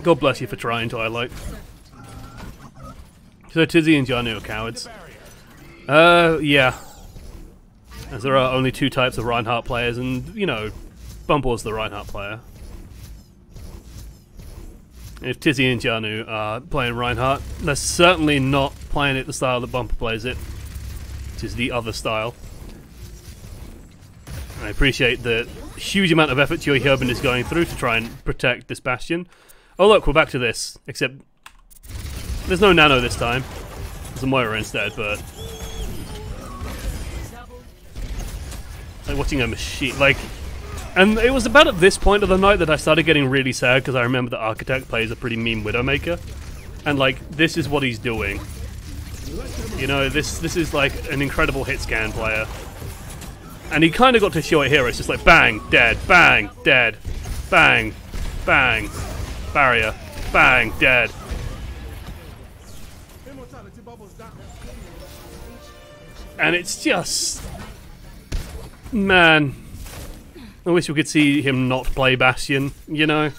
God bless you for trying, Twilight. So Tizzy and Janu are cowards. Yeah. As there are only two types of Reinhardt players, and, you know, Bumper's the Reinhardt player. If Tizzy and Janu are playing Reinhardt, they're certainly not playing it the style that Bumper plays it, which is the other style. I appreciate the huge amount of effort Joy Herbin is going through to try and protect this Bastion. Oh look, we're back to this, except there's no Nano this time. There's a Moira instead, but like watching a machine, like, and it was about at this point of the night that I started getting really sad because I remember that Architect plays a pretty mean Widowmaker, and like this is what he's doing. You know, this is like an incredible hit scan player, and he kind of got to show it here. It's just like bang, dead, bang, dead, bang, bang, barrier, bang, dead. And it's just, man, I wish we could see him not play Bastion, you know?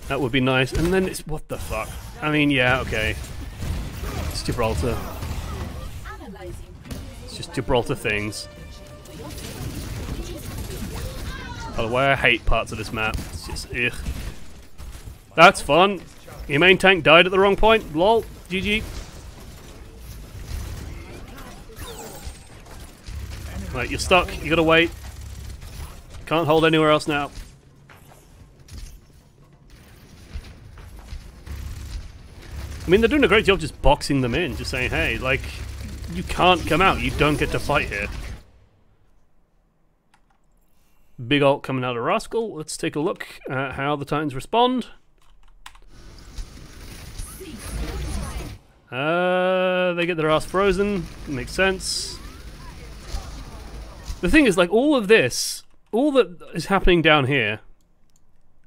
That would be nice. And then it's, what the fuck? I mean, yeah, okay. It's Gibraltar. It's just Gibraltar things. By the way, I hate parts of this map. It's just, ugh. That's fun. Your main tank died at the wrong point. Lol. GG. Right, you're stuck. You gotta wait. Can't hold anywhere else now. I mean, they're doing a great job just boxing them in, just saying, hey, like, you can't come out. You don't get to fight here. Big ult coming out of Rascal. Let's take a look at how the Titans respond. They get their ass frozen. Makes sense. The thing is, like, all of this, all that is happening down here,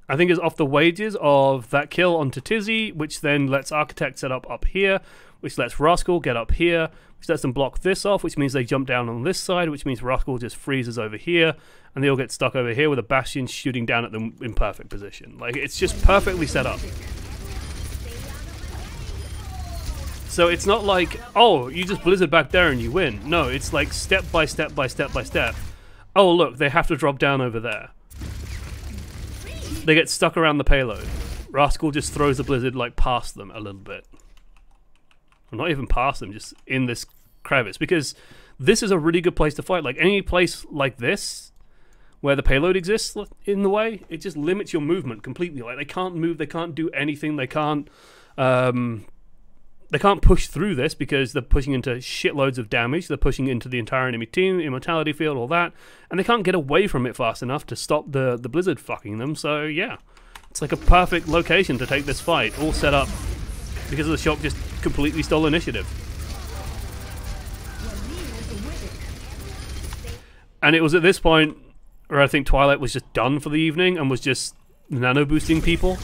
I think is off the wages of that kill onto Tizzy, which then lets Architect set up here, which lets Rascal get up here, which lets them block this off, which means they jump down on this side, which means Rascal just freezes over here, and they all get stuck over here with a Bastion shooting down at them in perfect position. Like, it's just perfectly set up. So it's not like, oh, you just blizzard back there and you win. No, it's like step by step by step by step. Oh, look, they have to drop down over there. They get stuck around the payload. Rascal just throws the blizzard like past them a little bit. Well, not even past them, just in this crevice. Because this is a really good place to fight. Like any place like this, where the payload exists in the way, it just limits your movement completely. Like they can't move, they can't do anything, they can't push through this because they're pushing into shitloads of damage. They're pushing into the entire enemy team, immortality field, all that, and they can't get away from it fast enough to stop the blizzard fucking them. So yeah, it's like a perfect location to take this fight, all set up because of the shock just completely stole initiative. And it was at this point where I think Twilight was just done for the evening and was just nano boosting people.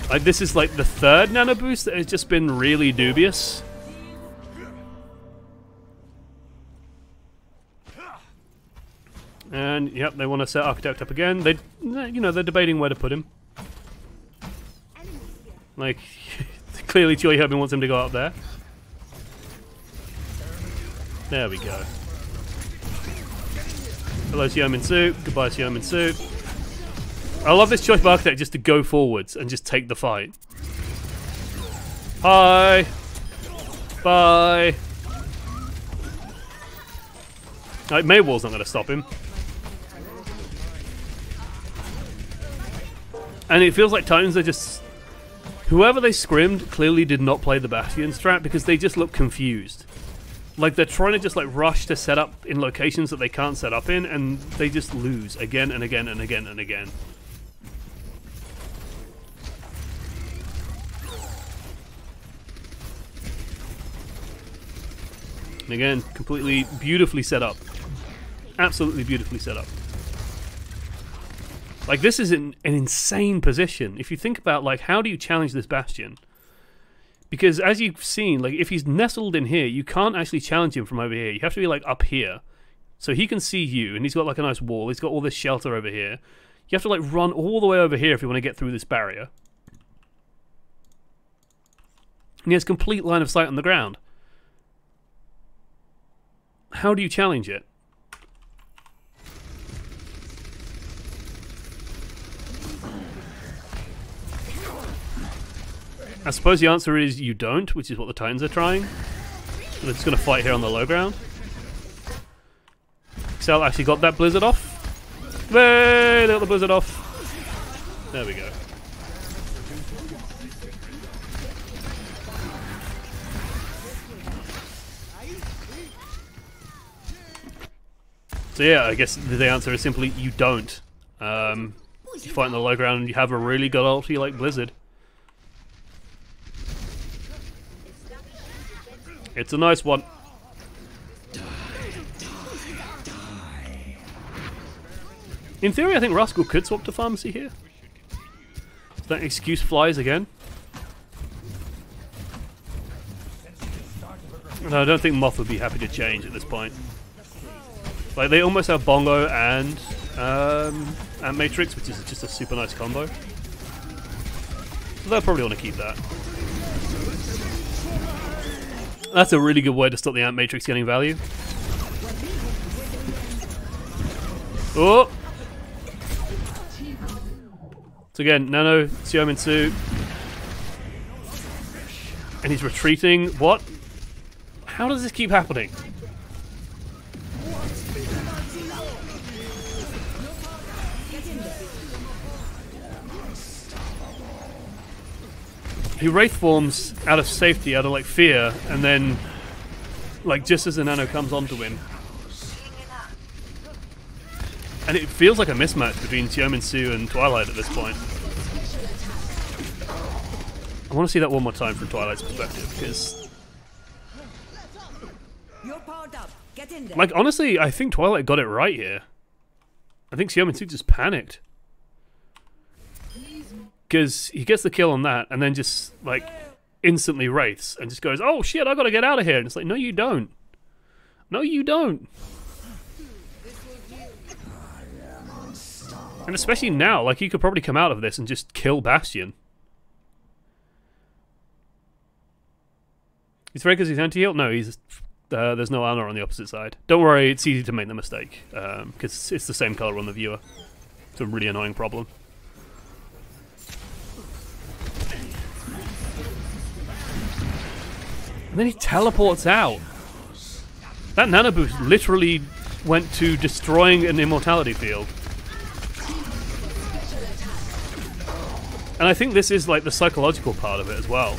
Like, this is like the third nano boost that has just been really dubious. And, yep, they want to set Architect up again. They, you know, they're debating where to put him. Like, clearly Joy Herbin wants him to go up there. There we go. Hello, Xiaominsu. Goodbye, Xiaominsu. I love this choice of Architect just to go forwards and just take the fight. Hi. Bye. Like, Maywall's not going to stop him. And it feels like Titans are just... Whoever they scrimmed clearly did not play the Bastion strat because they just look confused. Like, they're trying to just, like, rush to set up in locations that they can't set up in, and they just lose again and again and again and again. And again, completely beautifully set up. Absolutely beautifully set up. Like, this is an insane position. If you think about, like, how do you challenge this Bastion? Because as you've seen, like, if he's nestled in here, you can't actually challenge him from over here. You have to be, like, up here. So he can see you, and he's got, like, a nice wall. He's got all this shelter over here. You have to, like, run all the way over here if you want to get through this barrier. And he has complete line of sight on the ground. How do you challenge it? I suppose the answer is you don't, which is what the Titans are trying. So they're just going to fight here on the low ground. Excel actually got that blizzard off. Hey, they got the blizzard off. There we go. So yeah, I guess the answer is simply you don't. You fight on the low ground and you have a really good ulti like Blizzard. It's a nice one. In theory, I think Rascal could swap to Pharmacy here. So that excuse flies again. No, I don't think Moth would be happy to change at this point. Like, they almost have Bongo and Matrix, which is just a super nice combo. So they'll probably want to keep that. That's a really good way to stop the Ant Matrix getting value. Oh! So again, Nano, Xiaominsu. And he's retreating. What? How does this keep happening? He Wraith forms out of safety, out of like fear, and then like just as the Nano comes onto him. And it feels like a mismatch between Xiaominsu and Twilight at this point. I want to see that one more time from Twilight's perspective, because You're powered up. Get in there. like honestly, I think Twilight got it right here. I think Xiaominsu just panicked. Because he gets the kill on that, and then just, like, instantly wraiths, and just goes, oh shit, I gotta get out of here. And it's like, no you don't. No you don't. And especially now, like, he could probably come out of this and just kill Bastion. He's afraid because he's anti-heal? No, he's... there's no armor on the opposite side. Don't worry, it's easy to make the mistake, because it's the same color on the viewer. It's a really annoying problem. And then he teleports out. That nano boost literally went to destroying an immortality field. And I think this is like the psychological part of it as well.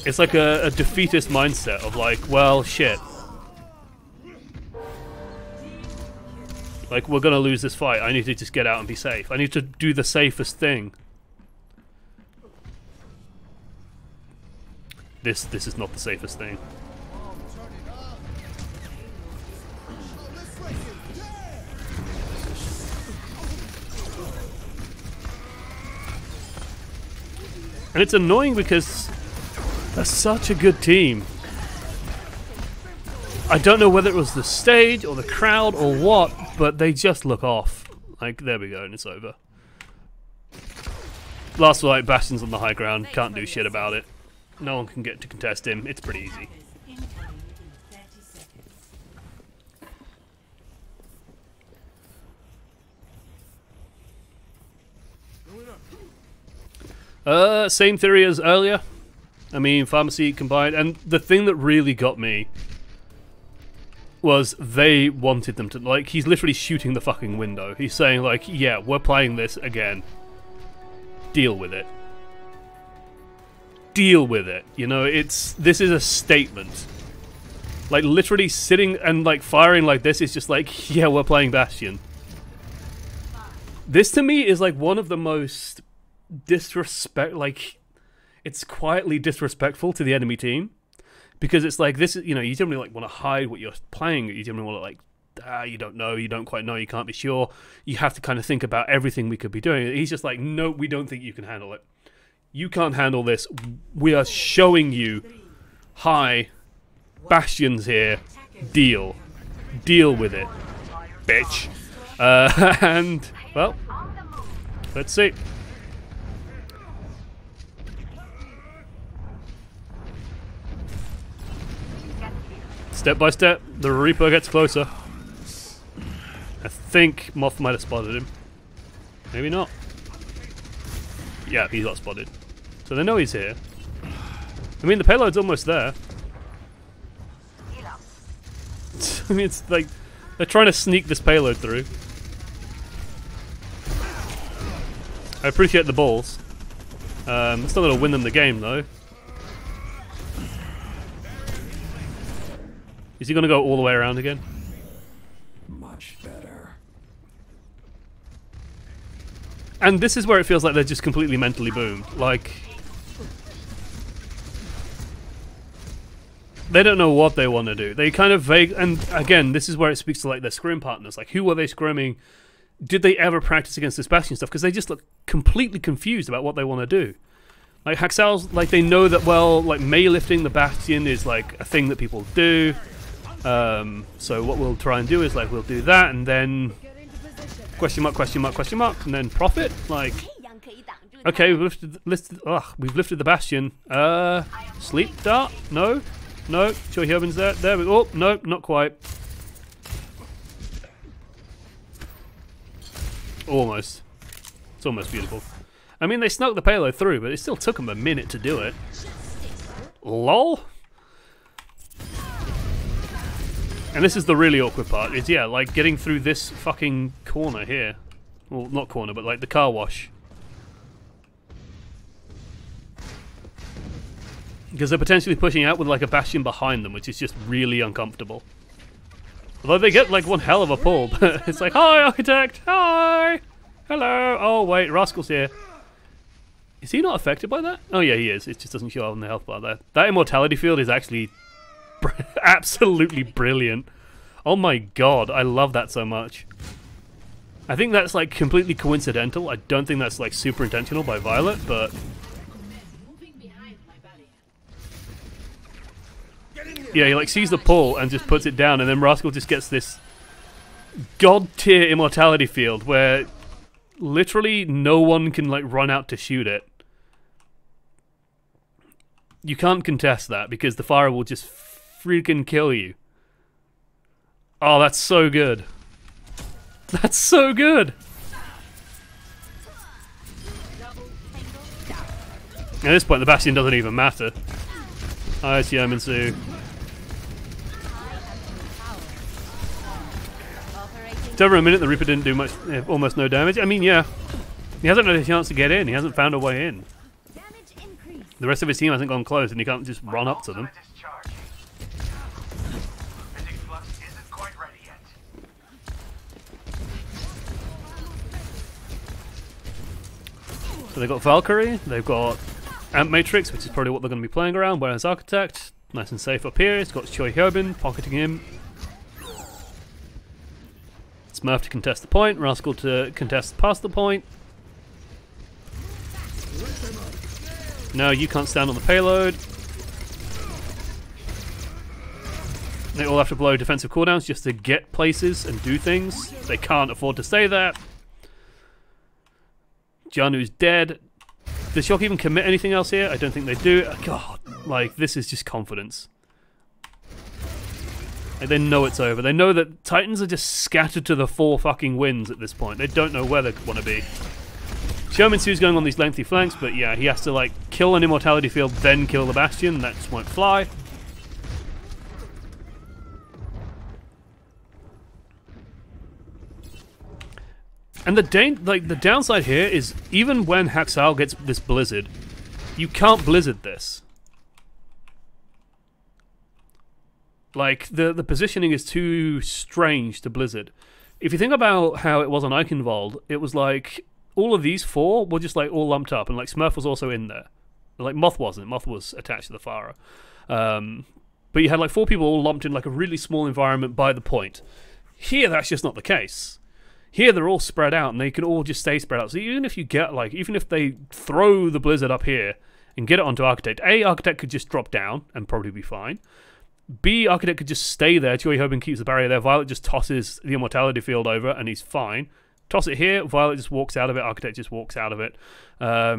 It's like a defeatist mindset of like, well, shit. Like, we're gonna lose this fight. I need to just get out and be safe. I need to do the safest thing. This is not the safest thing. And it's annoying because they're such a good team. I don't know whether it was the stage or the crowd or what, but they just look off. Like, there we go, and it's over. Last fight, Bastion's on the high ground, can't do shit about it. No one can get to contest him. It's pretty easy. Same theory as earlier. I mean, Pharmacy combined. And the thing that really got me was they wanted them to, like, he's literally shooting the fucking window. He's saying, like, yeah, we're playing this again. Deal with it. Deal with it. You know, this is a statement. Like, literally sitting and, like, firing like this is just like, yeah, we're playing Bastion. This, to me, is, like, one of the most it's quietly disrespectful to the enemy team. Because it's like, this is, you know, you generally, like, want to hide what you're playing. You generally want to, like, you don't know, you don't quite know, you can't be sure. You have to kind of think about everything we could be doing. He's just like, no, we don't think you can handle it. You can't handle this. We are showing you, hi, Bastion's here. Deal. Deal with it, bitch. And, well, let's see. Step by step, the Reaper gets closer. I think Moth might have spotted him. Maybe not. Yeah, he got spotted. So they know he's here. I mean, the payload's almost there. I mean, it's like they're trying to sneak this payload through. I appreciate the balls. It's not going to win them the game, though. Is he going to go all the way around again? Much better. And this is where it feels like they're just completely mentally boomed. Like, they don't know what they want to do. They kind of vague, and again, this is where it speaks to, like, their scrim partners. Like, who are they scrimming? Did they ever practice against this Bastion stuff? Because they just look completely confused about what they want to do. Like, Haxal's, like, they know that, well, like, melee lifting the Bastion is, like, a thing that people do. So what we'll try and do is, like, we'll do that, and then question mark, question mark, question mark, and then profit. Like, okay, we've lifted the Bastion. Sleep dart? No, no. Choi Hyobin's there. There we go. Oh, no, not quite. Almost. It's almost beautiful. I mean, they snuck the payload through, but it still took them a minute to do it. Lol. And this is the really awkward part, is, yeah, like, getting through this fucking corner here. Well, not corner, but, like, the car wash. Because they're potentially pushing out with, like, a Bastion behind them, which is just really uncomfortable. Although they get, like, one hell of a pull, but it's like, hi, Architect! Hi! Hello! Oh, wait, Rascal's here. Is he not affected by that? Oh, yeah, he is. It just doesn't show up on the health bar there. That immortality field is actually absolutely brilliant. Oh my god, I love that so much. I think that's, like, completely coincidental. I don't think that's, like, super intentional by Violet, but yeah, he, like, sees the pull and just puts it down, and then Rascal just gets this god tier immortality field where literally no one can, like, run out to shoot it. You can't contest that because the fire will just freaking kill you. Oh, that's so good. That's so good. At this point, the Bastion doesn't even matter. Hi, Xiaominsu. It's over a minute, the Reaper didn't do much, almost no damage. I mean, yeah. He hasn't had a chance to get in. He hasn't found a way in. The rest of his team hasn't gone close, and he can't just run up to them. So they've got Valkyrie, they've got Amp Matrix, which is probably what they're going to be playing around, whereas Architect, nice and safe up here. He's got Choi Hyobin pocketing him. Smurf to contest the point, Rascal to contest past the point. No, you can't stand on the payload. They all have to blow defensive cooldowns just to get places and do things. They can't afford to say that. Janu's dead. Does Shock even commit anything else here? I don't think they do. God, like, this is just confidence. Like, they know it's over. They know that Titans are just scattered to the four fucking winds at this point. They don't know where they want to be. Xiaominsu's going on these lengthy flanks, but yeah, he has to, like, kill an immortality field, then kill the Bastion. That just won't fly. And the downside here is even when Haxal gets this blizzard, you can't blizzard this. Like the positioning is too strange to blizzard. If you think about how it was on Eichenwald, it was like all of these four were just like all lumped up, and like Smurf was also in there. Like Moth wasn't. Moth was attached to the Farah. But you had like four people all lumped in like a really small environment by the point. Here, that's just not the case. Here, they're all spread out, and they can all just stay spread out. So even if you get like, even if they throw the blizzard up here and get it onto Architect, A, Architect could just drop down and probably be fine. B, Architect could just stay there. Choi Hobin keeps the barrier there. Violet just tosses the Immortality Field over, and he's fine. Toss it here. Violet just walks out of it. Architect just walks out of it. I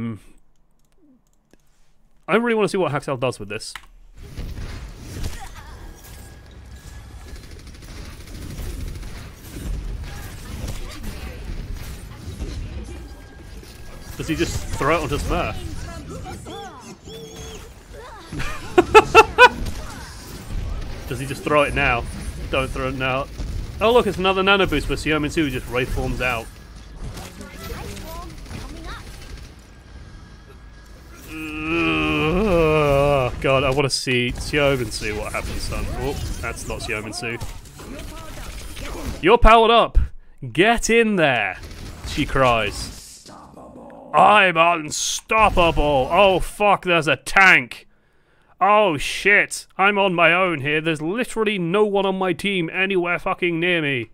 really want to see what Haxel does with this. Does he just throw it onto Smurf? Does he just throw it now? Don't throw it now. Oh look, it's another nano boost, but Xiaominsu just wraith forms out. God, I want to see Xiaominsu what happens, son. Oh, that's not Xiaominsu. You're powered up. Get in there, she cries. I'm unstoppable. Oh fuck, there's a tank. Oh shit, I'm on my own here. There's literally no one on my team anywhere fucking near me.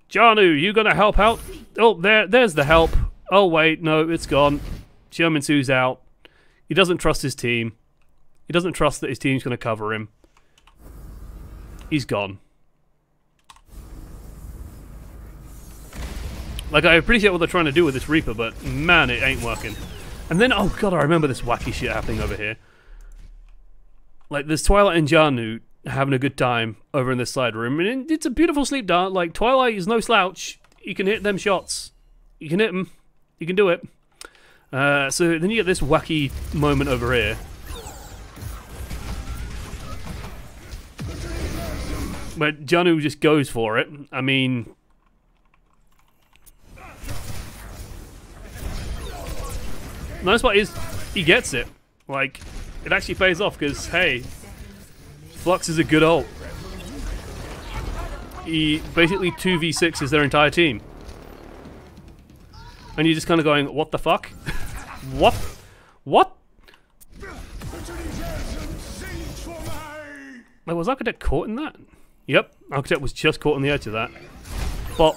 Janu, you gonna help out? Oh, there's the help. Oh wait, no, it's gone. Xiaominsu's out. He doesn't trust his team. He doesn't trust that his team's gonna cover him. He's gone. Like, I appreciate what they're trying to do with this Reaper, but man, it ain't working. And then, oh god, I remember this wacky shit happening over here. Like, there's Twilight and Janu having a good time over in this side room, and it's a beautiful sleep dart. Like, Twilight is no slouch. You can hit them shots. You can hit them. You can do it. So then you get this wacky moment over here. Where Janu just goes for it. I mean... the nice part is, he gets it. Like, it actually pays off because, hey, Flux is a good ult. He basically 2v6s their entire team. And you're just kind of going, what the fuck? What? What? Like, was Architect caught in that? Yep, Architect was just caught on the edge of that. But...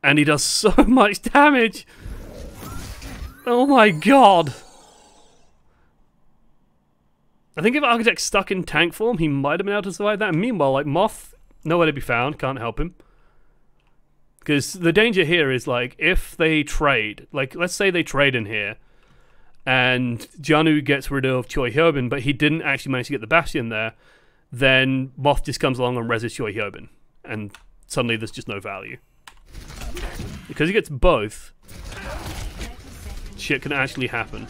and he does so much damage! Oh my god! I think if Architect's stuck in tank form, he might have been able to survive that. And meanwhile, like, Moth, nowhere to be found, can't help him. Because the danger here is, like, if they trade, like, let's say they trade in here, and Janu gets rid of Choi Hyobin, but he didn't actually manage to get the Bastion there, then Moth just comes along and reses Choi Hyobin. And suddenly there's just no value. Because he gets both, shit can actually happen.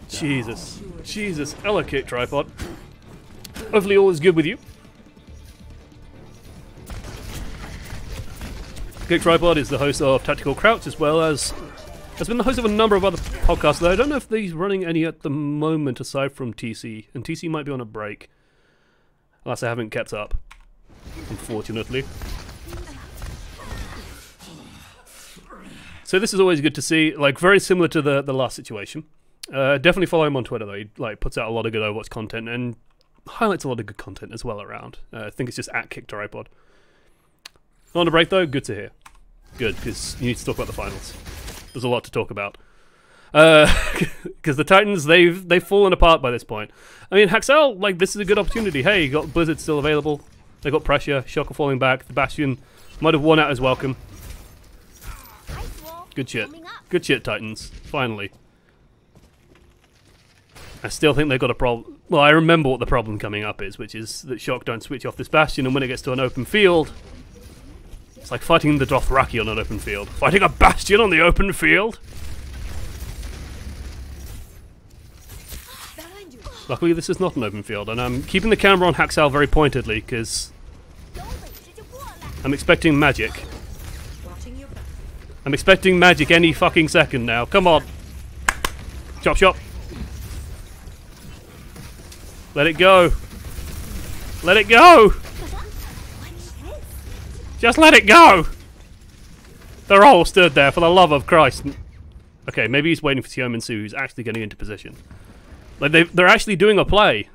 Jesus. Jesus. Ella kick tripod. Hopefully all is good with you. Kick Tripod is the host of Tactical Crouch, as well as has been the host of a number of other podcasts, though I don't know if he's running any at the moment aside from TC, and TC might be on a break. Unless I haven't kept up, unfortunately. So this is always good to see, like, very similar to the last situation. Definitely follow him on Twitter, though. He like puts out a lot of good Overwatch content and highlights a lot of good content as well around. I think it's just at Kick Tripod. On a break, though, good to hear. Good, because you need to talk about the finals. There's a lot to talk about. Because the Titans, they've fallen apart by this point. I mean, Haxel, like, this is a good opportunity. Hey, you got Blizzard still available. They got pressure. Shocker falling back. The Bastion might have won out his welcome. Good shit. Good shit, Titans. Finally. I still think they've got a problem. Well, I remember what the problem coming up is, which is that Shock don't switch off this Bastion, and when it gets to an open field, it's like fighting the Dothraki on an open field. Fighting a Bastion on the open field? Luckily, this is not an open field, and I'm keeping the camera on Haxal very pointedly because I'm expecting magic. I'm expecting magic any fucking second now. Come on. Chop, chop. Let it go. Let it go. Just let it go. They're all stood there, for the love of Christ. Okay, maybe he's waiting for Xiaomin Su, who's actually getting into position. Like, they're actually doing a play.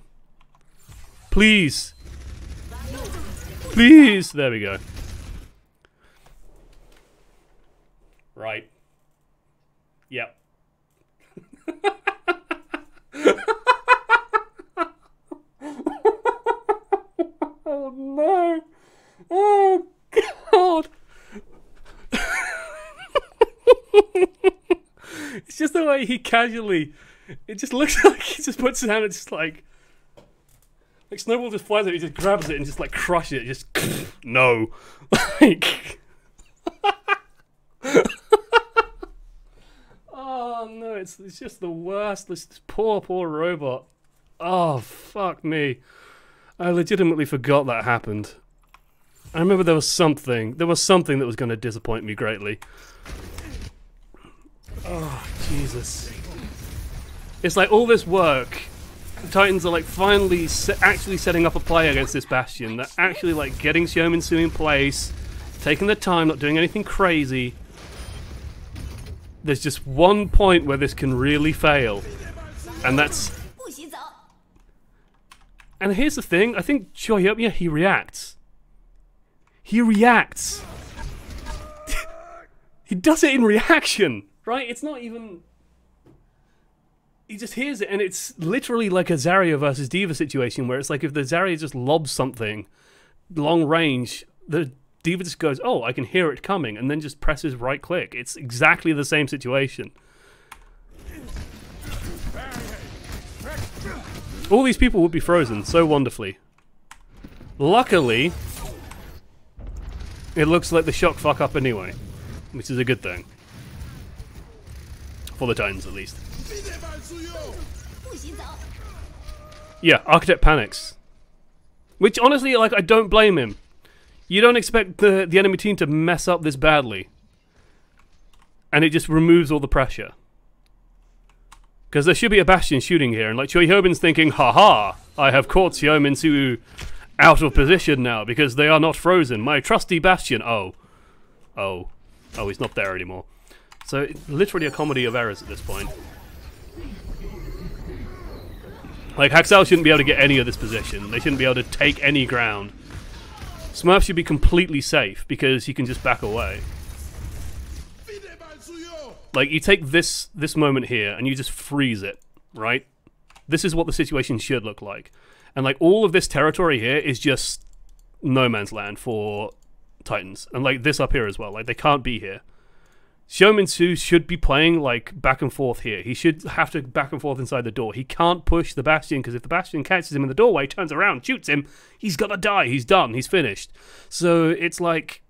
Please. Please. There we go. Right. Yep. Oh no. Oh god. It's just the way he casually, it just looks like he just puts his hand and just like Snowball just flies it, he just grabs it and just like crushes it, just no. Like oh no, it's just the worst. This poor robot. Oh fuck me. I legitimately forgot that happened. I remember there was something that was going to disappoint me greatly. Oh, Jesus. It's like all this work. The Titans are like finally actually setting up a play against this Bastion. They're actually like getting Xiaomin Su in place, taking their time, not doing anything crazy. There's just one point where this can really fail. And that's... And here's the thing, I think Shoyopia, he reacts. He reacts. He does it in reaction, right? It's not even... He just hears it, and it's literally like a Zarya versus Diva situation, where it's like if the Zarya just lobs something long range, the Diva just goes, oh, I can hear it coming, and then just presses right click. It's exactly the same situation. All these people would be frozen so wonderfully. Luckily, it looks like the shock fuck up anyway, which is a good thing. For the Titans, at least. Yeah, Architect panics. Which, honestly, like, I don't blame him. You don't expect the enemy team to mess up this badly. And it just removes all the pressure. Because there should be a Bastion shooting here, and like Choi Hyobin's thinking, haha, I have caught Xiaomin Su out of position now because they are not frozen. My trusty Bastion. Oh, he's not there anymore. So it's literally a comedy of errors at this point. Like, Haxal shouldn't be able to get any of this position. They shouldn't be able to take any ground. Smurf should be completely safe because he can just back away. Like, you take this moment here and you just freeze it, right? This is what the situation should look like. And like, all of this territory here is just no man's land for Titans. And like, this up here as well. Like, they can't be here. Xiaomin Su should be playing like back and forth here. He should have to back and forth inside the door. He can't push the Bastion because if the Bastion catches him in the doorway, turns around, shoots him, he's gonna die. He's done. He's finished. So it's like...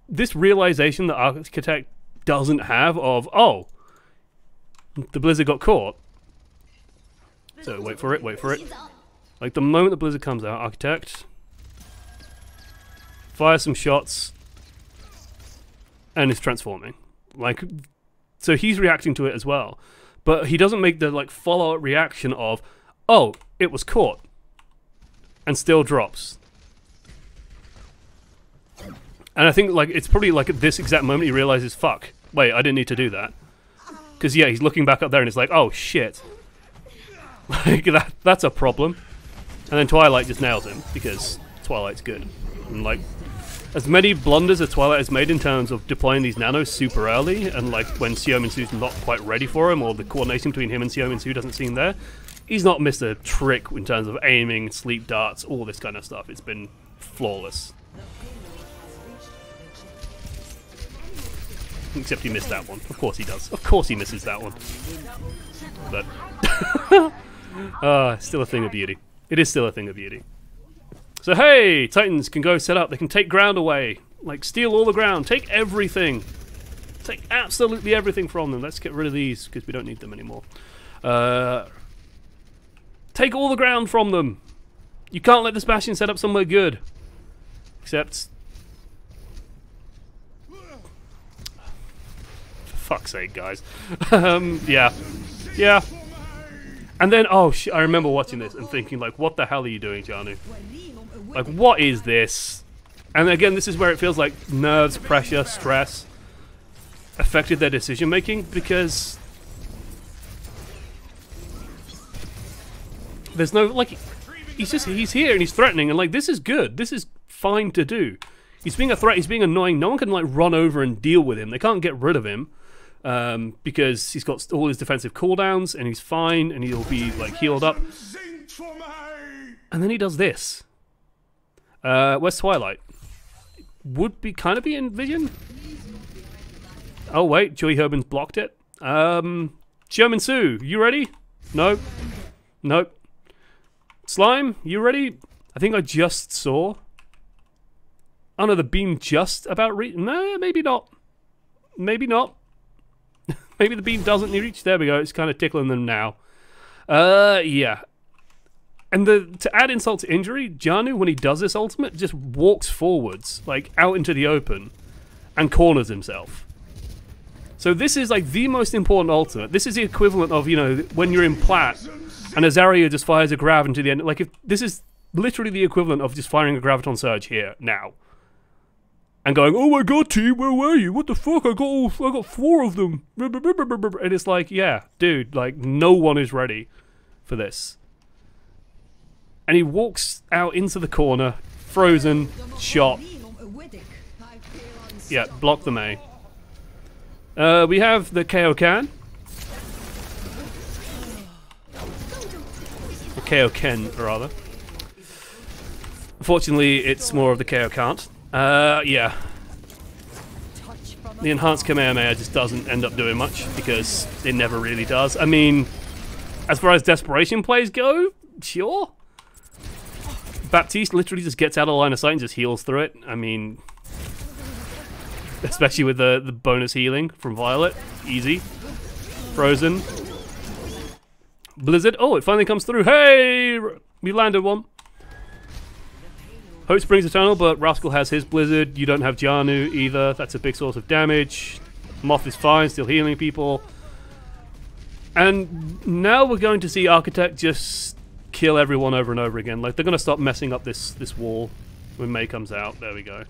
this realization that Architect doesn't have of, oh, the Blizzard got caught. So wait for it, wait for it. Like the moment the Blizzard comes out, Architect fires some shots and is transforming. Like, so he's reacting to it as well. But he doesn't make the like follow-up reaction of, oh, it was caught. And still drops. And I think like it's probably like at this exact moment he realizes, fuck, wait, I didn't need to do that. Because yeah, he's looking back up there and it's like, oh shit. Like that's a problem. And then Twilight just nails him because Twilight's good. And like, as many blunders as Twilight has made in terms of deploying these nanos super early, and like when Xiaomin Su's not quite ready for him, or the coordination between him and Xiaomin Su doesn't seem there, he's not missed a trick in terms of aiming, sleep darts, all this kind of stuff. It's been flawless. Except he missed that one. Of course he does. Of course he misses that one. But still a thing of beauty. It is still a thing of beauty. So hey, Titans can go set up. They can take ground away. Like, steal all the ground. Take everything. Take absolutely everything from them. Let's get rid of these because we don't need them anymore. Take all the ground from them. You can't let this Bastion set up somewhere good. Except... for fuck's sake, guys. Yeah. Yeah. And then, oh, I remember watching this and thinking, like, what the hell are you doing, Janu? Like, what is this? And again, this is where it feels like nerves, pressure, stress affected their decision making, because there's no, like, he's here and he's threatening, and like, this is good. This is fine to do. He's being a threat, he's being annoying. No one can like run over and deal with him. They can't get rid of him. Because he's got all his defensive cooldowns and he's fine and he'll be like healed up. And then he does this. Where's Twilight? Would be kind of be in vision. Oh wait, Joey Herbin's blocked it. Xiaomin Su, you ready? No. Nope. Slime, you ready? I think I just saw. Oh no, the beam just about no, maybe not. Maybe not. Maybe the beam doesn't reach. There we go. It's kind of tickling them now. Yeah. And to add insult to injury, Janu, when he does this ultimate, just walks forwards, like out into the open, and corners himself. So this is like the most important ultimate. This is the equivalent of, you know, when you're in plat, and Azaria just fires a grav into the end. Like, if this is literally the equivalent of just firing a graviton surge here now. And going, oh my god, team, where were you? What the fuck? I got 4 of them. And it's like, yeah, dude, like, no one is ready for this. And he walks out into the corner, frozen, shot. Yeah, block the Mei. We have the KO Can. Or KO Ken, rather. Unfortunately, it's more of the KO Can't. Yeah. The enhanced Kamehameha just doesn't end up doing much, because it never really does. I mean, as far as desperation plays go, sure. Baptiste literally just gets out of line of sight and just heals through it. I mean, especially with the bonus healing from Violet. Easy. Frozen. Blizzard. Oh, it finally comes through. Hey! We landed one. Hope Springs Eternal, but Rascal has his Blizzard. You don't have Janu either. That's a big source of damage. Moth is fine, still healing people. And now we're going to see Architect just kill everyone over and over again. Like, they're going to stop messing up this wall when Mei comes out. There we go.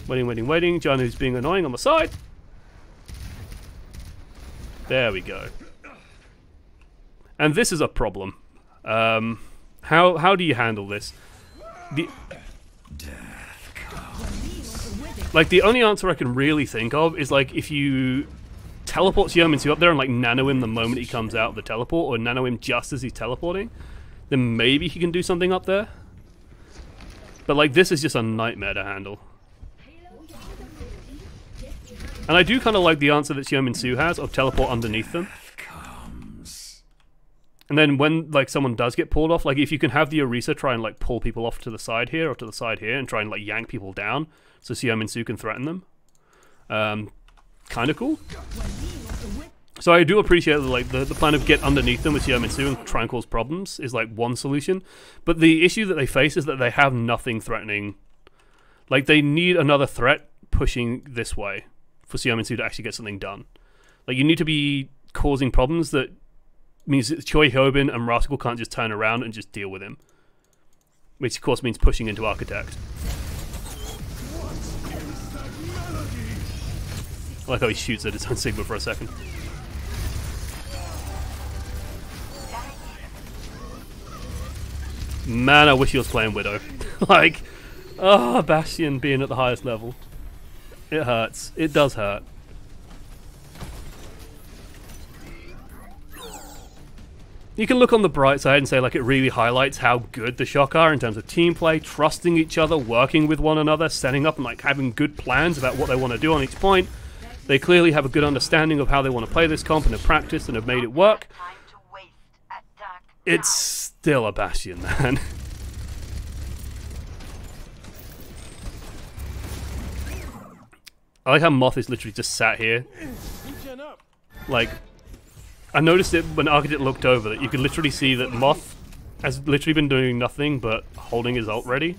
Waiting, waiting, waiting. Janu's being annoying on the side. There we go. And this is a problem. How do you handle this? Like, the only answer I can really think of is, like, if you teleport Xiaomin up there and, like, nano him the moment he comes out of the teleport, or nano him just as he's teleporting, then maybe he can do something up there. But, like, this is just a nightmare to handle. And I do kind of like the answer that Xiaomin Su has of teleport underneath them. And then when, like, someone does get pulled off, like, if you can have the Orisa try and, like, pull people off to the side here or to the side here and try and, like, yank people down so Xiaomin Su can threaten them. Kind of cool. So I do appreciate that, like, the plan of get underneath them with Xiaomin Su and try and cause problems is, like, one solution. But the issue that they face is that they have nothing threatening. Like, they need another threat pushing this way for Xiaomin Su to actually get something done. Like, you need to be causing problems that means that Choi Hyobin and Rascal can't just turn around and just deal with him. Which, of course, means pushing into Architect. I like how he shoots at his own Sigma for a second. Man, I wish he was playing Widow. Like, oh, Bastion being at the highest level. It hurts. It does hurt. You can look on the bright side and say, like, it really highlights how good the Shock are in terms of team play, trusting each other, working with one another, setting up and, like, having good plans about what they want to do on each point. They clearly have a good understanding of how they want to play this comp and have practiced and have made it work. It's still a Bastion, man. I like how Moth is literally just sat here. Like, I noticed it when Architect looked over that you could literally see that Moth has literally been doing nothing but holding his ult ready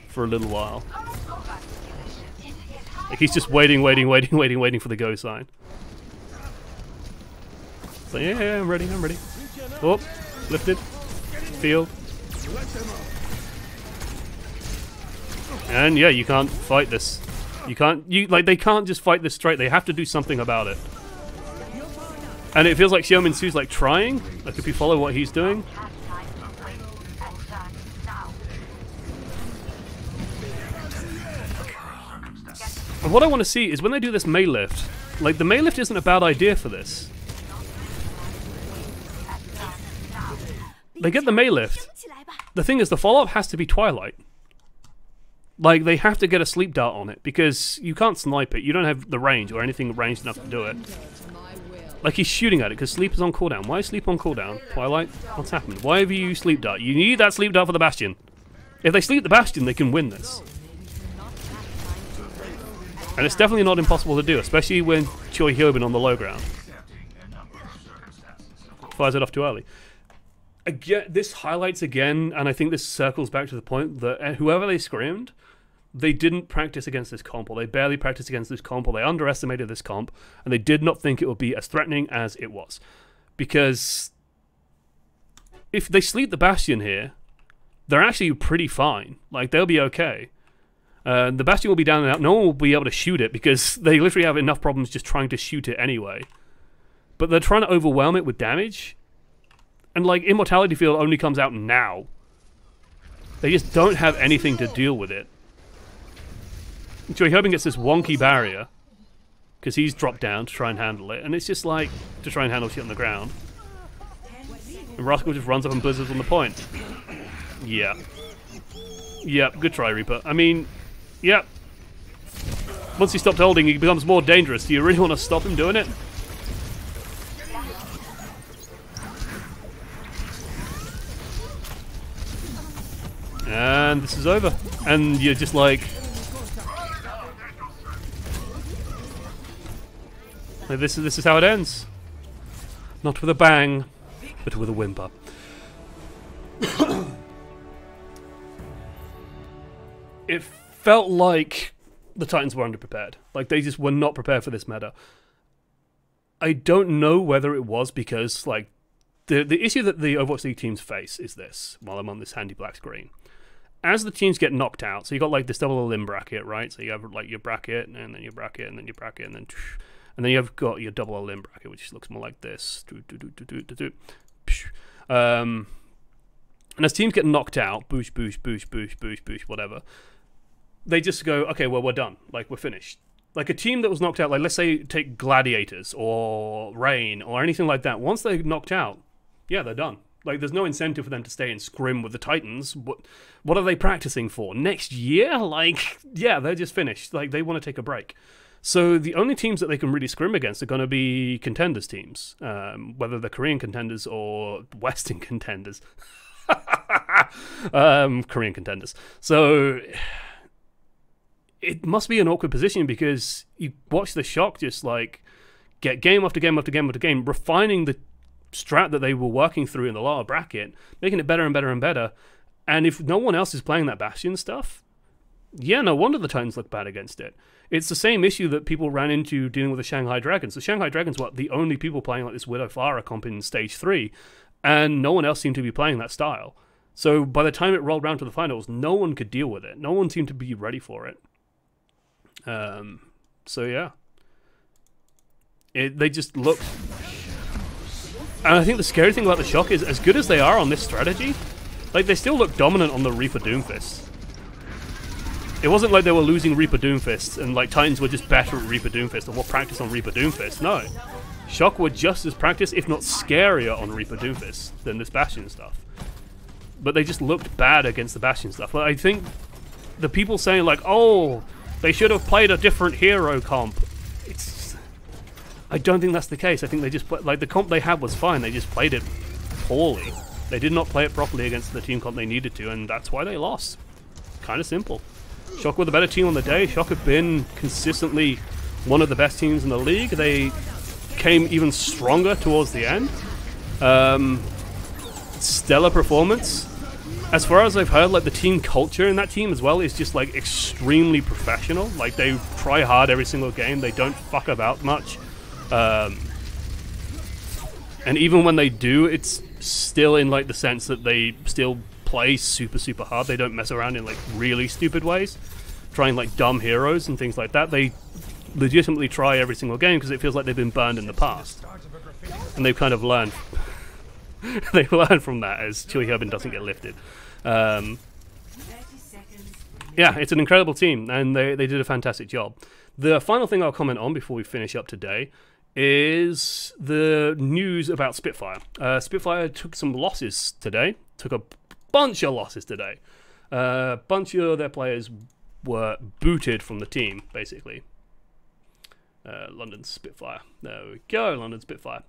for a little while. Like he's just waiting for the go sign. So yeah, I'm ready. Oh, lifted. Field. And yeah, you can't fight this. They can't just fight this straight. They have to do something about it. And it feels like Xiao Minsu's like trying. Like if you follow what he's doing. And what I want to see is when they do this Mei lift, like the Mei lift isn't a bad idea for this. They get the Mei lift. The thing is, the follow-up has to be Twilight. Like, they have to get a sleep dart on it, because you can't snipe it. You don't have the range or anything ranged enough to do it. Like, he's shooting at it, because sleep is on cooldown. Why is sleep on cooldown? Twilight? What's happened? Why have you used sleep dart? You need that sleep dart for the Bastion. If they sleep the Bastion, they can win this. And it's definitely not impossible to do, especially when Choi Hyobin on the low ground. Fires it off too early. Again, this highlights again, and I think this circles back to the point that whoever they scrimmed, they didn't practice against this comp, or they barely practiced against this comp, or they underestimated this comp, and they did not think it would be as threatening as it was. Because if they sleep the Bastion here, they're actually pretty fine. Like, they'll be okay. The Bastion will be down and out. No one will be able to shoot it, because they literally have enough problems just trying to shoot it anyway. But they're trying to overwhelm it with damage. And, like, Immortality Field only comes out now. They just don't have anything to deal with it. Choi Hyobin gets this wonky barrier, because he's dropped down to try and handle it. And it's just like, to try and handle shit on the ground. And Rascal just runs up and blizzards on the point. Yeah. Yep, good try, Reaper. I mean, yep. Once he stopped holding, he becomes more dangerous. Do you really want to stop him doing it? And this is over. And you're just like... This is how it ends. Not with a bang, but with a whimper. It felt like the Titans were underprepared. Like, they just were not prepared for this meta. I don't know whether it was because, like, the issue that the Overwatch League teams face is this, while I'm on this handy black screen. As the teams get knocked out, so you got like this double limb bracket, right? So you have like your bracket, and then your bracket, and then your bracket, and then you've got your double limb bracket, which looks more like this. And as teams get knocked out, boosh, boosh, boosh, boosh, boosh, boosh, whatever, they just go, okay, well, we're done. Like, we're finished. Like, a team that was knocked out, like, let's say, take Gladiators, or Rain, or anything like that. Once they're knocked out, yeah, they're done. Like, there's no incentive for them to stay and scrim with the Titans. What are they practicing for? Next year? Like, yeah, they're just finished. Like, they want to take a break. So the only teams that they can really scrim against are going to be contenders teams. Whether they're Korean contenders or Western contenders. Korean contenders. So it must be an awkward position because you watch the Shock just, like, get game after game after game after game, refining the strat that they were working through in the lower bracket, making it better and better and better. And if no one else is playing that Bastion stuff, yeah, no wonder the Titans look bad against it. It's the same issue that people ran into dealing with the Shanghai Dragons. The Shanghai Dragons were the only people playing like this Widow Farah comp in Stage 3, and no one else seemed to be playing that style. So by the time it rolled around to the finals, no one could deal with it. No one seemed to be ready for it. So yeah. They just looked... And I think the scary thing about the Shock is, as good as they are on this strategy, like, they still look dominant on the Reaper Doomfists. It wasn't like they were losing Reaper Doomfists and, like, Titans were just better at Reaper Doomfist or more practice on Reaper Doomfist. No. Shock were just as practiced, if not scarier, on Reaper Doomfist than this Bastion stuff. But they just looked bad against the Bastion stuff. Like, I think the people saying, like, oh, they should have played a different hero comp. I don't think that's the case. I think they just like, the comp they had was fine. They just played it poorly. They did not play it properly against the team comp they needed to, and that's why they lost. Kind of simple. Shock were the better team on the day. Shock have been consistently one of the best teams in the league. They became even stronger towards the end. Stellar performance. As far as I've heard, like the team culture in that team as well is just like extremely professional. Like they try hard every single game. They don't fuck about much. And even when they do, it's still in like the sense that they still play super, super hard. They don't mess around in like really stupid ways, trying like dumb heroes and things like that. They legitimately try every single game because it feels like they've been burned in the past, and they've kind of learned. They learn from that as Chili Herbin doesn't get lifted. Yeah, it's an incredible team, and they did a fantastic job. The final thing I'll comment on before we finish up today is the news about Spitfire. Spitfire took some losses today. Took a bunch of losses today. A bunch of their players were booted from the team, basically. London Spitfire. There we go, London Spitfire.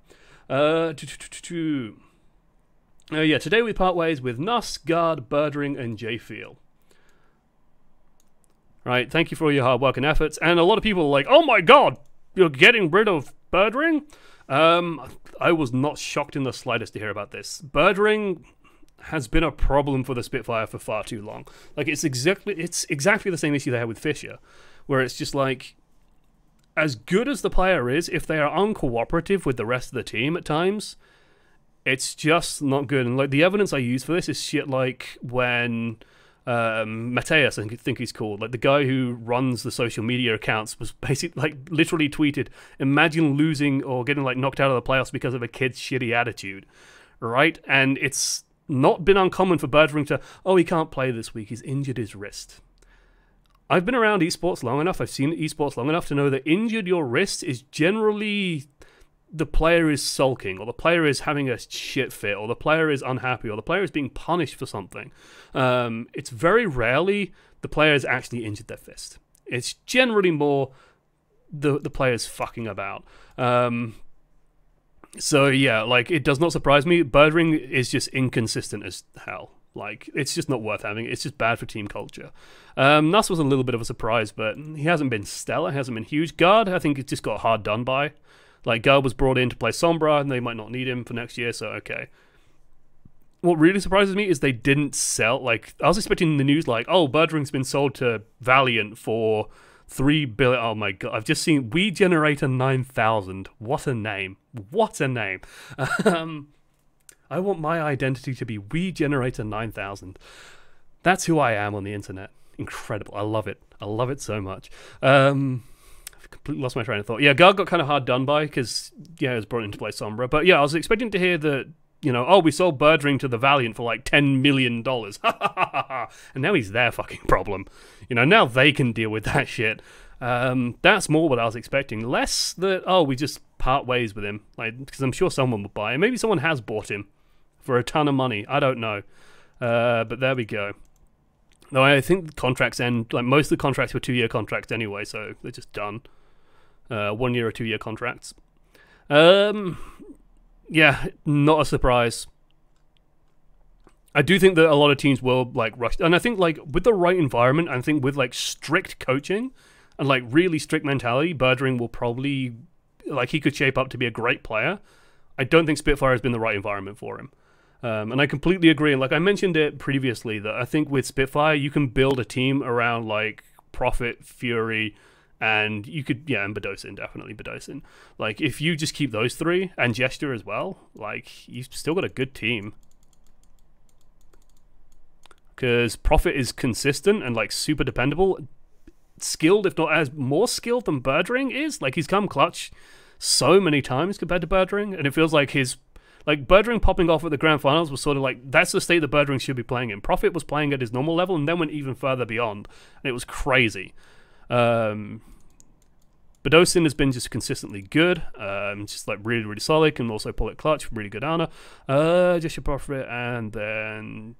Yeah, today we part ways with Nuss, Guard, Birdring, and J Feel. Right, thank you for all your hard work and efforts. And a lot of people are like, oh my god, you're getting rid of Birdring? I was not shocked in the slightest to hear about this. Birdring has been a problem for the Spitfire for far too long. Like, it's exactly the same issue they had with Fisher, where it's just like, as good as the player is, if they are uncooperative with the rest of the team at times, it's just not good. And like the evidence I use for this is shit like when Mateus, I think he's called, like the guy who runs the social media accounts, was basically like literally tweeted, imagine losing or getting like knocked out of the playoffs because of a kid's shitty attitude, right? And it's not been uncommon for Birdring to, oh, he can't play this week, he's injured his wrist. I've been around esports long enough, I've seen esports long enough to know that injured your wrist is generally the player is sulking, or the player is having a shit fit, or the player is unhappy, or the player is being punished for something. It's very rarely the player has actually injured their fist. It's generally more the player's fucking about. So yeah, like it does not surprise me. Birdring is just inconsistent as hell. Like, it's just not worth having. It's just bad for team culture. Nuss was a little bit of a surprise, but he hasn't been stellar, hasn't been huge. Guard, I think, it just got hard done by. Like, Guard was brought in to play Sombra, and they might not need him for next year, so okay. What really surprises me is they didn't sell, like, I was expecting the news like, oh, Birdring's been sold to Valiant for $3 billion. Oh my god, I've just seen We Generator 9000. What a name. What a name. I want my identity to be We Generator 9000. That's who I am on the internet. Incredible. I love it. I love it so much. I've completely lost my train of thought. Yeah, Guard got kind of hard done by because, yeah, it was brought in to play Sombra. But yeah, I was expecting to hear that, you know, oh, we sold Birdring to the Valiant for like $10 million. And now he's their fucking problem. You know, now they can deal with that shit. That's more what I was expecting. Less that, oh, we just part ways with him. Like, because I'm sure someone will buy him. Maybe someone has bought him for a ton of money. I don't know. But there we go. No, I think the contracts end, like most of the contracts were 2-year contracts anyway, so they're just done. 1 year or 2 year contracts. Yeah, not a surprise. I do think that a lot of teams will like rush, and I think like with the right environment, I think with like strict coaching and like really strict mentality, Birdring will probably, like, he could shape up to be a great player. I don't think Spitfire has been the right environment for him. And I completely agree. And like I mentioned it previously, that I think with Spitfire, you can build a team around like Prophet, Fury, and you could, yeah, and Badosin, definitely Badosin. Like, if you just keep those three, and Gesture as well, like, you've still got a good team. Because Prophet is consistent and like super dependable. Skilled, if not as more skilled than Birdring is. Like, he's come clutch so many times compared to Birdring, and it feels like his, like, Birdring popping off at the grand finals was sort of like, that's the state that Birdring should be playing in. Prophet was playing at his normal level and then went even further beyond, and it was crazy. Badosin has been just consistently good, just like really, really solid, can also pull it clutch, really good Ana. Just your Prophet, and then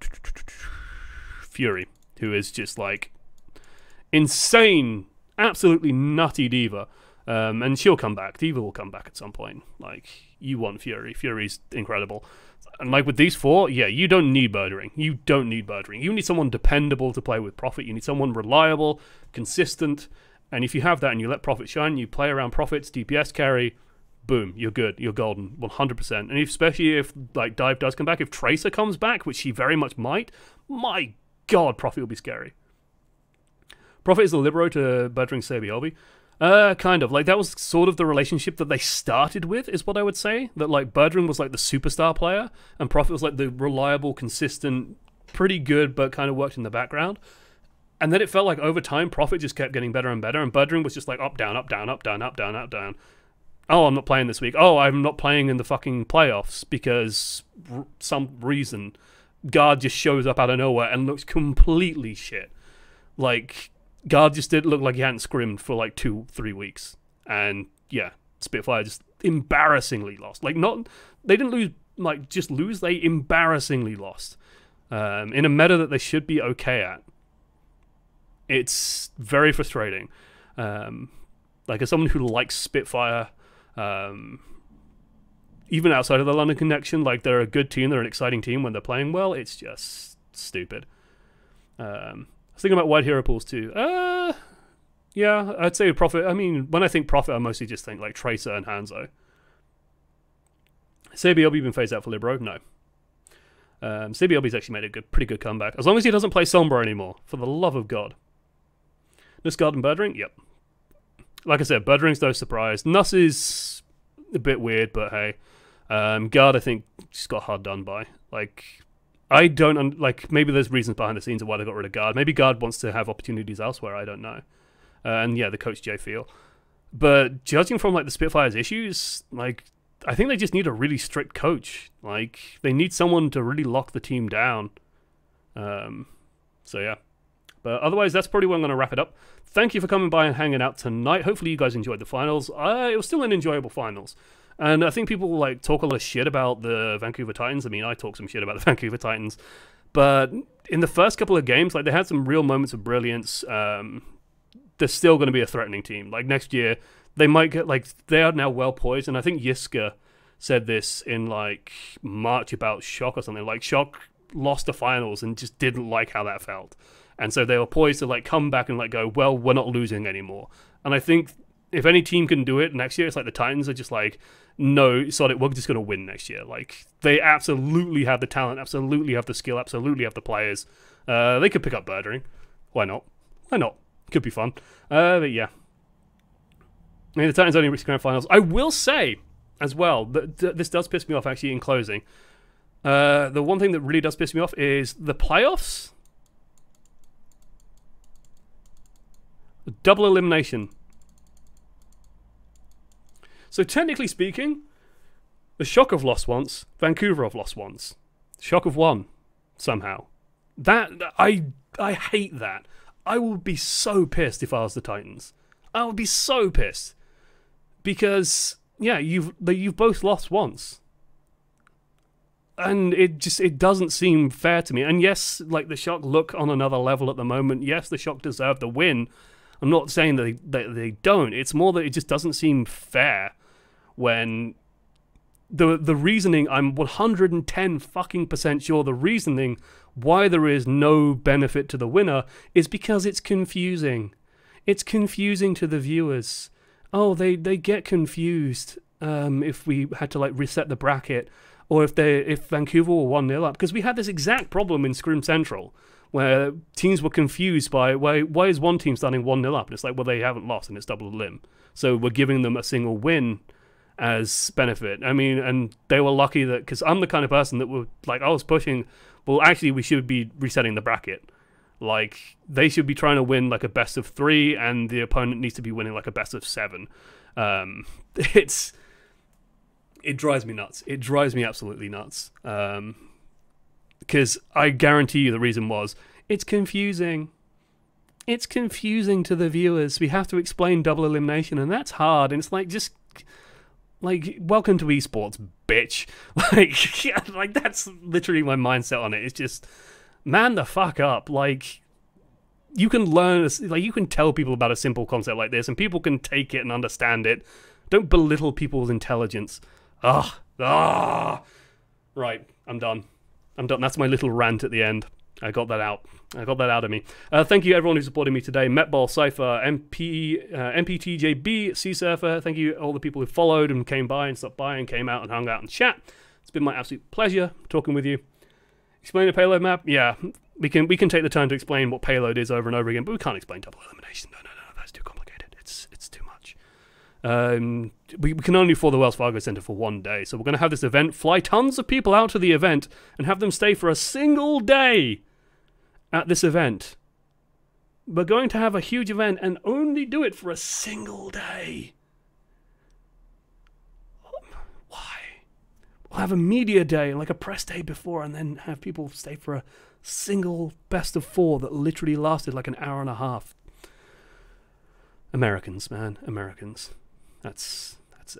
Fury, who is just like insane, absolutely nutty diva. And she'll come back. Diva will come back at some point. Like, you want Fury. Fury's incredible. And like with these four, yeah, you don't need Birdring. You don't need Birdring. You need someone dependable to play with Prophet. You need someone reliable, consistent. And if you have that and you let Prophet shine, you play around Prophet's DPS carry, boom, you're good, you're golden, 100%. And especially if like Dive does come back, if Tracer comes back, which she very much might, my god, Prophet will be scary. Prophet is the libero to Birdring Sabiobi. Kind of. Like, that was sort of the relationship that they started with, is what I would say. That, like, Birdring was, like, the superstar player, and Prophet was, like, the reliable, consistent, pretty good, but kind of worked in the background. And then it felt like, over time, Prophet just kept getting better and better, and Birdring was just, like, up, down, up, down, up, down, up, down, up, down. Oh, I'm not playing this week. Oh, I'm not playing in the fucking playoffs, because some reason Guard just shows up out of nowhere and looks completely shit. Like, Guard just didn't look like he hadn't scrimmed for like 2-3 weeks. And yeah, Spitfire just embarrassingly lost. Like, not, they didn't lose, like, just lose, they embarrassingly lost. In a meta that they should be okay at. It's very frustrating. Like, as someone who likes Spitfire, even outside of the London connection, like, they're a good team, they're an exciting team when they're playing well, it's just stupid. I was thinking about wide hero pools too. Yeah, I'd say Prophet. I mean, when I think Prophet, I mostly just think like Tracer and Hanzo. Sabiobi been phased out for Libero? No. Sabiobi's actually made a pretty good comeback. As long as he doesn't play Sombra anymore, for the love of God. Nusguard and Birdring? Yep. Like I said, Birdring's no surprise. Nuss is a bit weird, but hey. Guard, I think, just got hard done by. Like, I don't, like, maybe there's reasons behind the scenes of why they got rid of Guard. Maybe Guard wants to have opportunities elsewhere, I don't know. And yeah, the coach Jay Feel. But judging from, like, the Spitfire's issues, like, I think they just need a really strict coach. Like, they need someone to really lock the team down. So yeah. But otherwise, that's probably where I'm going to wrap it up. Thank you for coming by and hanging out tonight. Hopefully you guys enjoyed the finals. It was still an enjoyable finals. And I think people like talk a lot of shit about the Vancouver Titans. I mean, I talk some shit about the Vancouver Titans. But in the first couple of games, like, they had some real moments of brilliance. They're still going to be a threatening team. Like, next year, they might get, like, they are now well poised. And I think Yiska said this in, like, March about Shock or something. Like, Shock lost the finals and just didn't like how that felt. And so they were poised to, like, come back and, like, go, well, we're not losing anymore. And I think if any team can do it next year, it's like the Titans are just like, no, sorry, we're just going to win next year. Like, they absolutely have the talent, absolutely have the skill, absolutely have the players. They could pick up Birdring. Why not? Why not? Could be fun. But yeah. I mean, the Titans only reached grand finals. I will say, as well, that this does piss me off, actually, in closing. The one thing that really does piss me off is the playoffs. Double elimination. So technically speaking, the Shock have lost once, Vancouver have lost once. Shock have won, somehow. That, I hate that. I would be so pissed if I was the Titans. I would be so pissed. Because, yeah, you've both lost once. And it doesn't seem fair to me. And yes, like, the Shock look on another level at the moment. Yes, the Shock deserve the win. I'm not saying that they don't. It's more that it just doesn't seem fair when the reasoning, I'm 110 fucking % sure the reasoning why there is no benefit to the winner is because it's confusing. It's confusing to the viewers. Oh, they get confused if we had to, like, reset the bracket, or if Vancouver were 1-0 up, because we had this exact problem in Scrim Central, where teams were confused by why is one team starting 1-0 up? And it's like, well, they haven't lost and it's double limb. So we're giving them a single win as benefit. I mean, and they were lucky that, because I'm the kind of person that would, like, I was pushing, well, actually, we should be resetting the bracket. Like, they should be trying to win, like, a best of 3, and the opponent needs to be winning, like, a best of 7. It drives me nuts. It drives me absolutely nuts. Because I guarantee you the reason was, it's confusing. It's confusing to the viewers. We have to explain double elimination, and that's hard. And it's like, just, like, welcome to esports, bitch. Like, yeah, like, that's literally my mindset on it. It's just, man the fuck up. Like, you can learn, like, you can tell people about a simple concept like this, and people can take it and understand it. Don't belittle people's intelligence. Right, I'm done. That's my little rant at the end. I got that out. I got that out of me. Thank you everyone who supported me today. Metball, Cypher, MPTJB, Sea Surfer. Thank you all the people who followed and came by and stopped by and came out and hung out and chat. It's been my absolute pleasure talking with you. Explain the payload map? Yeah, we can take the time to explain what payload is over and over again, but we can't explain double elimination. No, that's too complicated. It's too much. We can only afford the Wells Fargo Center for 1 day, so we're going to have this event, fly tons of people out to the event, and have them stay for a single day at this event. We're going to have a huge event and only do it for a single day. Why? We'll have a media day, like a press day before, and then have people stay for a single best of 4 that literally lasted like an hour and a half. Americans, man, Americans.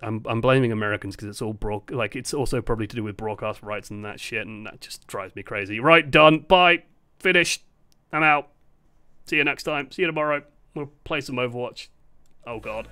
I'm blaming Americans because it's all it's also probably to do with broadcast rights and that shit, and that just drives me crazy. Right, done, bye, finished, I'm out. See you next time. See you tomorrow. We'll play some Overwatch. Oh god.